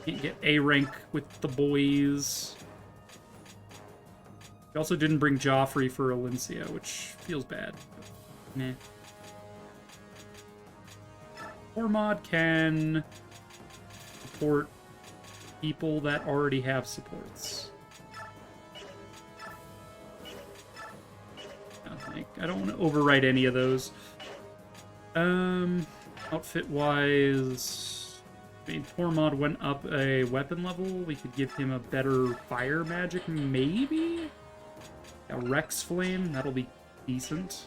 Can't get A rank with the boys. We also didn't bring Joffrey for Alencia, which feels bad. Nah. Ormod can support people that already have supports. I don't want to overwrite any of those. Outfit-wise, I mean, Ormod went up a weapon level. We could give him a better fire magic, maybe? A Rex Flame, that'll be decent.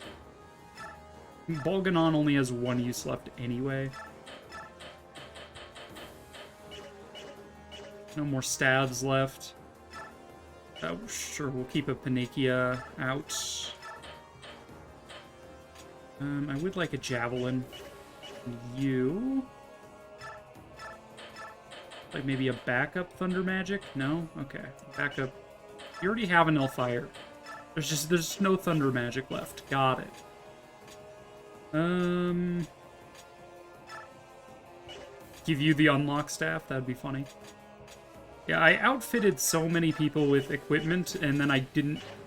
Bolganon only has 1 use left anyway. No more staves left. Oh, sure, we'll keep a Panikia out. I would like a Javelin. You? Like maybe a backup Thunder Magic? No? Okay. Backup. You already have an Elfire. There's no Thunder Magic left. Got it. Give you the unlock staff, that'd be funny. Yeah, I outfitted so many people with equipment, and then I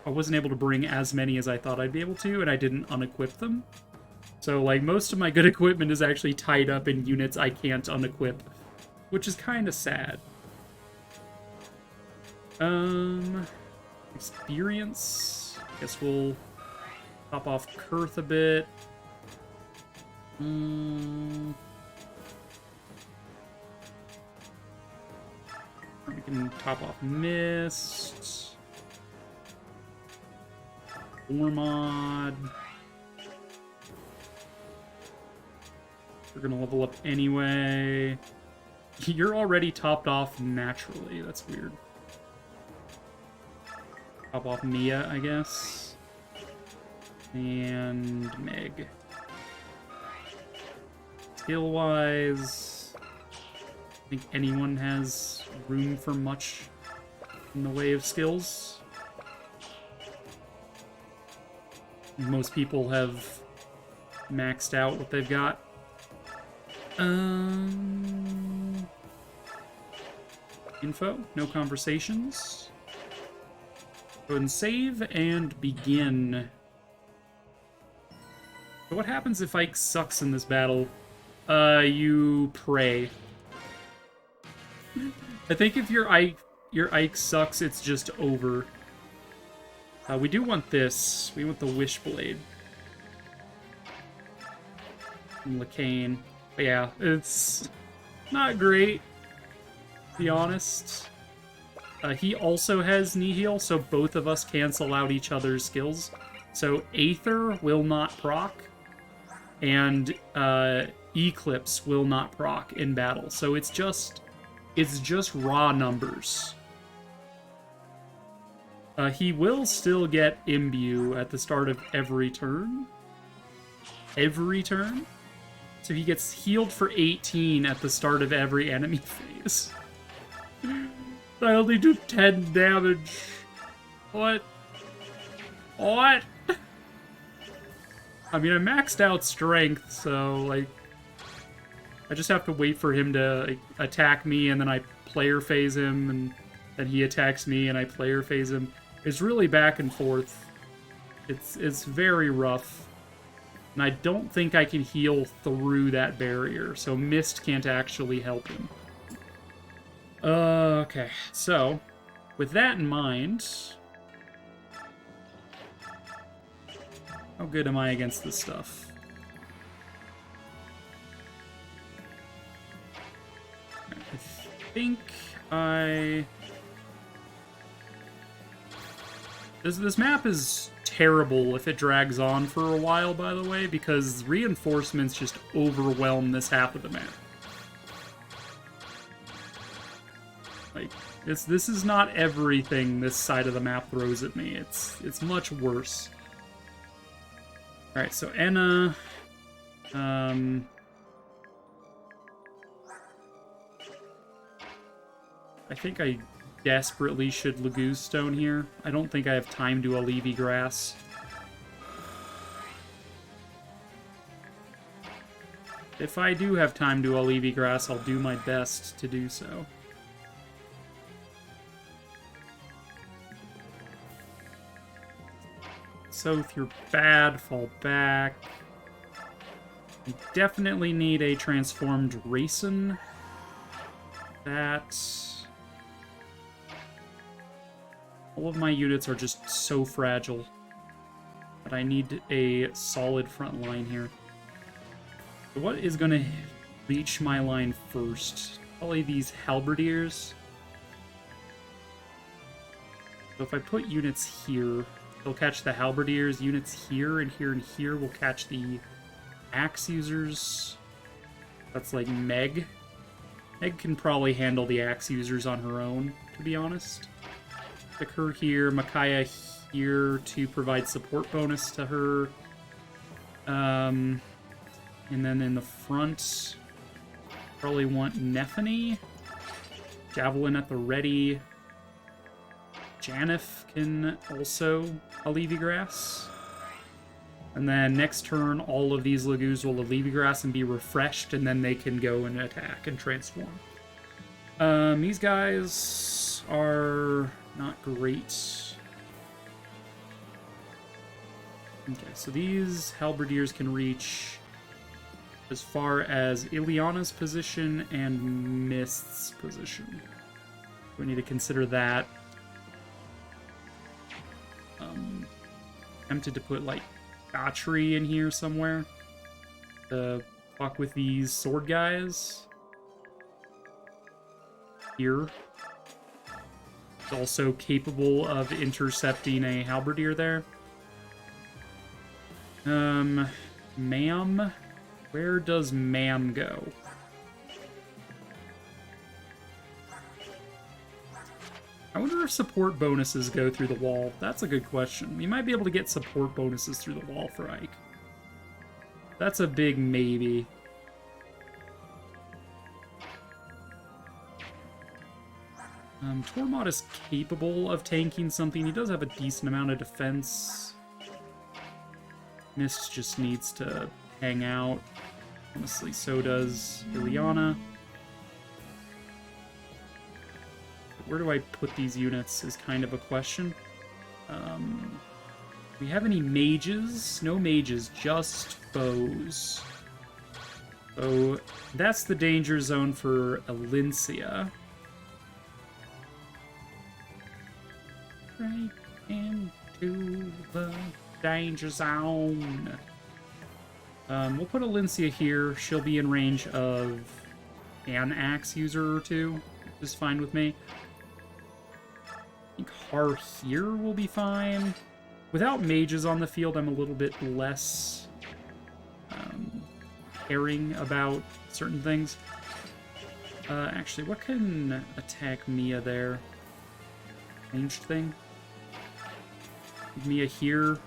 wasn't able to bring as many as I thought I'd be able to, and I didn't unequip them. So, like, most of my good equipment is actually tied up in units I can't unequip, which is kind of sad. Experience. Guess we'll top off Kurth a bit. We can top off Mist. Ormod. We're gonna level up anyway. You're already topped off naturally. That's weird. Top off Mia, I guess. And Meg. Skill-wise, I think anyone has room for much in the way of skills. Most people have maxed out what they've got. Info, no conversations. Go ahead and save and begin. So what happens if Ike sucks in this battle? You pray. I think if your Ike sucks, it's just over. We do want this. We want the Wishblade. And Lacane. But yeah, it's not great, to be honest. He also has Nihil, so both of us cancel out each other's skills. So Aether will not proc, and Eclipse will not proc in battle. So it's just It's just raw numbers. He will still get Imbue at the start of every turn. Every turn. So he gets healed for 18 at the start of every enemy phase. I only do 10 damage. What? What? I mean, I maxed out strength, so, like, I just have to wait for him to like, attack me, and then I player phase him, and then he attacks me, and I player phase him. It's really back and forth. It's very rough. And I don't think I can heal through that barrier, so Mist can't actually help him. Okay, so, with that in mind... How good am I against this stuff? I think I... This map is terrible if it drags on for a while, by the way, because reinforcements just overwhelm this half of the map. Like, this is not everything this side of the map throws at me. It's much worse. Alright, so Enna... I think I desperately should Laguz Stone here. I don't think I have time to Alevi Grass. If I do have time to Alevi Grass, I'll do my best to do so. Soth, you're bad. Fall back. I definitely need a transformed Raisin. That... All of my units are just so fragile that I need a solid front line here. So what is going to reach my line first? Probably these Halberdiers. So if I put units here, they'll catch the Halberdiers. Units here and here and here will catch the Axe users. That's like Meg. Meg can probably handle the Axe users on her own, to be honest. Pick her here, Micaiah here to provide support bonus to her. And then in the front, probably want Nephany. Javelin at the ready. Janif can also Alevi Grass. And then next turn, all of these Laguz will Alevi Grass and be refreshed, and then they can go and attack and transform. These guys are not great. Okay, so these Halberdiers can reach as far as Ileana's position and Mist's position. We need to consider that. Tempted to put, like, Gotri in here somewhere to fuck with these sword guys. Here. It's also capable of intercepting a Halberdier there. Ma'am? Where does Ma'am go? I wonder if support bonuses go through the wall. That's a good question. We might be able to get support bonuses through the wall for Ike. That's a big maybe. Tormod is capable of tanking something. He does have a decent amount of defense. Mist just needs to hang out. Honestly, so does Ileana. Where do I put these units is kind of a question. Do we have any mages? No mages, just foes. So that's the danger zone for Elincia. Right into the danger zone. We'll put Elincia here. She'll be in range of an axe user or two, which is fine with me. I think Har here will be fine. Without mages on the field, I'm a little bit less caring about certain things. Actually, what can attack Mia there? Ranged thing? Mia here.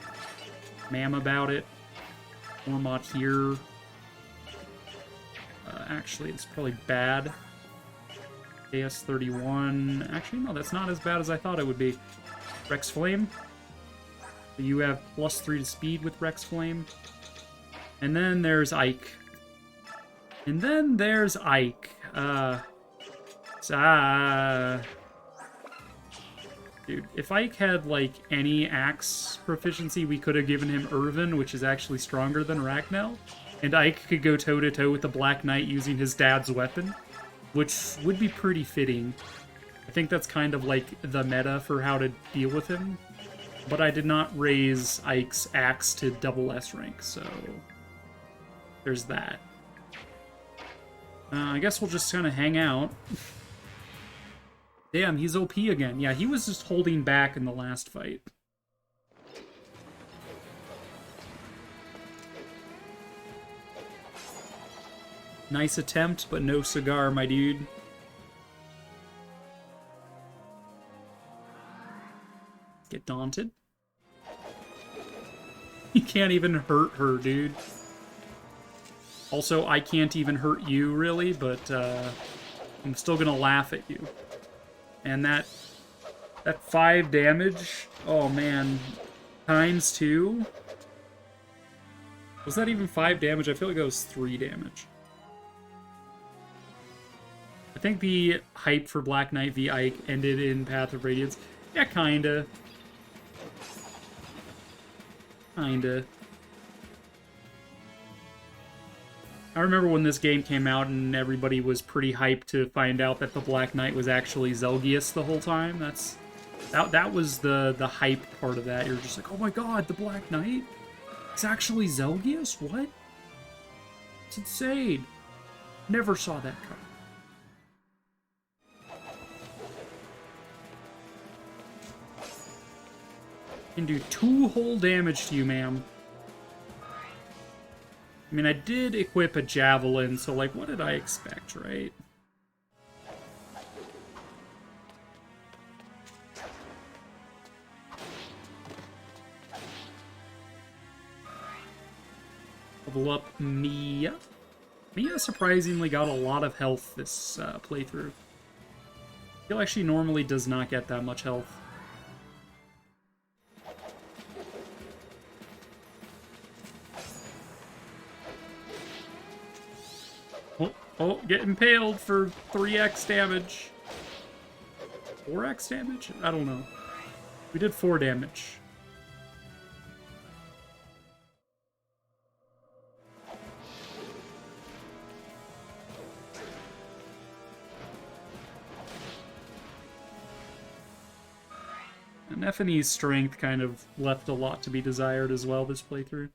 Mam about it. Mormont here. Actually, it's probably bad. AS31. Actually, no, that's not as bad as I thought it would be. Rex Flame. You have +3 to speed with Rex Flame. And then there's Ike. And then there's Ike. Dude, if Ike had, like, any axe proficiency, we could have given him Irvin, which is actually stronger than Ragnell. And Ike could go toe-to-toe with the Black Knight using his dad's weapon, which would be pretty fitting. I think that's kind of, like, the meta for how to deal with him. But I did not raise Ike's axe to double S rank, so there's that. I guess we'll just kind of hang out. Damn, he's OP again. Yeah, he was just holding back in the last fight. Nice attempt, but no cigar, my dude. Get daunted. You can't even hurt her, dude. Also, I can't even hurt you, really, but I'm still gonna laugh at you. And that 5 damage, oh man, ×2? Was that even 5 damage? I feel like that was 3 damage. I think the hype for Black Knight v Ike ended in Path of Radiance. Yeah, kinda. Kinda. I remember when this game came out and everybody was pretty hyped to find out that the Black Knight was actually Zelgius the whole time. That was the hype part of that. You're just like, oh my god, the Black Knight? It's actually Zelgius? What? It's insane. Never saw that coming. Can do 2 whole damage to you, ma'am. I mean, I did equip a javelin, so, like, what did I expect, right? Level up Mia. Mia surprisingly got a lot of health this playthrough. I feel like she normally does not get that much health. Oh, get impaled for 3x damage. 4x damage? I don't know. We did 4 damage. And Nephine's strength kind of left a lot to be desired as well this playthrough.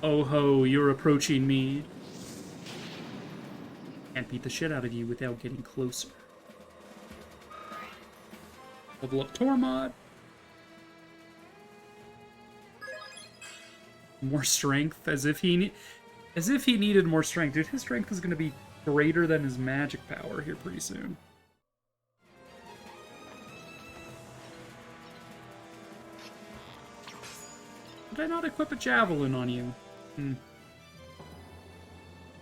Oh ho, you're approaching me. Can't beat the shit out of you without getting closer. Level up Tormod. More strength, as if he needed more strength. Dude, his strength is going to be greater than his magic power here pretty soon. Did I not equip a javelin on you?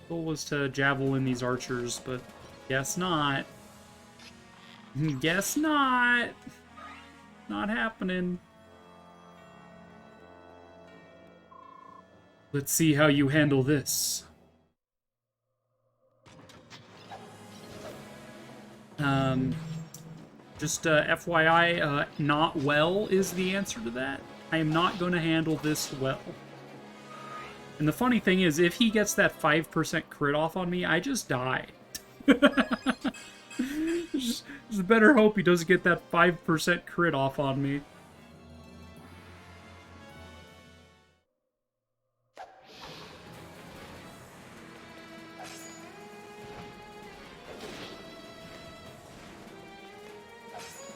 Goal was to javelin these archers, but guess not. Guess not. Not happening. Let's see how you handle this. Just FYI, not well is the answer to that. I am not going to handle this well. And the funny thing is, if he gets that 5% crit off on me, I just die. Just better hope he doesn't get that 5% crit off on me.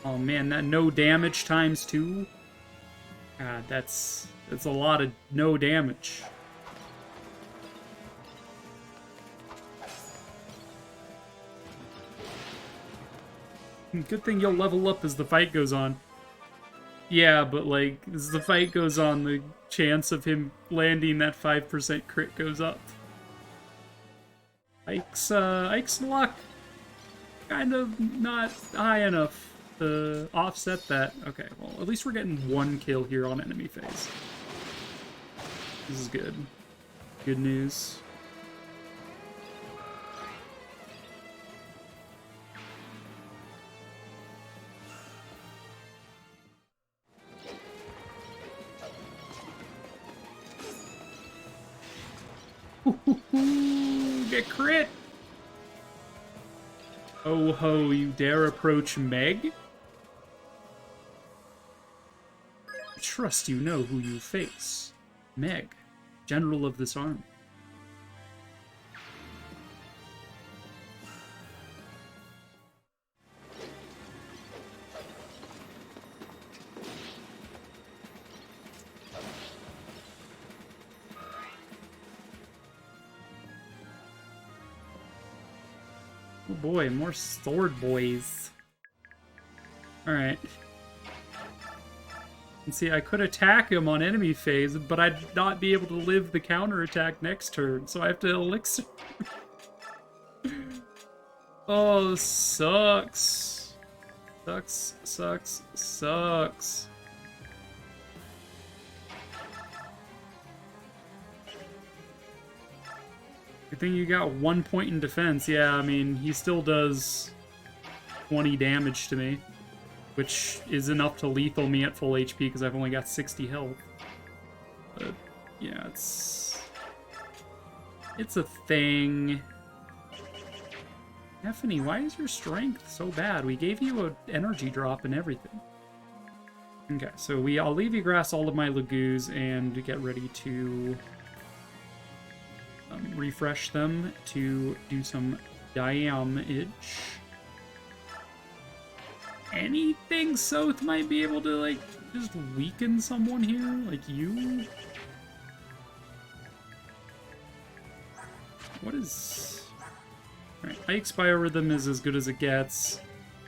Oh man, that no damage ×2. God, that's a lot of no damage. Good thing you'll level up as the fight goes on. Yeah, but like, as the fight goes on, the chance of him landing that 5% crit goes up. Ike's luck kind of not high enough to offset that. Okay, well, at least we're getting one kill here on enemy phase. This is good. Good news. Get crit! Oh ho, you dare approach Meg? I trust you know who you face. Meg, general of this army. Oh boy, more sword boys. Alright. And see, I could attack him on enemy phase, but I'd not be able to live the counterattack next turn, so I have to elixir. Oh, sucks. Sucks, sucks, sucks. Good thing you got 1 point in defense. Yeah, I mean, he still does 20 damage to me, which is enough to lethal me at full HP because I've only got 60 health. But, yeah, it's a thing. Stephanie, why is your strength so bad? We gave you an energy drop and everything. Okay, so I'll Leafy-grass all of my Lagoos and get ready to refresh them to do some damage. Anything South might be able to, like, just weaken someone here? Like you? What is... Alright, Ike's Biorhythm is as good as it gets.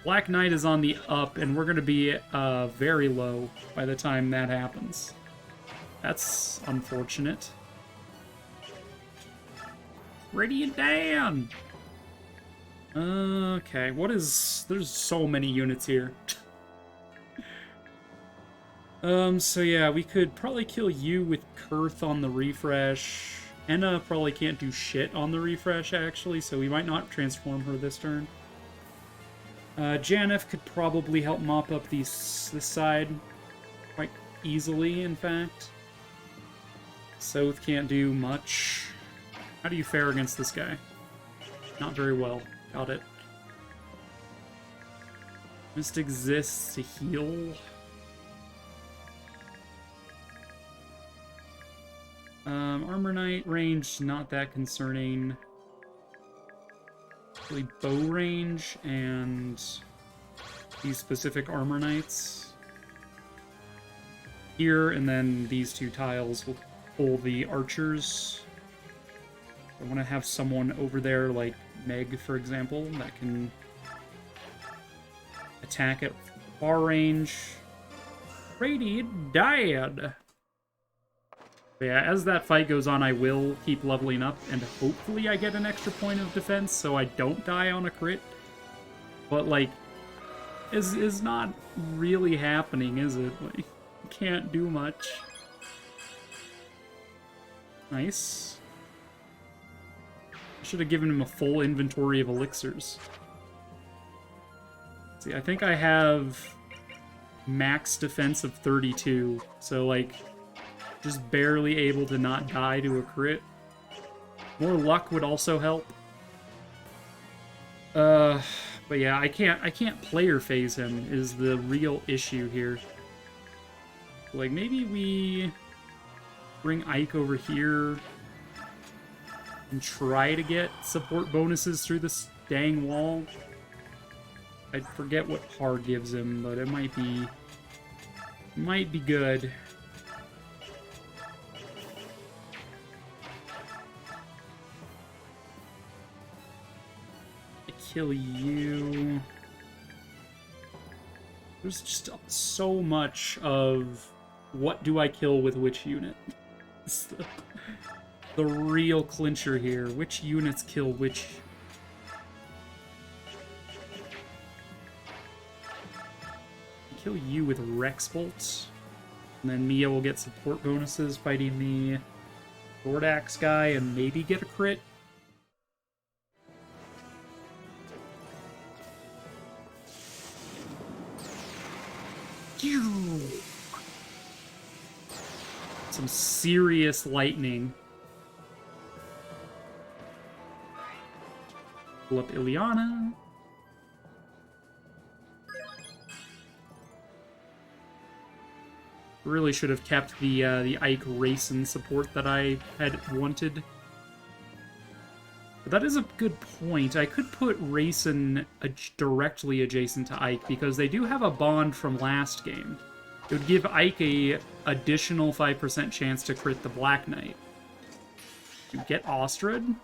Black Knight is on the up, and we're going to be very low by the time that happens. That's unfortunate. Radiant Dan! Okay, there's so many units here. So yeah, we could probably kill you with Kurth on the refresh. Enna probably can't do shit on the refresh, actually, so we might not transform her this turn. Janeth could probably help mop up this side quite easily, in fact. South can't do much. How do you fare against this guy? Not very well. Got it. Just exists to heal. Armor Knight range, not that concerning. Really bow range and these specific Armor Knights here, and then these two tiles will pull the archers. I want to have someone over there, like Meg, for example, that can attack at far range. Radiant died. But yeah, as that fight goes on, I will keep leveling up, and hopefully I get an extra point of defense so I don't die on a crit. But, like, is not really happening, is it? Like, can't do much. Nice. I should have given him a full inventory of elixirs. See, I think I have max defense of 32, so, like, just barely able to not die to a crit. More luck would also help. But yeah, I can't player phase him is the real issue here. Like, maybe we bring Ike over here and try to get support bonuses through this dang wall. I forget what Har gives him, but it might be good. kill you. There's just so much of what do I kill with which unit. It's the real clincher here. Which units kill which? Kill you with Rex Bolt. And then Mia will get support bonuses fighting the Sword Axe guy and maybe get a crit. Some serious lightning. Pull up Ileana. Really should have kept the Ike Racing support that I had wanted. But that is a good point. I could put Racing directly adjacent to Ike because they do have a bond from last game. It would give Ike a additional 5% chance to crit the Black Knight. You get Ostrud.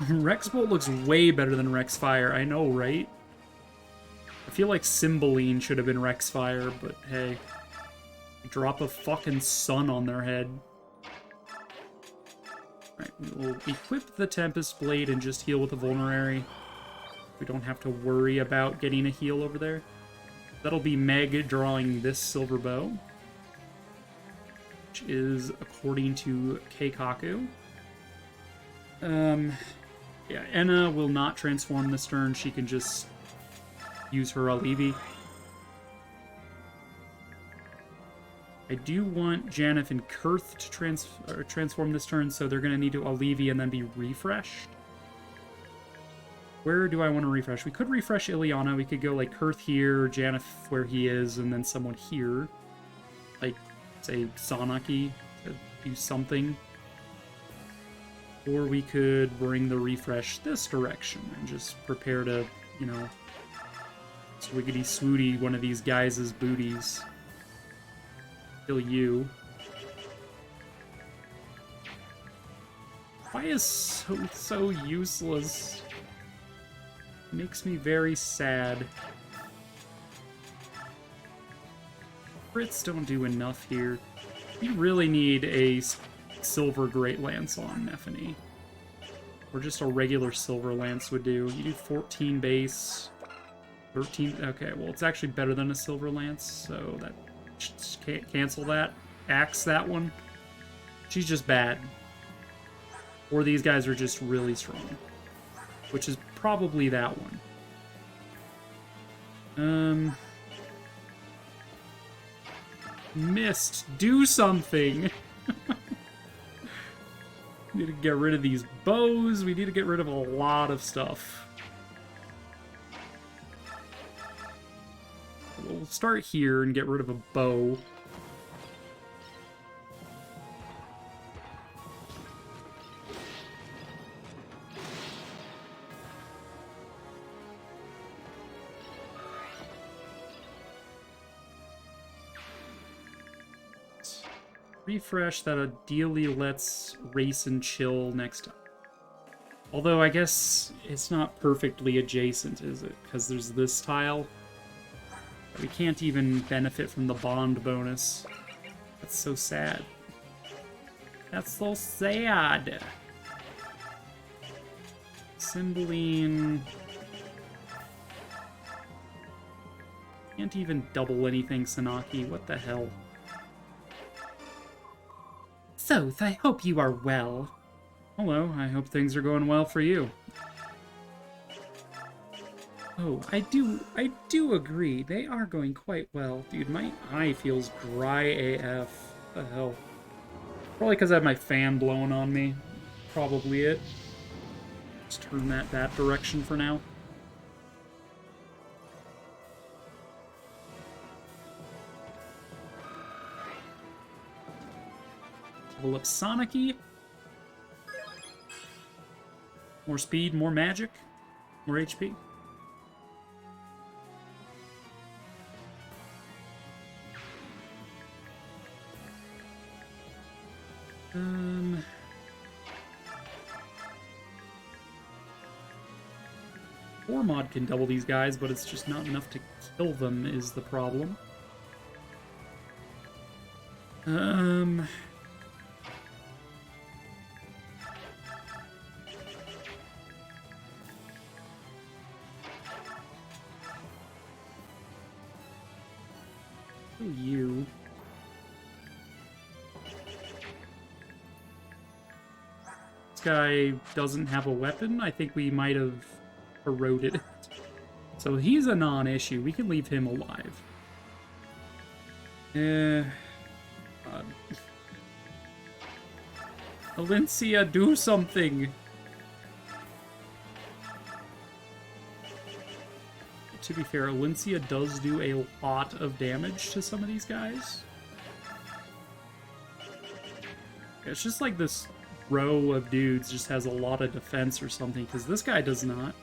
Rex Bolt looks way better than Rex Fire. I know, right? I feel like Cymbeline should have been Rex Fire, but hey. Drop a fucking sun on their head. Alright, we'll equip the Tempest Blade and just heal with the Vulnerary. We don't have to worry about getting a heal over there. That'll be Meg drawing this Silver Bow, which is according to Keikaku. Yeah, Enna will not transform this turn. She can just use her Alivi. I do want Janeth and Kurth to transform this turn, so they're going to need to Alivi and then be refreshed. Where do I want to refresh? We could refresh Ileana. We could go like Kurth here, Janeth where he is, and then someone here. Like, say, Sanaki to do something. Or we could bring the refresh this direction and just prepare to, you know, swiggity swooty one of these guys' booties. Kill you. Why is so useless? Makes me very sad. Crits don't do enough here. You really need a Silver Great Lance on Nephany. Or just a regular Silver Lance would do. You do 14 base. 13... Okay, well, it's actually better than a Silver Lance, so that... Can't cancel that. Axe that one. She's just bad. Or these guys are just really strong. Which is probably that one. Mist, do something! We need to get rid of these bows. We need to get rid of a lot of stuff. We'll start here and get rid of a bow. Refresh that ideally lets race and chill next time. Although I guess it's not perfectly adjacent, is it? Because there's this tile. We can't even benefit from the bond bonus. That's so sad. That's so sad. Cymbeline. Can't even double anything, Sanaki. What the hell? Soth, I hope you are well. Hello, I hope things are going well for you. Oh, I do agree. They are going quite well. Dude, my eye feels dry AF. What the hell? Probably because I have my fan blowing on me. Probably it. Let's turn that direction for now. Level up Sanaki. More speed, more magic, more HP. Tormod can double these guys, but it's just not enough to kill them is the problem. Who are you? This guy doesn't have a weapon. I think we might have eroded it. So he's a non-issue. We can leave him alive. God. Valencia, do something! To be fair, Valencia does do a lot of damage to some of these guys. It's just like this row of dudes just has a lot of defense or something, because this guy does not.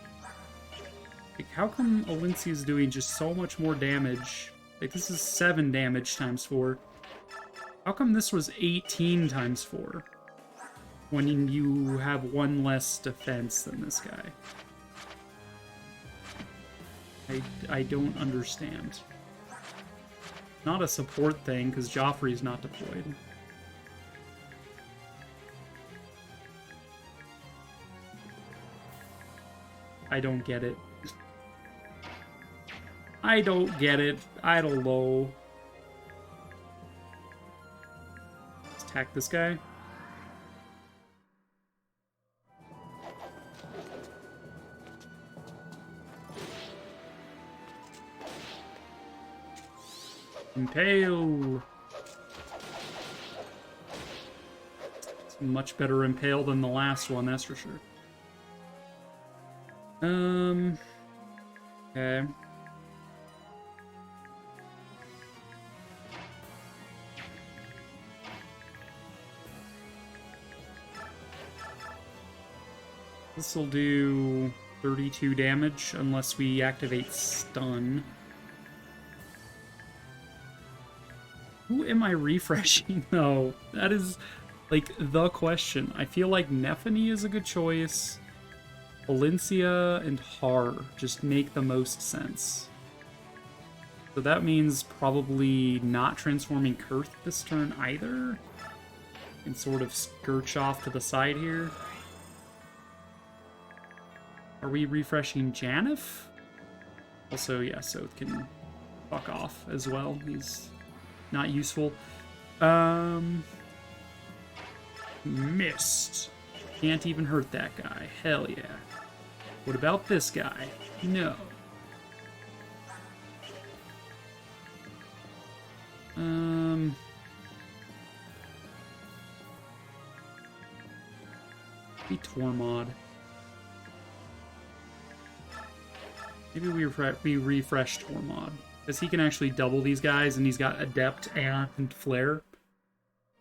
Like, how come Valencia's doing just so much more damage? Like, this is 7 damage times 4. How come this was 18 times 4? When you have 1 less defense than this guy. I don't understand. Not a support thing, because Joffrey's not deployed. I don't get it. I don't get it. I don't know. Let's attack this guy. Impale! It's a much better impale than the last one, that's for sure. Okay. This'll do 32 damage unless we activate stun. Who am I refreshing, though? That is, like, the question. I feel like Nephany is a good choice. Valencia and Har just make the most sense. So that means probably not transforming Kurth this turn either. And sort of skirch off to the side here. Are we refreshing Janif? Also, yeah, so it can fuck off as well. He's not useful. Missed. Can't even hurt that guy. Hell yeah. What about this guy? No. Be Tormod. Maybe we refresh Tormod. Because he can actually double these guys, and he's got Adept and Flare.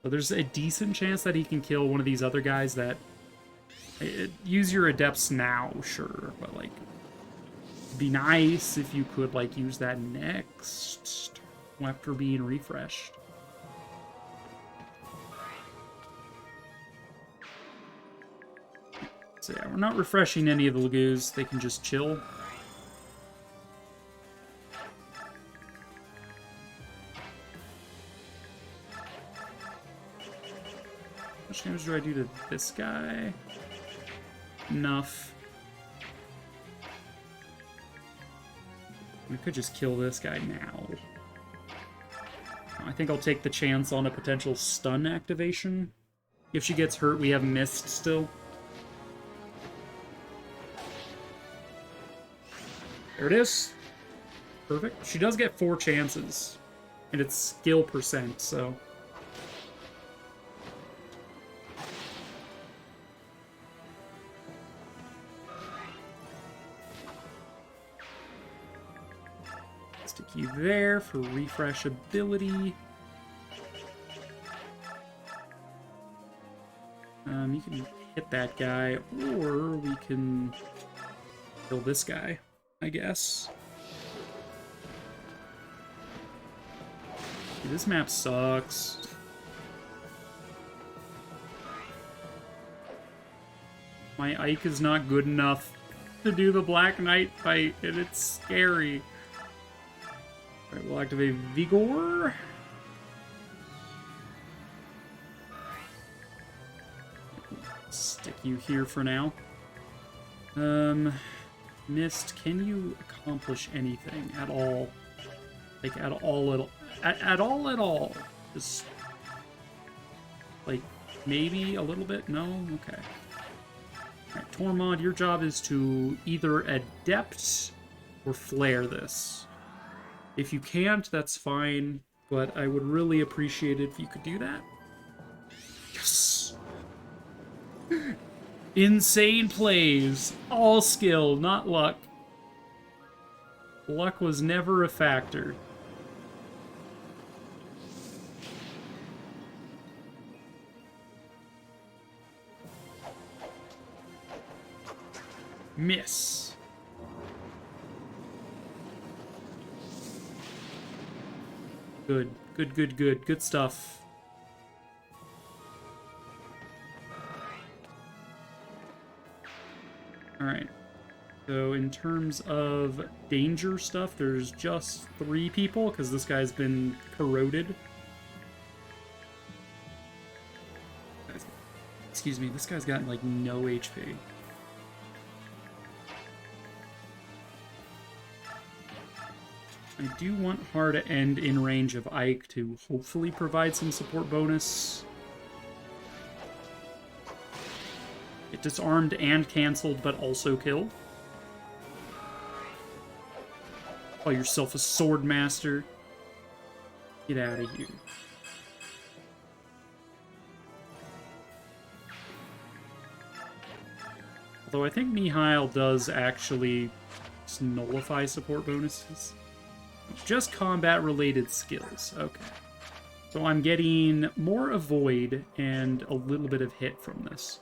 So there's a decent chance that he can kill one of these other guys that... use your Adepts now, sure, but, like... it'd be nice if you could, like, use that next after being refreshed. So yeah, we're not refreshing any of the Lagoos. They can just chill. How much damage do I do to this guy? Enough. We could just kill this guy now. I think I'll take the chance on a potential stun activation. If she gets hurt, we have mist still. There it is. Perfect. She does get 4 chances. And it's skill percent, so... stick you there for refresh ability. You can hit that guy, or we can kill this guy, I guess. Dude, this map sucks. My Ike is not good enough. to do the Black Knight fight, and it's scary. Alright, we'll activate Vigor. Stick you here for now. Mist, can you accomplish anything at all? Like, at all? Just, like, maybe a little bit? No? Okay. Alright, Tormod, your job is to either adept or flare this. If you can't, that's fine, but I would really appreciate it if you could do that. Yes! Insane plays. All skill, not luck. Luck was never a factor. Miss. Good. Good stuff. Alright. So in terms of danger stuff, there's just 3 people, because this guy's been corroded. Excuse me, this guy's got, like, no HP. I do want Har to end in range of Ike to hopefully provide some support bonus. It disarmed and canceled, but also killed. Call yourself a sword master. Get out of here. Although I think Mihail does actually just nullify support bonuses. Just combat-related skills. Okay. So I'm getting more avoid and a little bit of hit from this.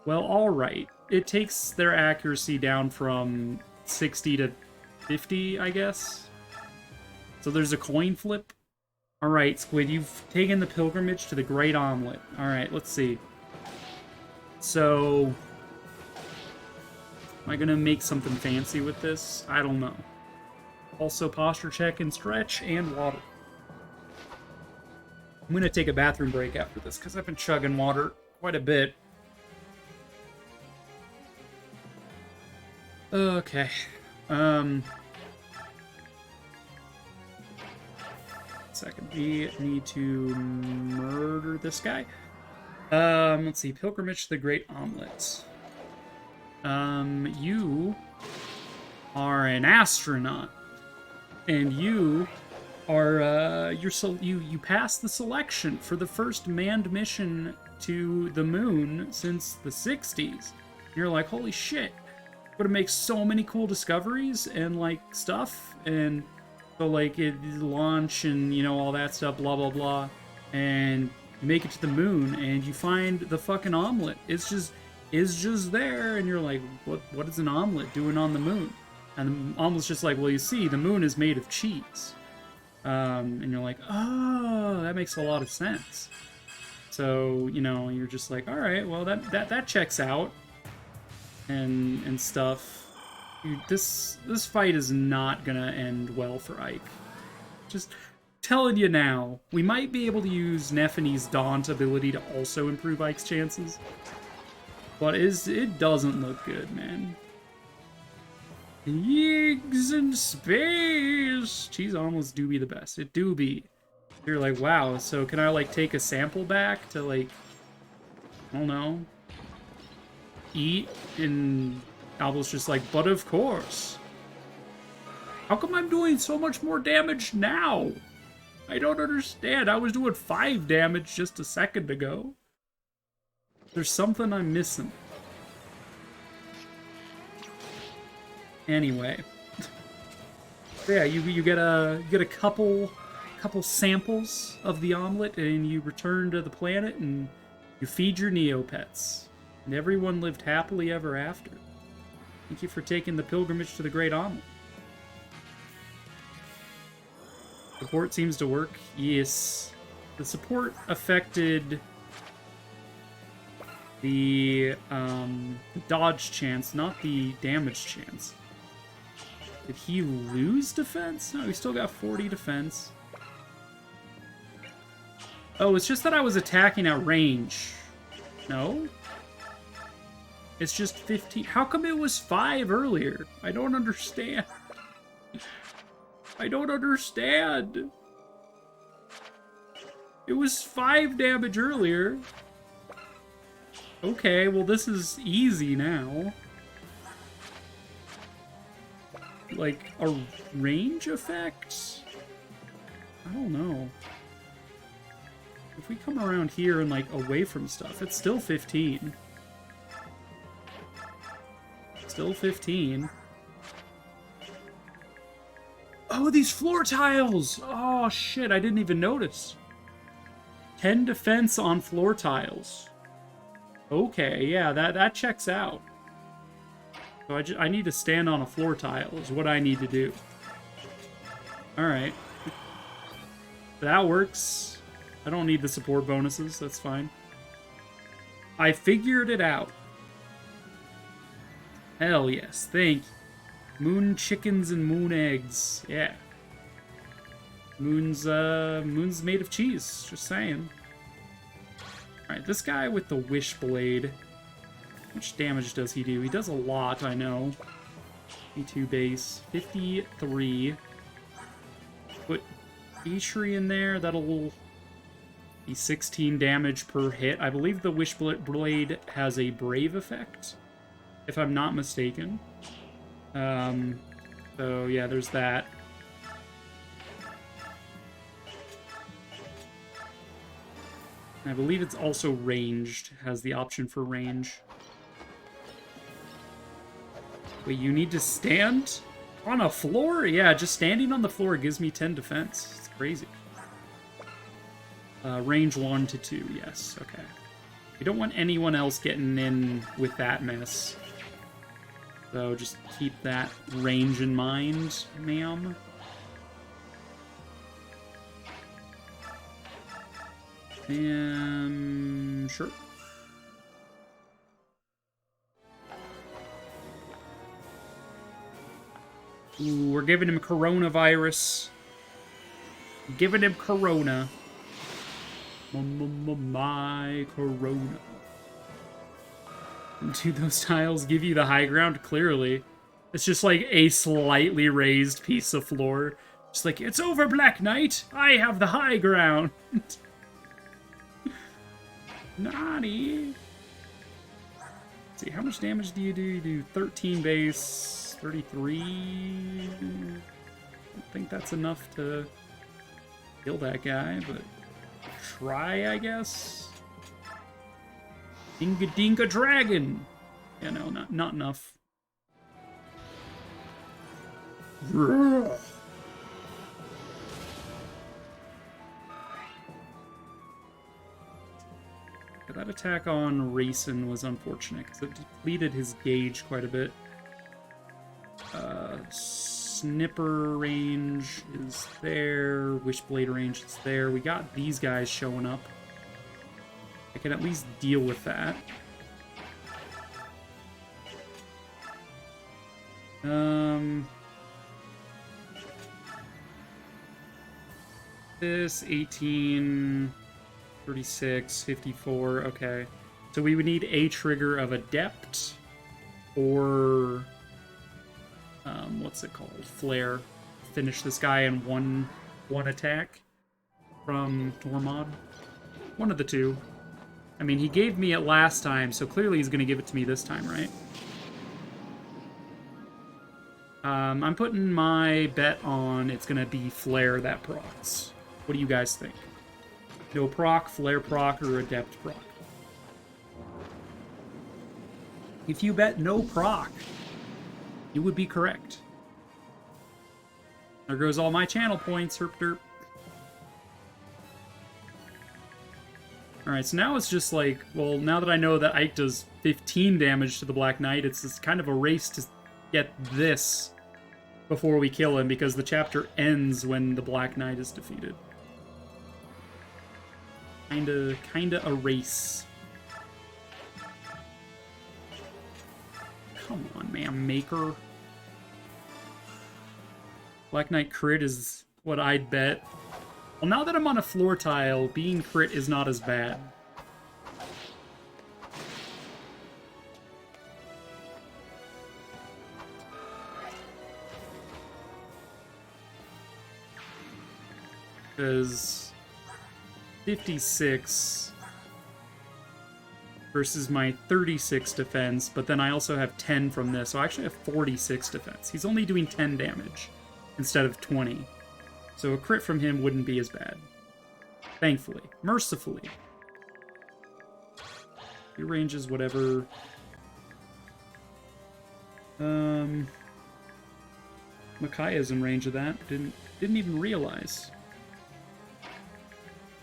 Well, alright. It takes their accuracy down from 60 to 50, I guess. So there's a coin flip. Alright, Squid, you've taken the pilgrimage to the Great Omelet. Alright, let's see. So... am I gonna make something fancy with this? I don't know. Also, posture check and stretch and water. I'm gonna take a bathroom break after this, because I've been chugging water quite a bit. Okay. Second, we need to murder this guy. Let's see. Pilgrimage to the Great Omelet. You are an astronaut. And you are, you passed the selection for the first manned mission to the moon since the 60s. You're like, holy shit. But it makes so many cool discoveries and, like, stuff. And so, like, it launch and, you know, all that stuff, blah, blah, blah. And you make it to the moon and you find the fucking omelet. It's just there. And you're like, what is an omelet doing on the moon? And the omelet's just like, well, you see, the moon is made of cheese. And you're like, oh, that makes a lot of sense. So, you know, you're just like, all right, well, that checks out. And stuff. Dude, this fight is not gonna end well for Ike. Just telling you now, we might be able to use Nephene's Daunt ability to also improve Ike's chances. But it doesn't look good, man. Yigs in space! Cheese almost do be the best. It do be. You're like, wow, so can I, like, take a sample back to, like, I don't know, eat? And Albel's just like, but of course. How come I'm doing so much more damage now? I don't understand. I was doing 5 damage just a second ago. There's something I'm missing. Anyway, so yeah, you get a couple samples of the omelet, and you return to the planet, and you feed your Neopets, and everyone lived happily ever after. Thank you for taking the pilgrimage to the Great Omelet. Support seems to work. Yes, the support affected the dodge chance, not the damage chance. Did he lose defense? No, he still got 40 defense. Oh, it's just that I was attacking at range. No? It's just 15. How come it was 5 earlier? I don't understand. I don't understand. It was 5 damage earlier. Okay, well this is easy now. Like, a range effect? I don't know. If we come around here and, like, away from stuff, it's still 15. Still 15. Oh, these floor tiles! Oh, shit, I didn't even notice. 10 defense on floor tiles. Okay, yeah, that checks out. So I need to stand on a floor tile is what I need to do. Alright. That works. I don't need the support bonuses, that's fine. I figured it out. Hell yes, thank you. Moon chickens and moon eggs. Yeah. Moon's made of cheese, just saying. Alright, this guy with the wish blade. How much damage does he do? He does a lot, I know. 52 base. 53. Put Atri in there, that'll be 16 damage per hit. I believe the wish blade has a brave effect, if I'm not mistaken. So yeah, there's that. I believe it's also ranged, has the option for range. Wait, you need to stand on a floor? Yeah, just standing on the floor gives me 10 defense. It's crazy. Range 1 to 2, yes, okay. We don't want anyone else getting in with that mess. So just keep that range in mind, ma'am. Sure. Ooh, we're giving him coronavirus. Giving him corona. My corona. Do those tiles give you the high ground? Clearly. It's just like a slightly raised piece of floor. Just like, it's over, Black Knight! I have the high ground! Naughty! Let's see, how much damage do you do? You do 13 base, 33... I don't think that's enough to kill that guy, but try, I guess? Dinga Dinga Dragon! Yeah, no, not enough. That attack on Rayson was unfortunate, because it depleted his gauge quite a bit. Snipper range is there. Wishblade range is there. We got these guys showing up. I can at least deal with that. This 18, 36, 54. Okay, so we would need a trigger of Adept or what's it called? Flare. Finish this guy in one attack from Tormod. One of the two. I mean, he gave me it last time, so clearly he's going to give it to me this time, right? I'm putting my bet on it's going to be Flare that procs. What do you guys think? No proc, Flare proc, or Adept proc? If you bet no proc, you would be correct. There goes all my channel points, herp derp. Alright, so now it's just like, well, now that I know that Ike does 15 damage to the Black Knight, it's kind of a race to get this before we kill him, because the chapter ends when the Black Knight is defeated. Kinda a race. come on, man, Maker. Black Knight crit is what I'd bet. Well, now that I'm on a floor tile, being crit is not as bad. Because 56 versus my 36 defense, but then I also have 10 from this, so I actually have 46 defense. He's only doing 10 damage instead of 20. So a crit from him wouldn't be as bad. Thankfully. Mercifully. Your range is whatever. Makaya's in range of that. Didn't even realize.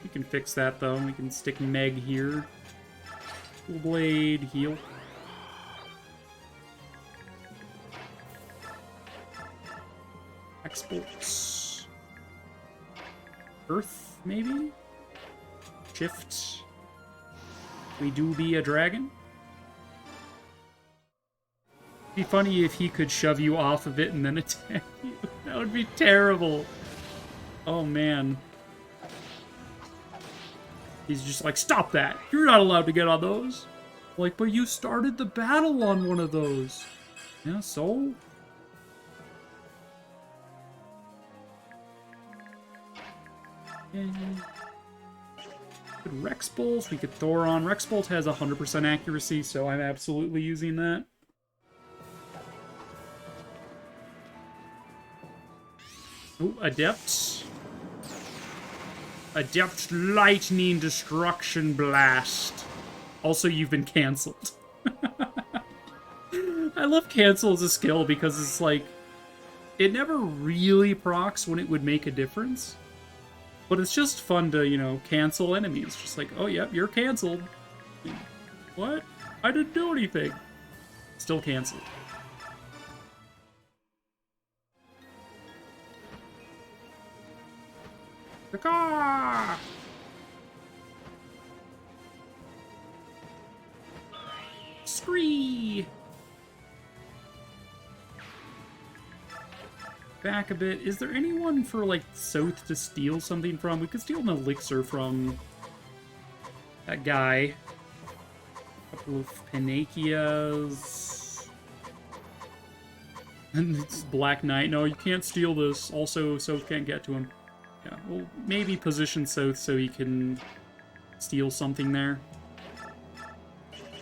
We can fix that though. We can stick Meg here. Full blade, heal. Exports. Earth, maybe? Shift. We do be a dragon. It'd be funny if he could shove you off of it and then attack you. That would be terrible. Oh man. He's just like, stop that! You're not allowed to get on those! Like, but you started the battle on one of those! Yeah, so? Good Rex Bolt, we could Thor on. Rex Bolt has 100% accuracy, so I'm absolutely using that. Ooh, Adept. Adept Lightning Destruction Blast. Also, you've been cancelled. I love cancel as a skill because it's like, it never really procs when it would make a difference. But it's just fun to, you know, cancel enemies. Just like, oh, yep, you're cancelled. What? I didn't do anything. Still cancelled. Caw! Scree! Back a bit. Is there anyone for, like, South to steal something from? We could steal an elixir from that guy. A couple of Panakias. And it's Black Knight. No, you can't steal this. Also, South can't get to him. Yeah, we'll maybe position South so he can steal something there.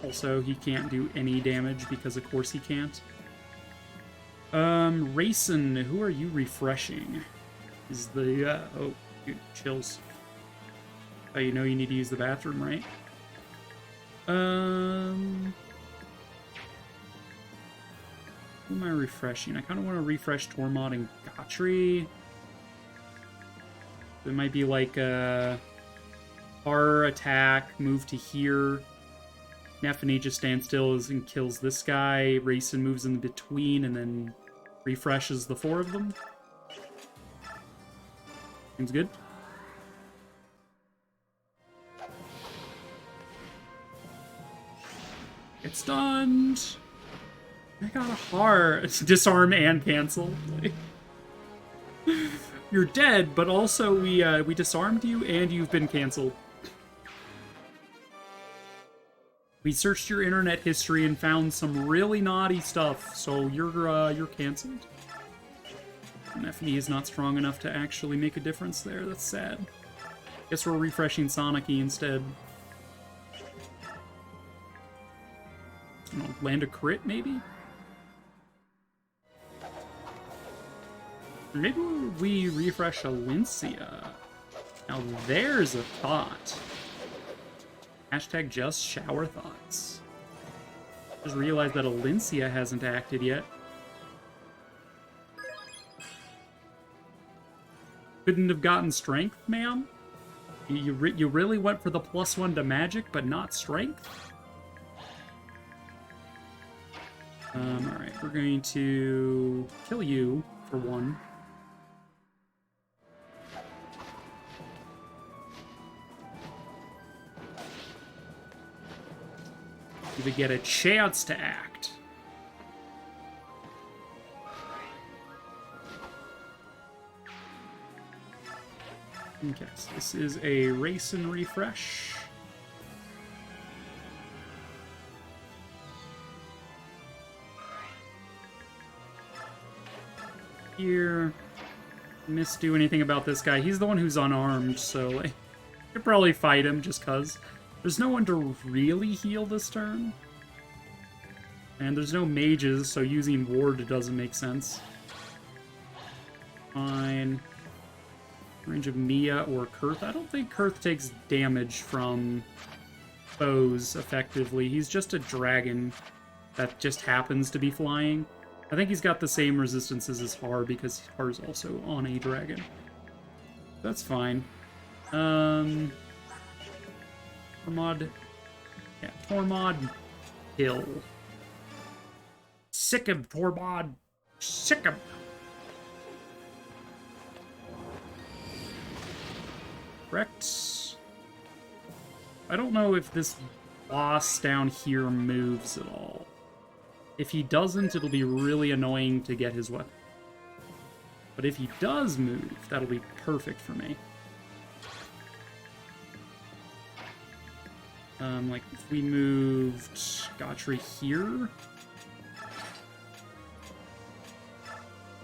Also, he can't do any damage because of course he can't. Rayson, who are you refreshing? Is the, oh, dude, chills. Oh, you know you need to use the bathroom, right? Who am I refreshing? I kind of want to refresh Tormod and Gotri. It might be like our attack, move to here. Nephany just stands still and kills this guy. Rayson moves in between and then refreshes the four of them. Seems good. Get stunned. I got a heart. Disarm and cancel. You're dead, but also we disarmed you and you've been canceled. We searched your internet history and found some really naughty stuff, so you're canceled. Nephany is not strong enough to actually make a difference there. That's sad. Guess we're refreshing Sonic-y instead. I don't know, land a crit, maybe? Maybe we refresh Alencia. Now there's a thought. Hashtag just shower thoughts. Just realized that Alencia hasn't acted yet. Couldn't have gotten strength, ma'am? You really went for the +1 to magic, but not strength? Alright, we're going to kill you for one. You would get a chance to act. Okay, so this is a race and refresh. Here. Do anything about this guy. He's the one who's unarmed, so like, I could probably fight him just cuz. There's no one to really heal this turn. And there's no mages, so using ward doesn't make sense. Fine. Range of Mia or Kurth. I don't think Kurth takes damage from foes effectively. He's just a dragon that just happens to be flying. I think he's got the same resistances as Har because Har's also on a dragon. That's fine. Tormod. Yeah, Tormod. Kill. Sick him, Tormod. Sick him. Correct. I don't know if this boss down here moves at all. If he doesn't, it'll be really annoying to get his weapon. But if he does move, that'll be perfect for me. Like, if we moved Gotri here...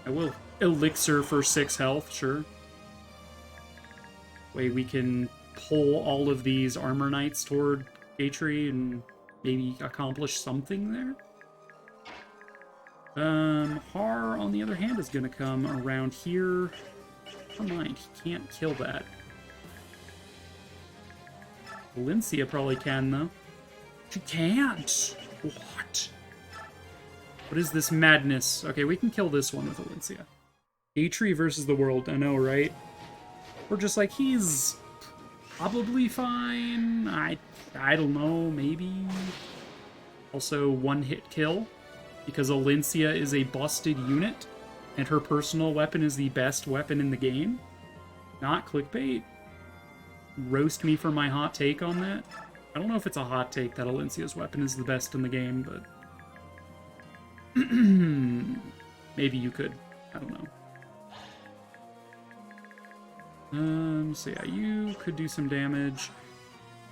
I will elixir for 6 health, sure. Way we can pull all of these armor knights toward Gatry and maybe accomplish something there. Har, on the other hand, is gonna come around here. Never mind, he can't kill that. Valencia probably can, though. She can't! What? What is this madness? Okay, we can kill this one with Valencia. Gatry versus the world, I know, right? We're just like, he's probably fine. I don't know, maybe. Also, one-hit kill. Because Valencia is a busted unit, and her personal weapon is the best weapon in the game. Not clickbait. Roast me for my hot take on that. I don't know if it's a hot take that Valencia's weapon is the best in the game, but... maybe you could. I don't know. So yeah, you could do some damage.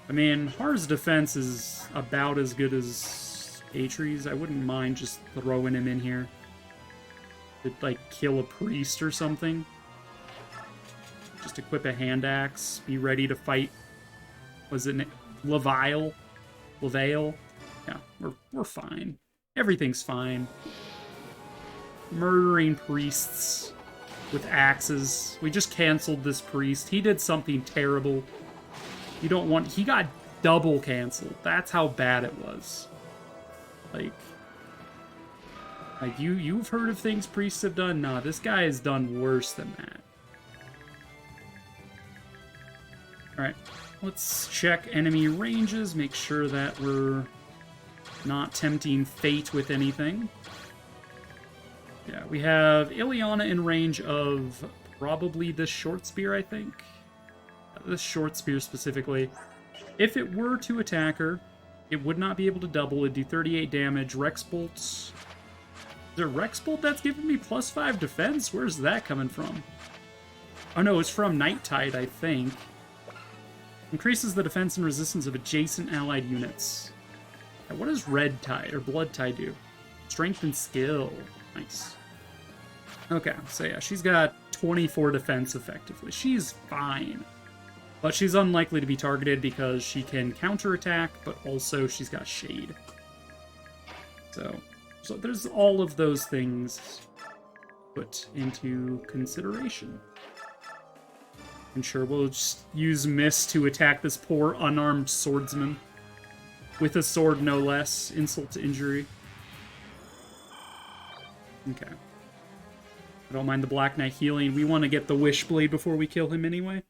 I mean, Har's defense is about as good as Atre's. I wouldn't mind just throwing him in here. To, like, kill a priest or something. Just equip a hand axe. Be ready to fight. Was it Levial? Levail? Yeah, we're fine. Everything's fine. Murdering priests with axes. We just canceled this priest. He did something terrible. You don't want... He got double canceled. That's how bad it was. Like you've heard of things priests have done? Nah, this guy has done worse than that. Alright, let's check enemy ranges, make sure that we're not tempting fate with anything. Yeah, we have Ileana in range of probably this short spear, I think. This short spear specifically. If it were to attack her, it would not be able to double. It'd do 38 damage. Rex bolts. Is it Rex bolt that's giving me +5 defense? Where's that coming from? Oh no, it's from Night Tide, I think. Increases the defense and resistance of adjacent allied units. Yeah, what does Red Tide or Blood Tide do? Strength and skill. Nice. Okay, so yeah, she's got 24 defense effectively. She's fine. But she's unlikely to be targeted because she can counterattack, but also she's got Shade. So there's all of those things put into consideration. And sure, we'll just use Mist to attack this poor unarmed swordsman. With a sword, no less. Insult to injury. Okay. I don't mind the Black Knight healing. We want to get the Wishblade before we kill him anyway.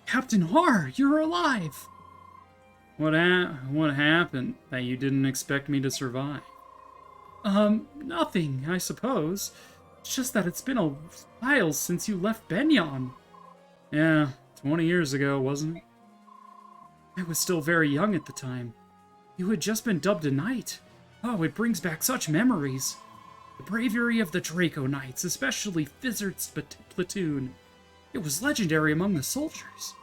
Captain Har, you're alive! What happened that you didn't expect me to survive? Nothing, I suppose. It's just that it's been a while since you left Benyon. Yeah, 20 years ago, wasn't it? I was still very young at the time. You had just been dubbed a knight. Oh, it brings back such memories. The bravery of the Draco Knights, especially Fizzard's platoon. It was legendary among the soldiers.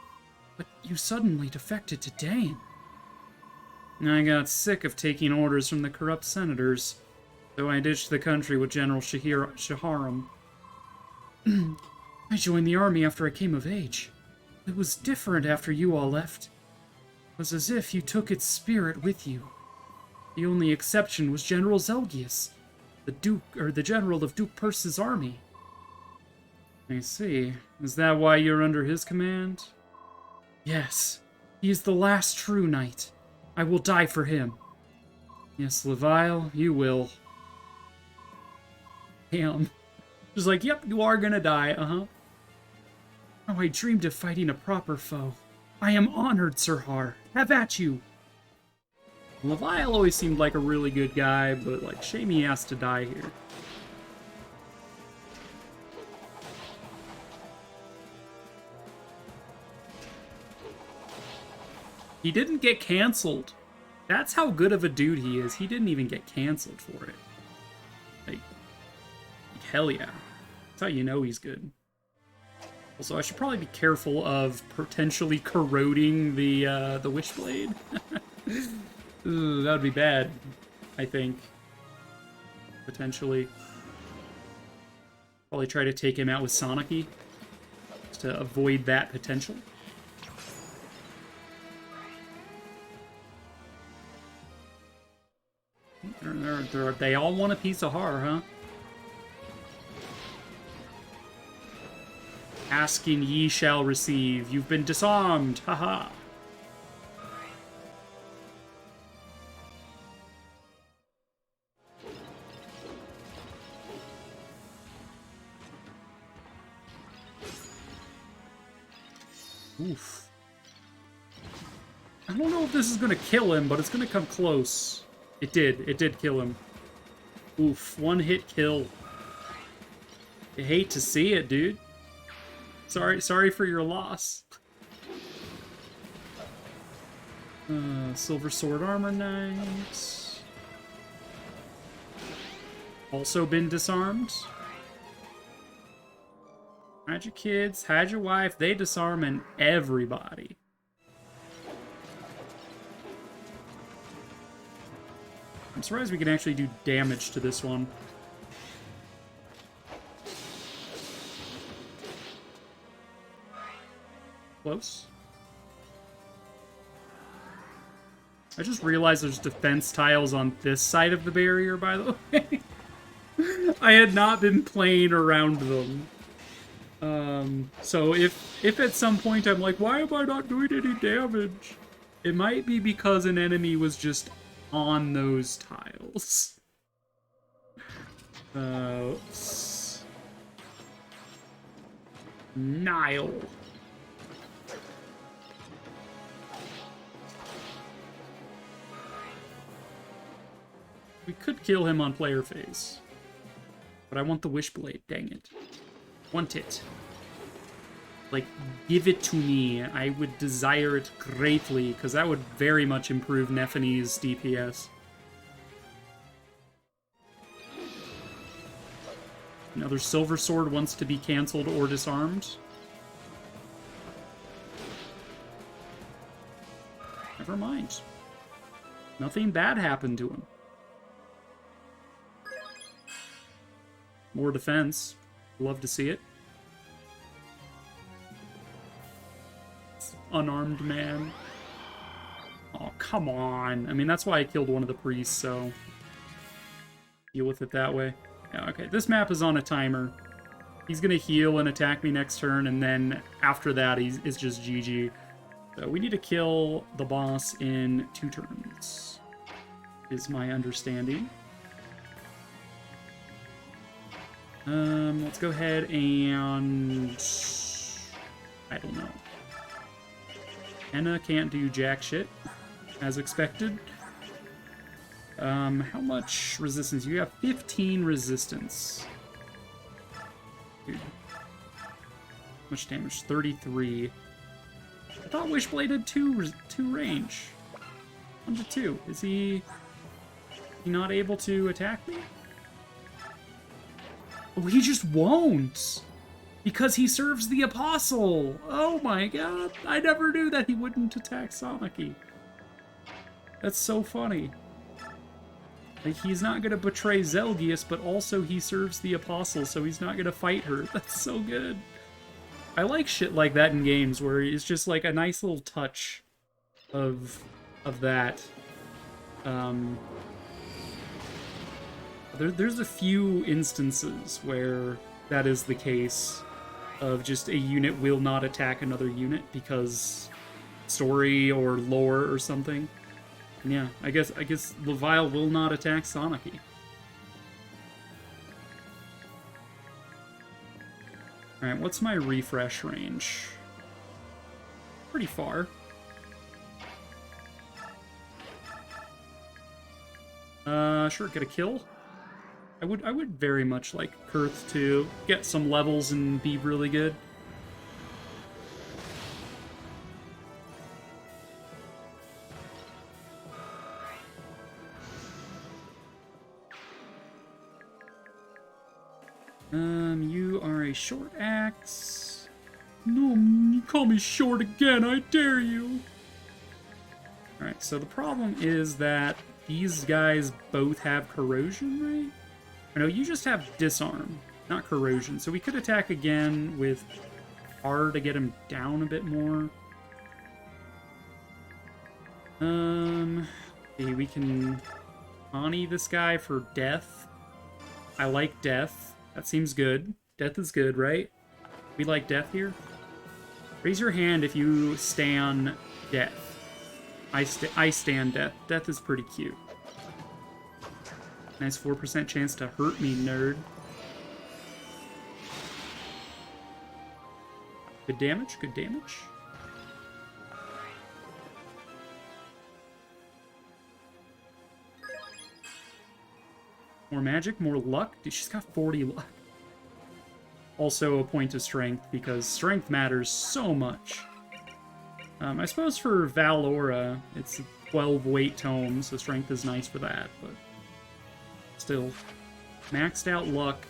But you suddenly defected to Dane. I got sick of taking orders from the corrupt senators, so I ditched the country with General Shaharam. I joined the army after I came of age. It was different after you all left. It was as if you took its spirit with you. The only exception was General Zelgius, the general of Duke Perce's army. I see. Is that why you're under his command? Yes. He is the last true knight. I will die for him. Yes, Leviel, you will. Damn. Just like, yep, you are gonna die, Oh, I dreamed of fighting a proper foe. I am honored, Sir Har. Have at you. Leviel always seemed like a really good guy, but, like, shame he has to die here. He didn't get canceled. That's how good of a dude he is. He didn't even get canceled for it. Like hell yeah. That's how you know he's good. Also, I should probably be careful of potentially corroding the Witchblade. Ooh, that would be bad, I think. Potentially. Probably try to take him out with Sonicy to avoid that potential. They all want a piece of Har, huh? Asking ye shall receive. You've been disarmed. Haha. Oof. I don't know if this is gonna kill him, but it's gonna come close. It did. It did kill him. Oof. One hit kill. I hate to see it, dude. Sorry for your loss. Silver Sword Armor Knight. Also been disarmed. Hide your kids, hide your wife, they disarming everybody. I'm surprised we can actually do damage to this one. Close. I just realized there's defense tiles on this side of the barrier, by the way. I had not been playing around them. So if at some point I'm like, why am I not doing any damage? It might be because an enemy was just on those tiles. Nile. We could kill him on player phase. But I want the Wishblade, dang it. Want it. Like, give it to me. I would desire it greatly, because that would very much improve Nephene's DPS. Another Silver Sword wants to be cancelled or disarmed. Never mind. Nothing bad happened to him. More defense. Love to see it. Unarmed man. Oh, come on. I mean, that's why I killed one of the priests, so... deal with it that way. Yeah, okay, this map is on a timer. He's gonna heal and attack me next turn, and then after that, it's just GG. So we need to kill the boss in 2 turns, is my understanding. Let's go ahead and... I don't know. Enna can't do jack shit, as expected. How much resistance? You have 15 resistance. Dude. How much damage? 33. I thought Wishblade had two range. 1 to 2. Is he not able to attack me? Oh, he just won't! Because he serves the Apostle! Oh my god, I never knew that he wouldn't attack Sonaki. That's so funny. Like, he's not gonna betray Zelgius, but also he serves the Apostle, so he's not gonna fight her. That's so good. I like shit like that in games, where it's just like a nice little touch of that. There's a few instances where that is the case, of just a unit will not attack another unit because story or lore or something. And yeah, I guess Levial will not attack Sonaki. Alright, what's my refresh range? Pretty far. Sure, get a kill. I would very much like Kurth to get some levels and be really good. You are a short axe. No, you call me short again, I dare you. Alright, so the problem is that these guys both have corrosion, right? Or no, you just have disarm, not corrosion. So we could attack again with R to get him down a bit more. Okay, we can Ani this guy for death. I like death. That seems good. Death is good, right? We like death here. Raise your hand if you stan death. I stan death. Death is pretty cute. Nice 4% chance to hurt me, nerd. Good damage, good damage. More magic, more luck. Dude, she's got 40 luck. Also a point of strength, because strength matters so much. I suppose for Valora, it's 12 weight tome, so strength is nice for that, but still. Maxed out luck.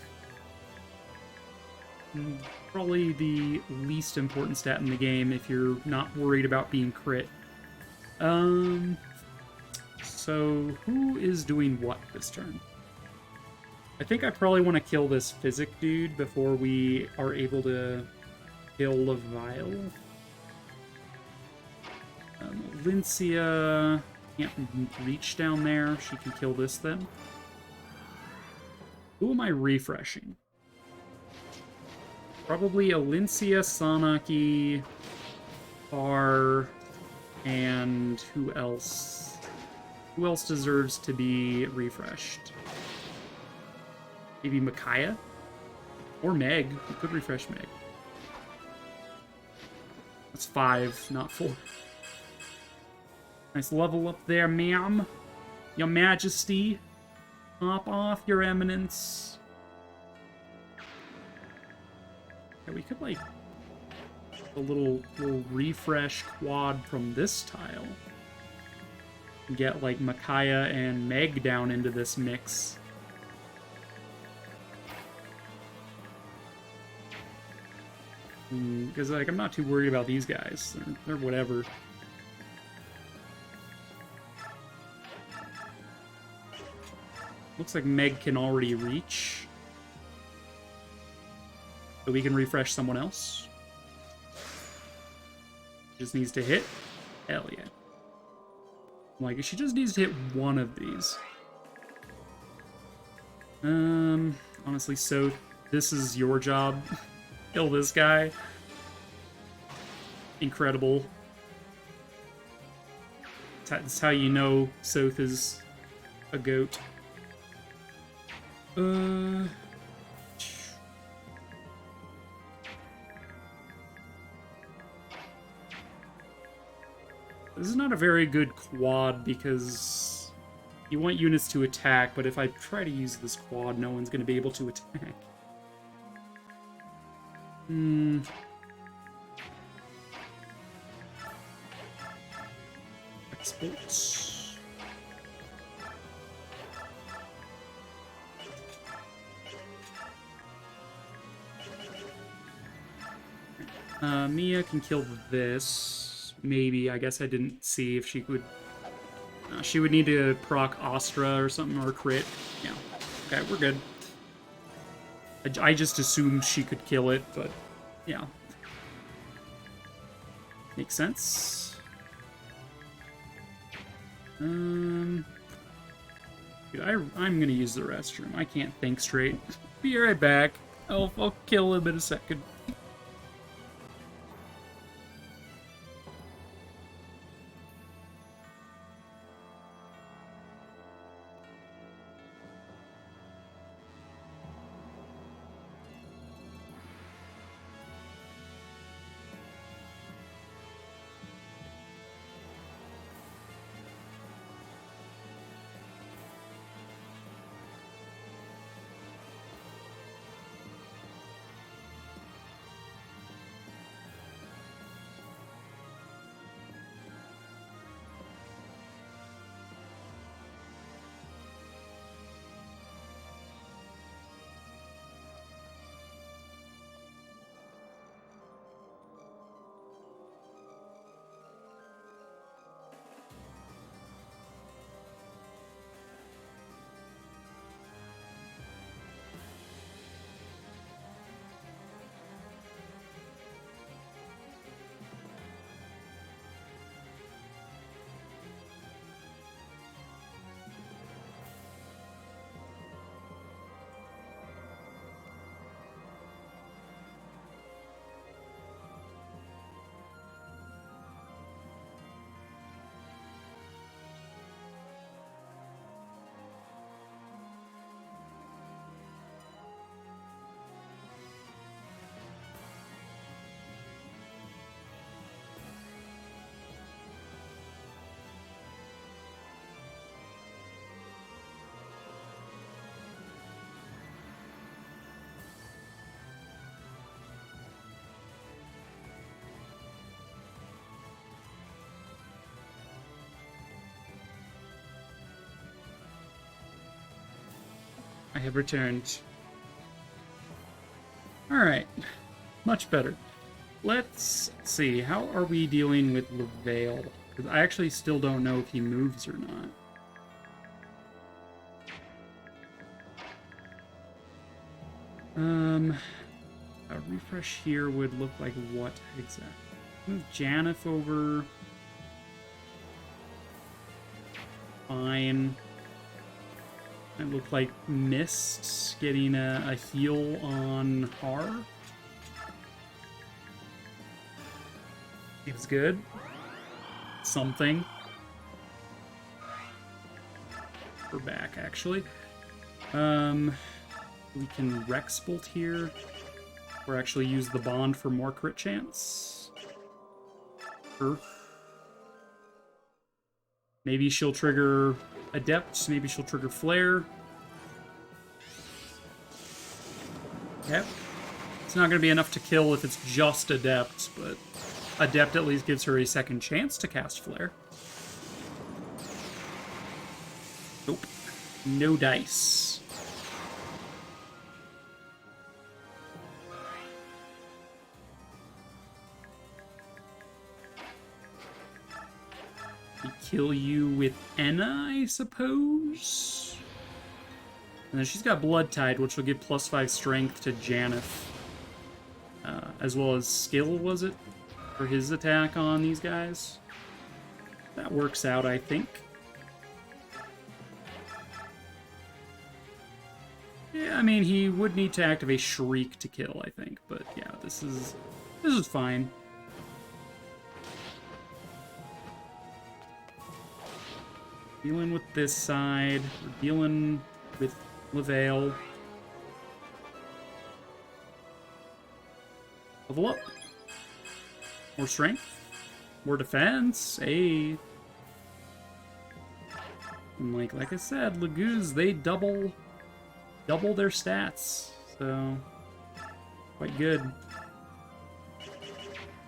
Probably the least important stat in the game if you're not worried about being crit. So who is doing what this turn? I think I probably want to kill this Physic dude before we are able to kill Levial. Lincia can't reach down there. She can kill this then. Who am I refreshing? Probably Alincia, Sanaki, Par, and who else? Who else deserves to be refreshed? Maybe Micaiah? Or Meg. We could refresh Meg. That's 5, not 4. Nice level up there, ma'am. Your Majesty. Hop off, Your Eminence. Yeah, we could, like, a little refresh quad from this tile. Get, like, Micaiah and Meg down into this mix. Because, like, I'm not too worried about these guys. They're whatever. Looks like Meg can already reach. So we can refresh someone else. Just needs to hit. Hell yeah. Like, she just needs to hit one of these. Honestly, so this is your job. Kill this guy. Incredible. That's how you know Soth is a goat. This is not a very good quad because you want units to attack, but if I try to use this quad, no one's going to be able to attack. Exploits. Mia can kill this. Maybe. I guess I didn't see if she would... she would need to proc Astra or something, or crit. Yeah. Okay, we're good. I just assumed she could kill it, but... yeah. Makes sense. Dude, I'm gonna use the restroom. I can't think straight. Be right back. I'll kill him in a second. I have returned. Alright. Much better. Let's see. How are we dealing with Leveil? Because I actually still don't know if he moves or not. A refresh here would look like what exactly? Move Janeth over. Fine. It looked like Mist getting a heal on Har. Seems good. Something. We're back, actually. We can Rex Bolt here. Or actually use the bond for more crit chance. Sure. Maybe she'll trigger Adept, maybe she'll trigger Flare. Yep. It's not going to be enough to kill if it's just Adept, but Adept at least gives her a second chance to cast Flare. Nope. No dice. We kill you with Enna, I suppose? And then she's got Blood Tide, which will give +5 strength to Janeth. As well as skill, was it? For his attack on these guys. That works out, I think. Yeah, I mean, he would need to activate Shriek to kill, I think. But yeah, this is fine. Dealing with this side. We're dealing with Leveil. Level up. More strength. More defense. Hey. And like I said, Laguz, they double their stats. So quite good.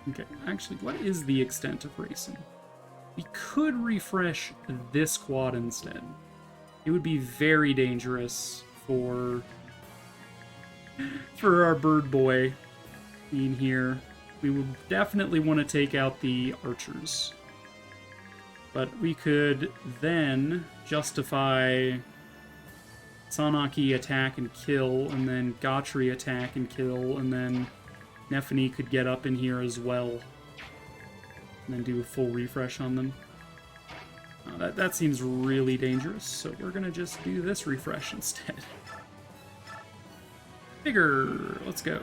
Okay, actually, what is the extent of racing? We could refresh this quad instead. It would be very dangerous for our bird boy being here. We would definitely want to take out the archers. But we could then justify Sanaki attack and kill, and then Gotri attack and kill, and then Nephany could get up in here as well. And then do a full refresh on them. That seems really dangerous, so we're gonna just do this refresh instead. Vigor, let's go.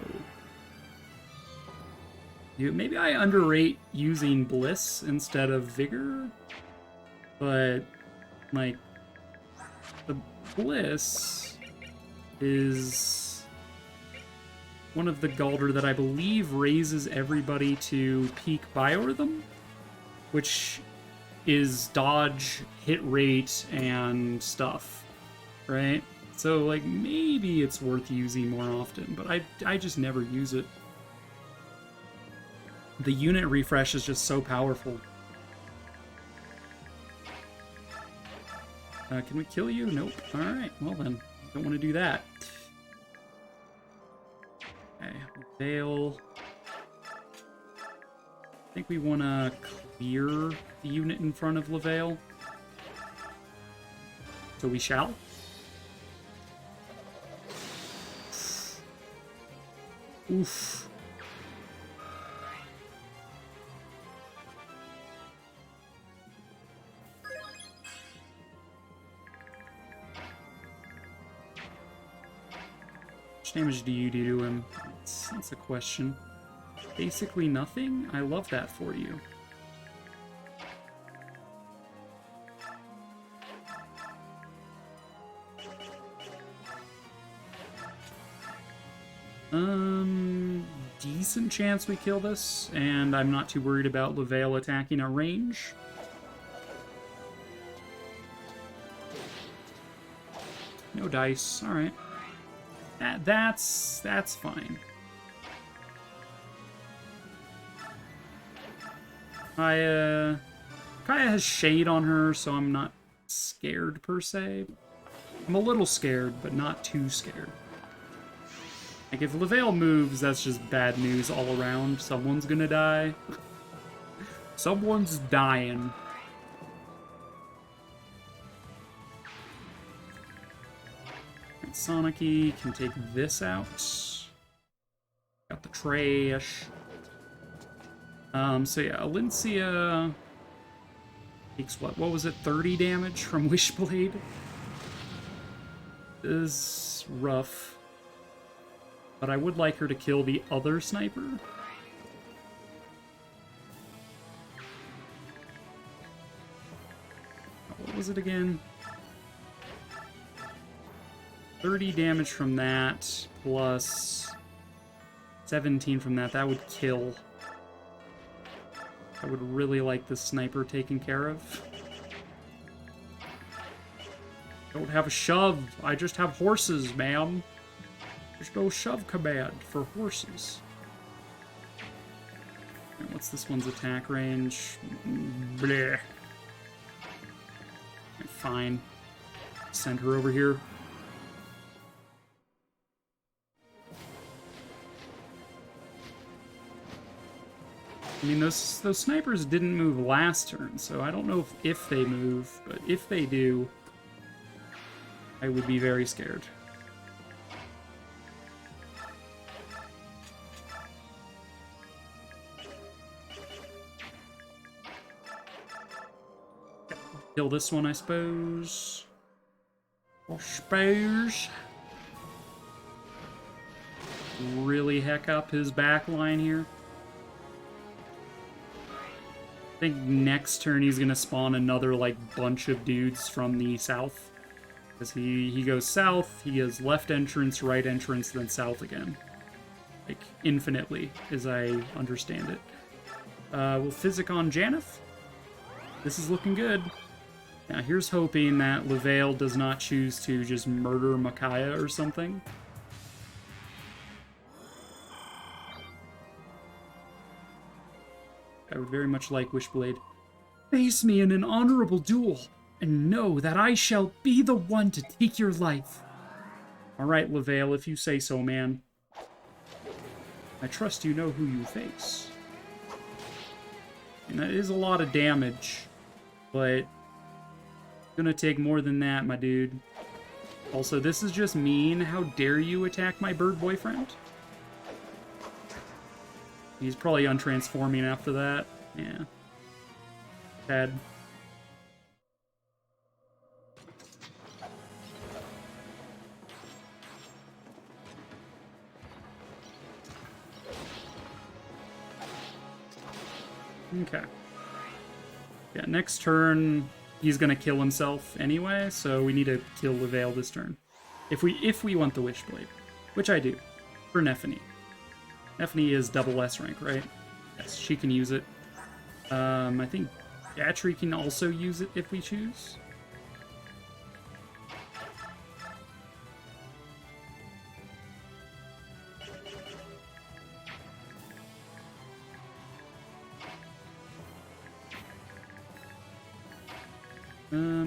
Maybe I underrate using Bliss instead of Vigor, but, like, the Bliss is one of the Galder that I believe raises everybody to peak biorhythm, which is dodge, hit rate, and stuff, right? So, like, maybe it's worth using more often, but I just never use it. The unit refresh is just so powerful. Can we kill you? Nope. Alright, well then, don't want to do that. Okay, Veil. I think we want to clear the unit in front of Leveil. So we shall. Oof. How much damage do you do to him? That's a question. Basically nothing? I love that for you. Decent chance we kill this, and I'm not too worried about Leveil attacking our range. No dice, alright. That's fine. Kaya has shade on her, so I'm not scared per se. I'm a little scared, but not too scared. Like, if Leveil moves, that's just bad news all around. Someone's gonna die. Someone's dying. And Sanaki can take this out. Got the trash. So yeah, Alencia takes what was it, 30 damage from Wishblade? Is rough. But I would like her to kill the other sniper. What was it again? 30 damage from that, plus 17 from that. That would kill. I would really like the sniper taken care of. Don't have a shove. I just have horses, ma'am. There's no shove command for horses. Right, what's this one's attack range? Bleh. Right, fine. Send her over here. I mean, those snipers didn't move last turn, so I don't know if they move, but if they do, I would be very scared. Kill this one, I suppose. Really heck up his back line here. I think next turn he's gonna spawn another, like, bunch of dudes from the south. Because he goes south, he has left entrance, right entrance, then south again. Like, infinitely, as I understand it. We'll Physic on Janeth. This is looking good. Now, here's hoping that Leveil does not choose to just murder Micaiah or something. I would very much like Wishblade. Face me in an honorable duel, and know that I shall be the one to take your life. Alright, LaVale, if you say so, man. I trust you know who you face. And that is a lot of damage, but gonna take more than that, my dude. Also, this is just mean. How dare you attack my bird boyfriend? He's probably untransforming after that. Yeah. Sad. Okay. Yeah, next turn he's gonna kill himself anyway, so we need to kill LaVale this turn. If we want the Wishblade. Which I do. For Nephany. Nephany is double S rank, right? Yes, she can use it. I think Gatry can also use it if we choose.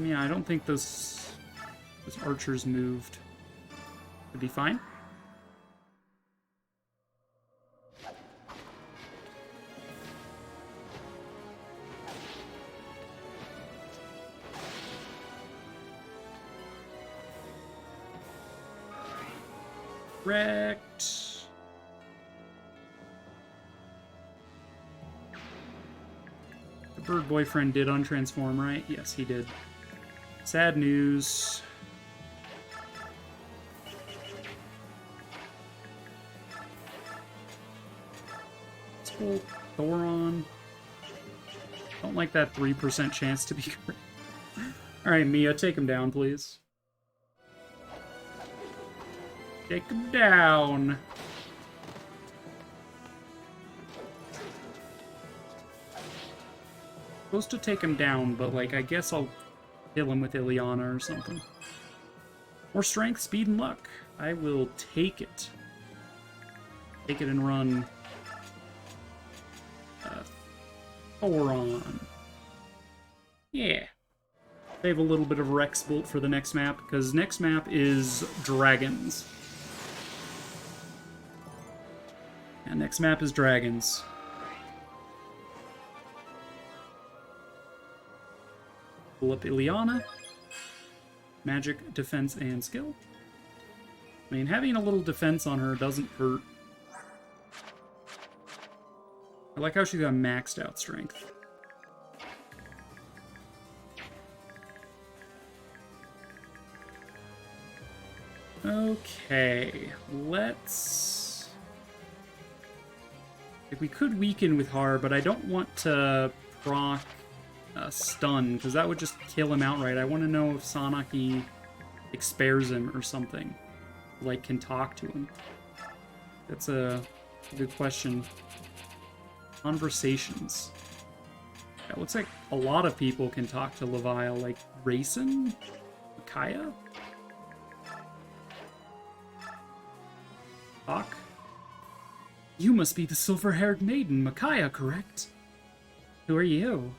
Yeah, I don't think those archers moved. Could be fine. Correct. The bird boyfriend did untransform, right? Yes, he did. Sad news. Let's pull Thoron. Don't like that 3% chance to be correct. Alright, Mia, take him down, please. Take him down. Supposed to take him down, but, like, I guess I'll kill him with Ileana or something. More strength, speed, and luck. I will take it. Take it and run. Thoron. Yeah. Save a little bit of Rex Bolt for the next map, because next map is Dragons. And next map is Dragons. Pull up Ileana. Magic, defense, and skill. I mean, having a little defense on her doesn't hurt. I like how she's got maxed out strength. Okay, let's... Like, we could weaken with Har, but I don't want to proc stun, because that would just kill him outright. I want to know if Sanaki spares him or something. Like, can talk to him. That's a good question. Conversations. Yeah, it looks like a lot of people can talk to Levial, like Rayson? Micaiah? Talk? You must be the silver-haired maiden, Micaiah, correct? Who are you?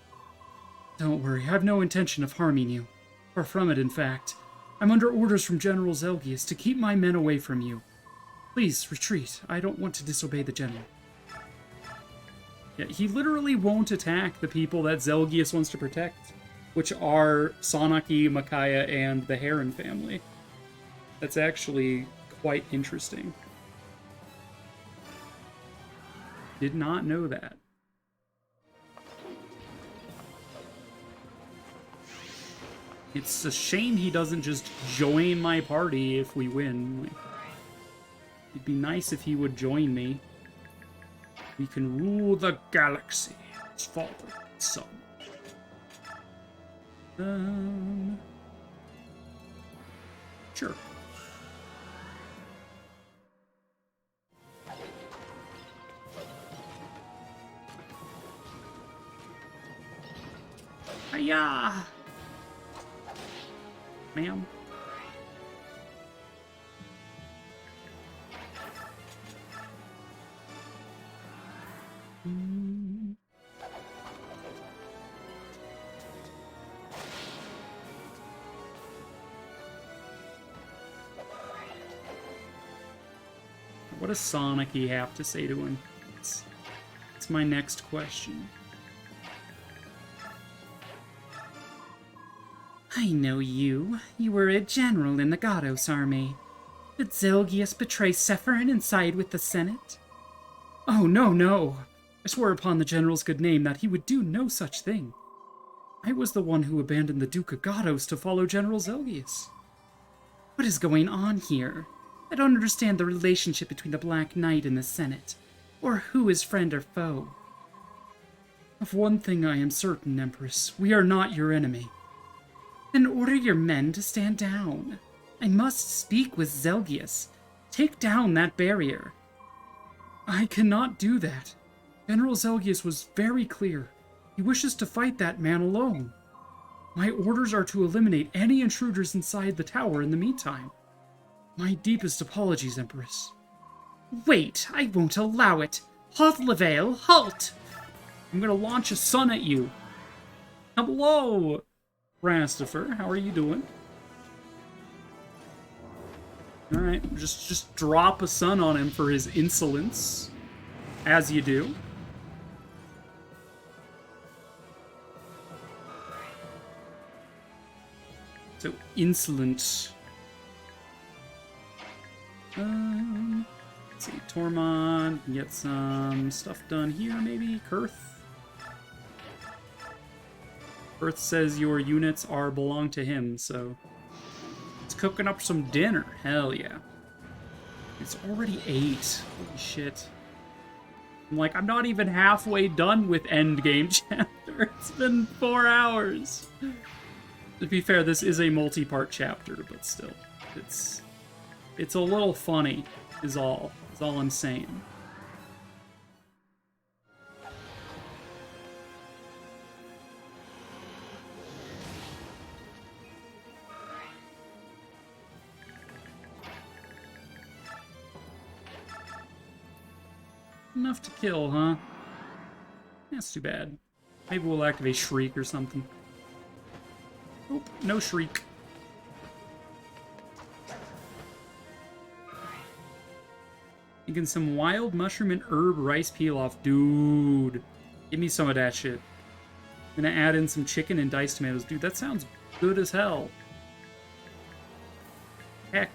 Don't worry, I have no intention of harming you. Far from it, in fact. I'm under orders from General Zelgius to keep my men away from you. Please, retreat. I don't want to disobey the General. Yeah, he literally won't attack the people that Zelgius wants to protect, which are Sanaki, Micaiah, and the Heron family. That's actually quite interesting. Did not know that. It's a shame he doesn't just join my party if we win. Like, it'd be nice if he would join me. We can rule the galaxy as father and son. Sure. Hiya! Ma'am. does Sonic have to say to him? That's my next question. I know you. You were a general in the Gatos army. Did Zelgius betray Sephirin and side with the Senate? Oh, no, no. I swear upon the general's good name that he would do no such thing. I was the one who abandoned the Duke of Gatos to follow General Zelgius. What is going on here? I don't understand the relationship between the Black Knight and the Senate, or who is friend or foe. Of one thing I am certain, Empress. We are not your enemy. Then order your men to stand down. I must speak with Zelgius. Take down that barrier. I cannot do that. General Zelgius was very clear. He wishes to fight that man alone. My orders are to eliminate any intruders inside the tower in the meantime. My deepest apologies, Empress. Wait, I won't allow it. Halt, Leveille, halt! I'm gonna launch a sun at you. Hello, Rastifer. How are you doing? Alright, just drop a sun on him for his insolence. As you do. So, insolent. Let's see, Tormod, can get some stuff done here, maybe? Kurth? Kurth says your units belong to him, so... It's cooking up some dinner. Hell yeah. It's already 8. Holy shit. I'm not even halfway done with Endgame chapter. It's been 4 hours. To be fair, this is a multi-part chapter, but still. It's a little funny, is all I'm saying. Enough to kill, huh? That's too bad. Maybe we'll activate Shriek or something. Nope, no Shriek. Thinking some wild mushroom and herb rice pilaf. Dude, give me some of that shit. I'm gonna add in some chicken and diced tomatoes. Dude, that sounds good as hell. Heck.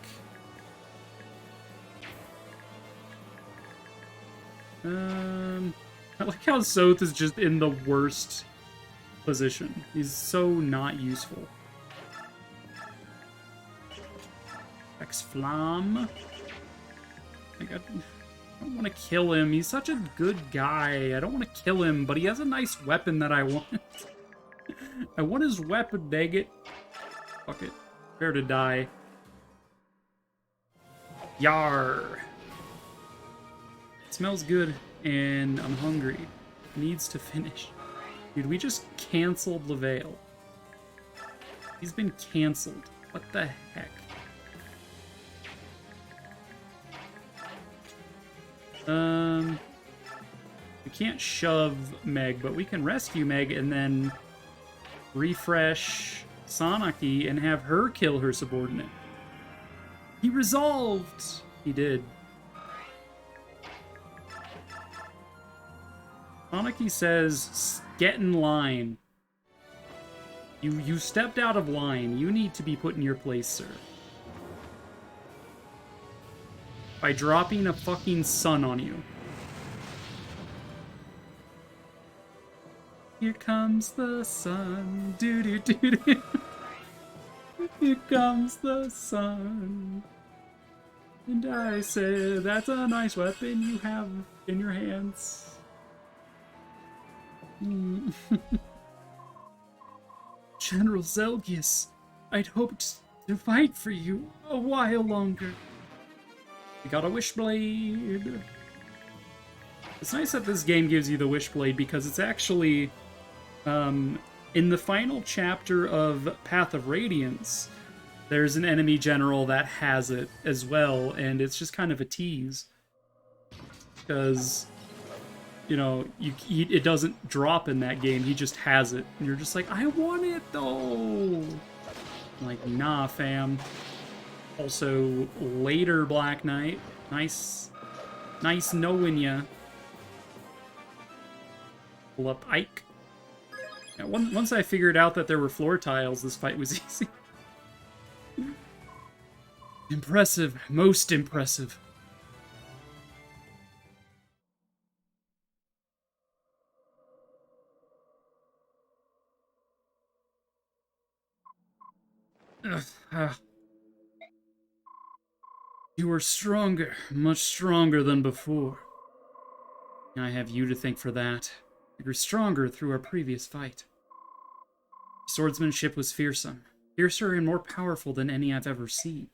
I like how Soth is just in the worst position. He's so not useful. X-Flam. I don't want to kill him. He's such a good guy. I don't want to kill him, but he has a nice weapon that I want. I want his weapon, dang it. Fuck it. Fair to die. Yar. It smells good, and I'm hungry. It needs to finish. Dude, we just canceled Leveille. He's been canceled. What the heck? We can't shove Meg, but we can rescue Meg and then refresh Sanaki and have her kill her subordinate. He resolved! He did. Sanaki says, get in line. You stepped out of line. You need to be put in your place, sir. By dropping a fucking sun on you. Here comes the sun. Doo doo doo doo. Here comes the sun. And I say, that's a nice weapon you have in your hands. General Zelgius, I'd hoped to fight for you a while longer. We got a Wishblade. It's nice that this game gives you the Wishblade because it's actually, in the final chapter of Path of Radiance, there's an enemy general that has it as well, and it's just kind of a tease. Because, you know, it doesn't drop in that game, he just has it. And you're just like, I want it though! I'm like, nah, fam. Also, later Black Knight. Nice Nice knowing ya. Pull up Ike. Yeah, once I figured out that there were floor tiles, this fight was easy. Impressive. Most impressive. Ugh, ah. You are stronger, much stronger than before. I have you to thank for that. You grew stronger through our previous fight. Swordsmanship was fearsome, fiercer and more powerful than any I've ever seen.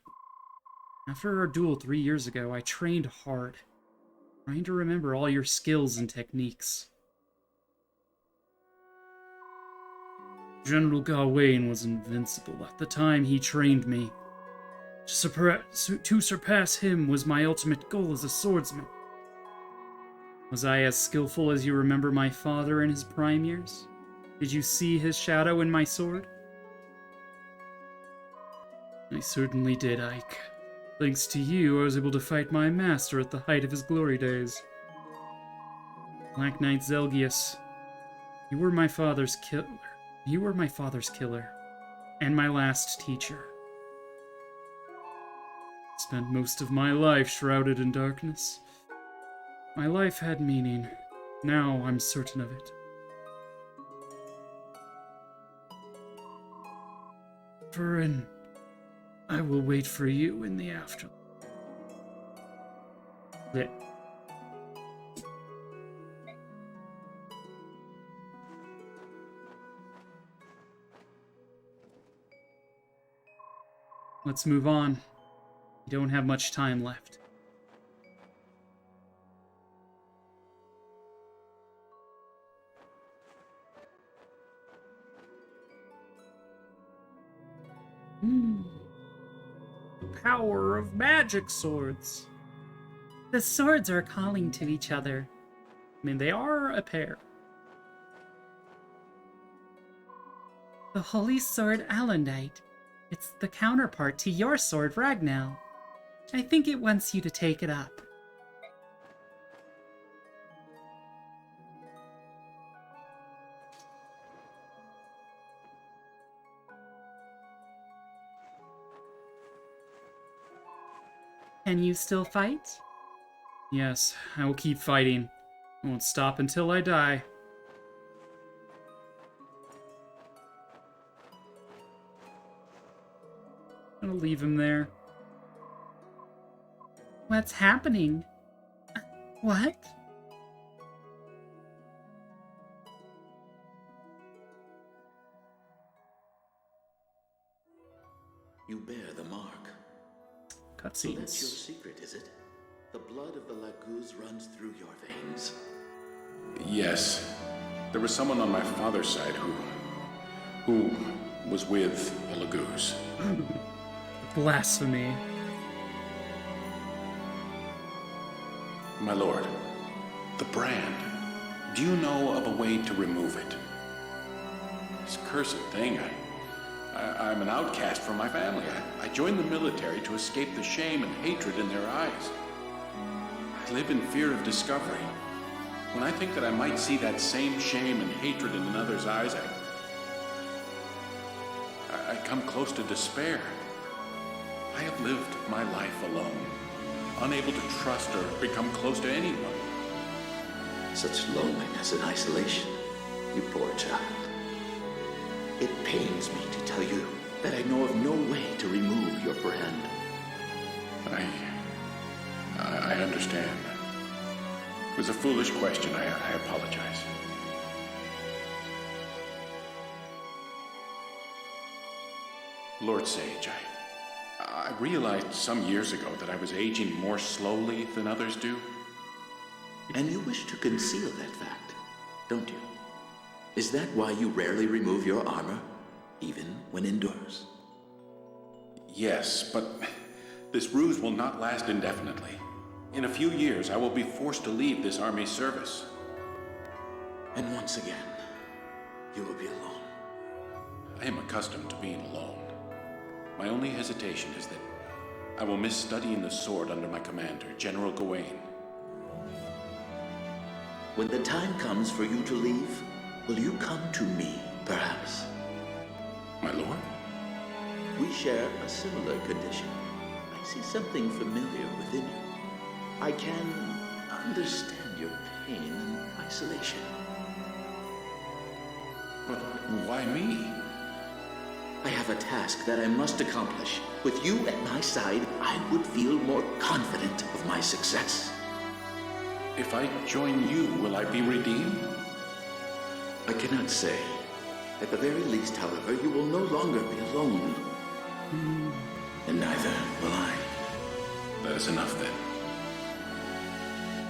After our duel 3 years ago, I trained hard, trying to remember all your skills and techniques. General Gawain was invincible at the time he trained me. To surpass him was my ultimate goal as a swordsman. Was I as skillful as you remember my father in his prime years? Did you see his shadow in my sword? I certainly did, Ike. Thanks to you, I was able to fight my master at the height of his glory days. Black Knight Zelgius, you were my father's killer. You were my father's killer, and my last teacher. I spent most of my life shrouded in darkness. My life had meaning. Now I'm certain of it. Furin, I will wait for you in the afterlife. Lit. Let's move on. We don't have much time left. The power of magic swords. The swords are calling to each other. I mean, they are a pair. The holy sword Alundite. It's the counterpart to your sword Ragnall. I think it wants you to take it up. Can you still fight? Yes, I will keep fighting. I won't stop until I die. I'm gonna leave him there. What's happening? What? You bear the mark. So that's your Cutscenes. secret, is it? The blood of the Laguz runs through your veins. Yes. There was someone on my father's side who was with the Laguz. Blasphemy. My lord, the brand. Do you know of a way to remove it? This cursed thing, I'm an outcast from my family. I joined the military to escape the shame and hatred in their eyes. I live in fear of discovery. When I think that I might see that same shame and hatred in another's eyes, I come close to despair. I have lived my life alone, unable to trust or become close to anyone. Such loneliness and isolation, you poor child. It pains me to tell you that I know of no way to remove your brand. I understand. It was a foolish question. I apologize. Lord Sage, I realized some years ago that I was aging more slowly than others do. And you wish to conceal that fact, don't you? Is that why you rarely remove your armor, even when indoors? Yes, but this ruse will not last indefinitely. In a few years, I will be forced to leave this army service. And once again, you will be alone. I am accustomed to being alone. My only hesitation is that I will miss studying the sword under my commander, General Gawain. When the time comes for you to leave, will you come to me, perhaps? My lord? We share a similar condition. I see something familiar within you. I can understand your pain and isolation. But why me? I have a task that I must accomplish. With you at my side, I would feel more confident of my success. If I join you, will I be redeemed? I cannot say. At the very least, however, you will no longer be alone. And neither will I. That is enough then.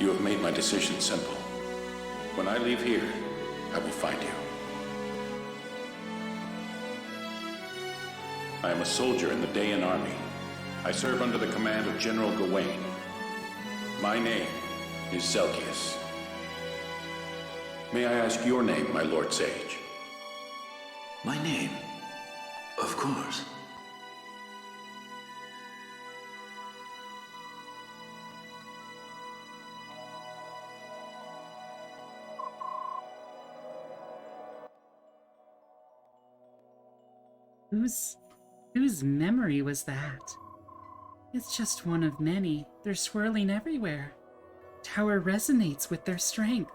You have made my decision simple. When I leave here, I will find you. I am a soldier in the Dayan army. I serve under the command of General Gawain. My name is Zelgius. May I ask your name, my Lord Sage? My name? Of course. Whose memory was that? It's just one of many. They're swirling everywhere. Tower resonates with their strength.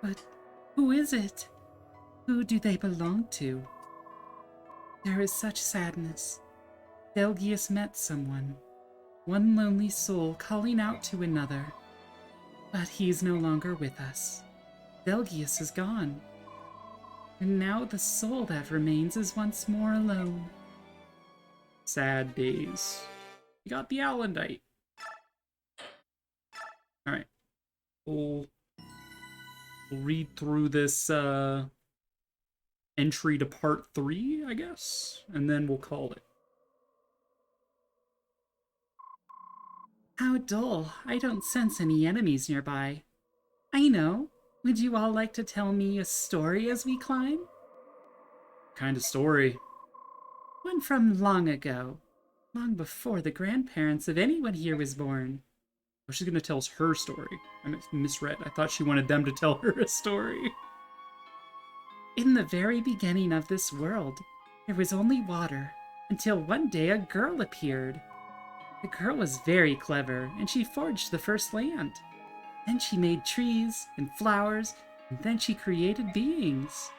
But who is it? Who do they belong to? There is such sadness. Delgius met someone. One lonely soul calling out to another. But he's no longer with us. Delgius is gone. And now the soul that remains is once more alone. Sad days. You got the Alendite. Alright. We'll read through this entry to part 3, I guess, and then we'll call it. How dull. I don't sense any enemies nearby. I know. Would you all like to tell me a story as we climb? Kind of story. One from long ago. Long before the grandparents of anyone here was born. Oh, she's going to tell us her story. I misread. I thought she wanted them to tell her a story. In the very beginning of this world, there was only water, until one day a girl appeared. The girl was very clever, and she forged the first land. Then she made trees and flowers, and then she created beings.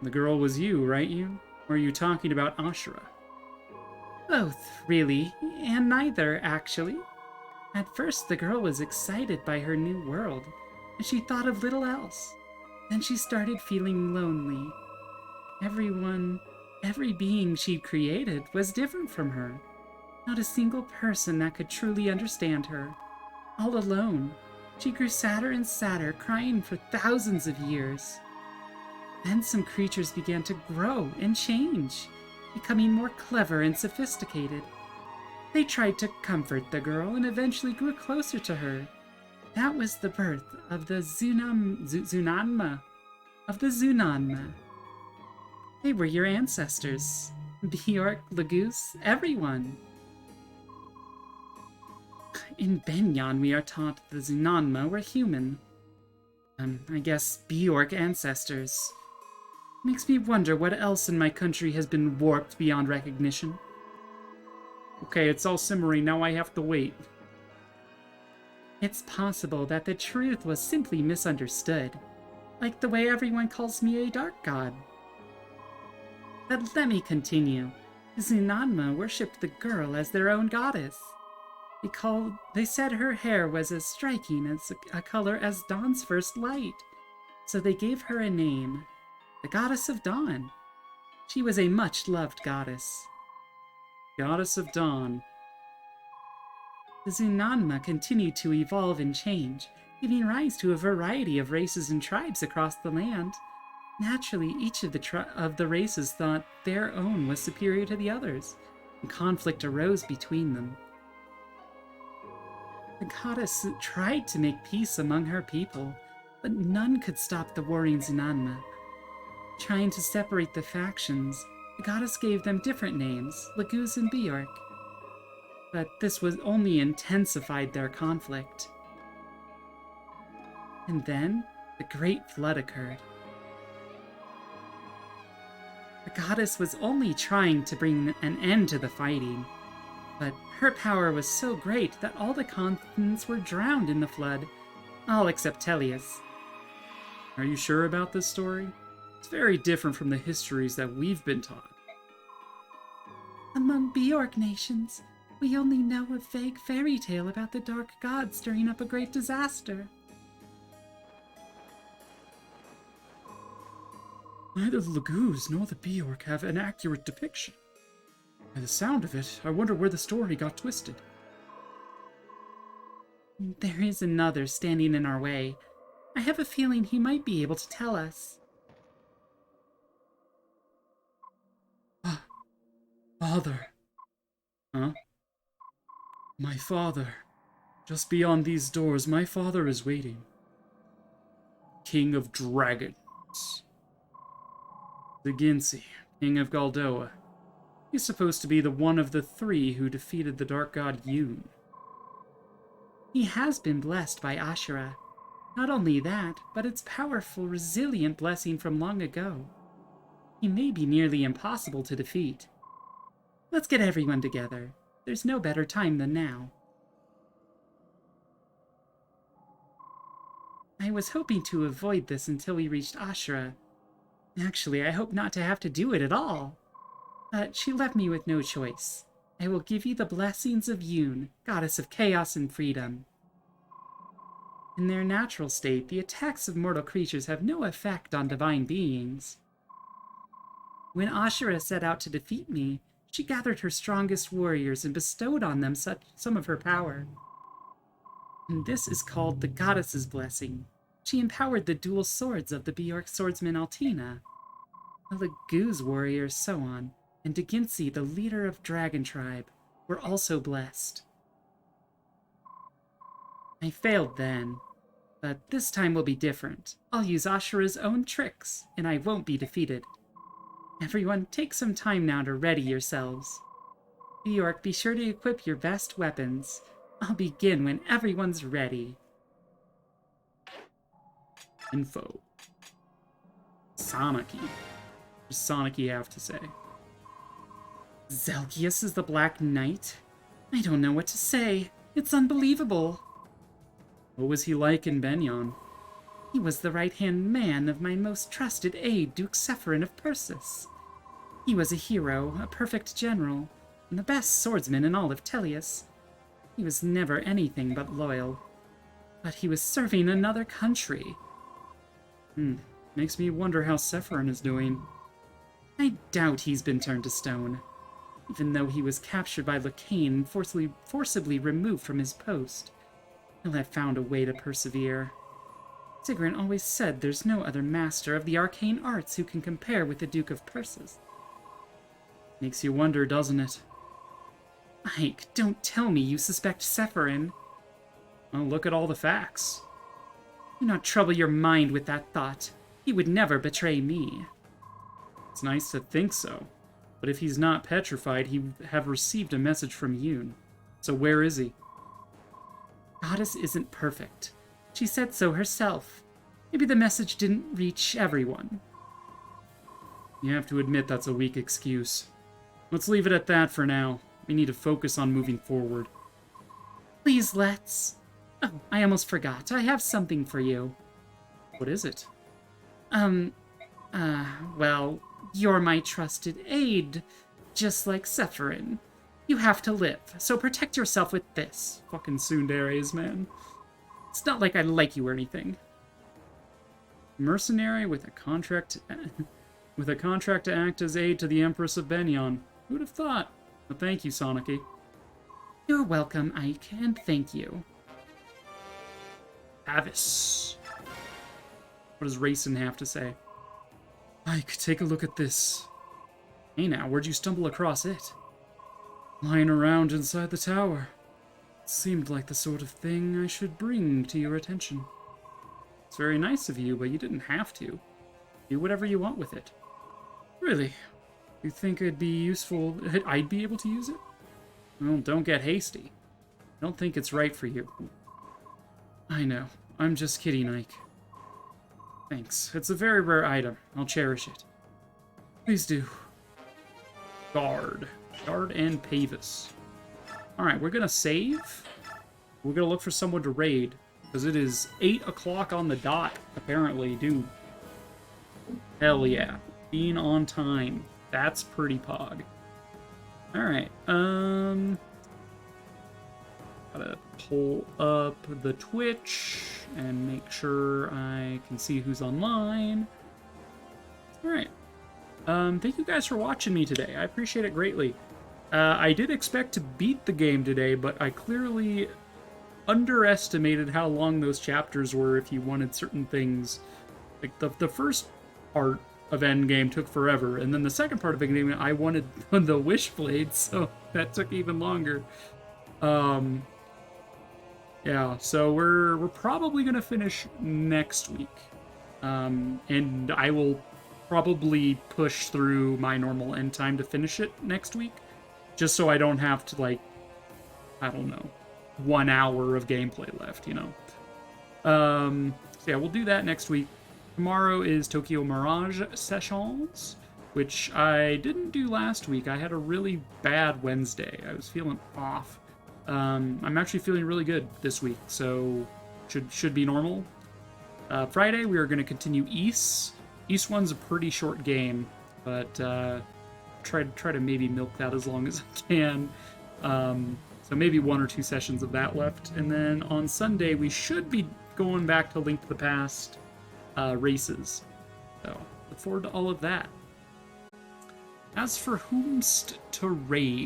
The girl was you, right, you? Or are you talking about Ashura? Both, really, and neither, actually. At first, the girl was excited by her new world, and she thought of little else. Then she started feeling lonely. Every being she'd created was different from her. Not a single person that could truly understand her. All alone, she grew sadder and sadder, crying for thousands of years. Then some creatures began to grow and change, becoming more clever and sophisticated. They tried to comfort the girl and eventually grew closer to her. That was the birth of the Zunanma. They were your ancestors. Bjork, Lagoose, everyone. In Benyon, we are taught the Zunanma were human. I guess Bjork ancestors. Makes me wonder what else in my country has been warped beyond recognition. Okay, it's all simmering, now I have to wait. It's possible that the truth was simply misunderstood, like the way everyone calls me a dark god. But let me continue. The Zunanma worshipped the girl as their own goddess. They said her hair was as striking as a color as dawn's first light, so they gave her a name, the Goddess of Dawn. She was a much-loved goddess. Goddess of Dawn. The Zunanma continued to evolve and change, giving rise to a variety of races and tribes across the land. Naturally, each of the races thought their own was superior to the others, and conflict arose between them. The goddess tried to make peace among her people, but none could stop the warring Zunanma. Trying to separate the factions, the goddess gave them different names, Laguz and Bjork. But this was only intensified their conflict. And then, the Great Flood occurred. The goddess was only trying to bring an end to the fighting, but her power was so great that all the continents were drowned in the flood, all except Teleus. Are you sure about this story? It's very different from the histories that we've been taught. Among Bjork nations, we only know a vague fairy tale about the dark god stirring up a great disaster. Neither the Laguz nor the Bjork have an accurate depiction. By the sound of it, I wonder where the story got twisted. There is another standing in our way. I have a feeling he might be able to tell us. Father. Huh? My father. Just beyond these doors, my father is waiting. King of Dragons. The Ginsi, King of Galdoa. He's supposed to be the one of the three who defeated the dark god Yoon. He has been blessed by Ashura. Not only that, but its powerful, resilient blessing from long ago. He may be nearly impossible to defeat. Let's get everyone together. There's no better time than now. I was hoping to avoid this until we reached Ashura. Actually, I hope not to have to do it at all. But she left me with no choice. I will give you the blessings of Yoon, goddess of chaos and freedom. In their natural state, the attacks of mortal creatures have no effect on divine beings. When Ashura set out to defeat me, she gathered her strongest warriors and bestowed on them some of her power. And this is called the Goddess's Blessing. She empowered the dual swords of the Bjork swordsman Altina, the Laguz warriors so on, and Deginsi, the leader of Dragon Tribe, were also blessed. I failed then, but this time will be different. I'll use Ashura's own tricks, and I won't be defeated. Everyone, take some time now to ready yourselves. Bjork, be sure to equip your best weapons. I'll begin when everyone's ready. Info. Soniki. What does Soniki have to say? Zelgius is the Black Knight? I don't know what to say. It's unbelievable. What was he like in Benyon? He was the right-hand man of my most trusted aide, Duke Sephirin of Persis. He was a hero, a perfect general, and the best swordsman in all of Teleus. He was never anything but loyal. But he was serving another country. Makes me wonder how Sephirin is doing. I doubt he's been turned to stone. Even though he was captured by Lacane and forcibly removed from his post, he'll have found a way to persevere. Sigrun always said there's no other master of the arcane arts who can compare with the Duke of Persis. Makes you wonder, doesn't it? Ike, don't tell me you suspect Sephirin. Well, look at all the facts. Do not trouble your mind with that thought. He would never betray me. It's nice to think so. But if he's not petrified, he would have received a message from Yoon. So where is he? Goddess isn't perfect. She said so herself. Maybe the message didn't reach everyone. You have to admit that's a weak excuse. Let's leave it at that for now. We need to focus on moving forward. Please, let's. Oh, I almost forgot. I have something for you. What is it? Well, you're my trusted aide, just like Sephirin. You have to live, so protect yourself with this. Fucking tsunderes, man. It's not like I like you or anything. Mercenary with a contract to act as aide to the Empress of Benyon. Who'd have thought? But thank you, Soniki. You're welcome, Ike, and thank you. Avis. What does Rayson have to say? Ike, take a look at this. Hey now, where'd you stumble across it? Lying around inside the tower. It seemed like the sort of thing I should bring to your attention. It's very nice of you, but you didn't have to. Do whatever you want with it. Really? You think it'd be useful? I'd be able to use it? Well, don't get hasty. I don't think it's right for you. I know. I'm just kidding, Ike. Thanks. It's a very rare item. I'll cherish it. Please do. Guard. Guard and Pavis. Alright, we're gonna save. We're gonna look for someone to raid. Because it is 8 o'clock on the dot, apparently. Dude. Hell yeah. Being on time. That's pretty pog. Alright, gotta pull up the Twitch and make sure I can see who's online. Alright. Thank you guys for watching me today. I appreciate it greatly. I did expect to beat the game today, but I clearly underestimated how long those chapters were if you wanted certain things. Like, the first part of Endgame took forever, and then the second part of Endgame, I wanted the Wishblade, so that took even longer. Yeah, so we're probably gonna finish next week. And I will probably push through my normal end time to finish it next week, just so I don't have to, like, I don't know, 1 hour of gameplay left, you know? So yeah, we'll do that next week. Tomorrow is Tokyo Mirage Sessions, which I didn't do last week. I had a really bad Wednesday. I was feeling off. I'm actually feeling really good this week, so should be normal. Friday, we are going to continue East. East 1's a pretty short game, but try to maybe milk that as long as I can. So maybe 1 or 2 sessions of that left. And then on Sunday, we should be going back to Link to the Past races. So look forward to all of that. As for whomst to raid,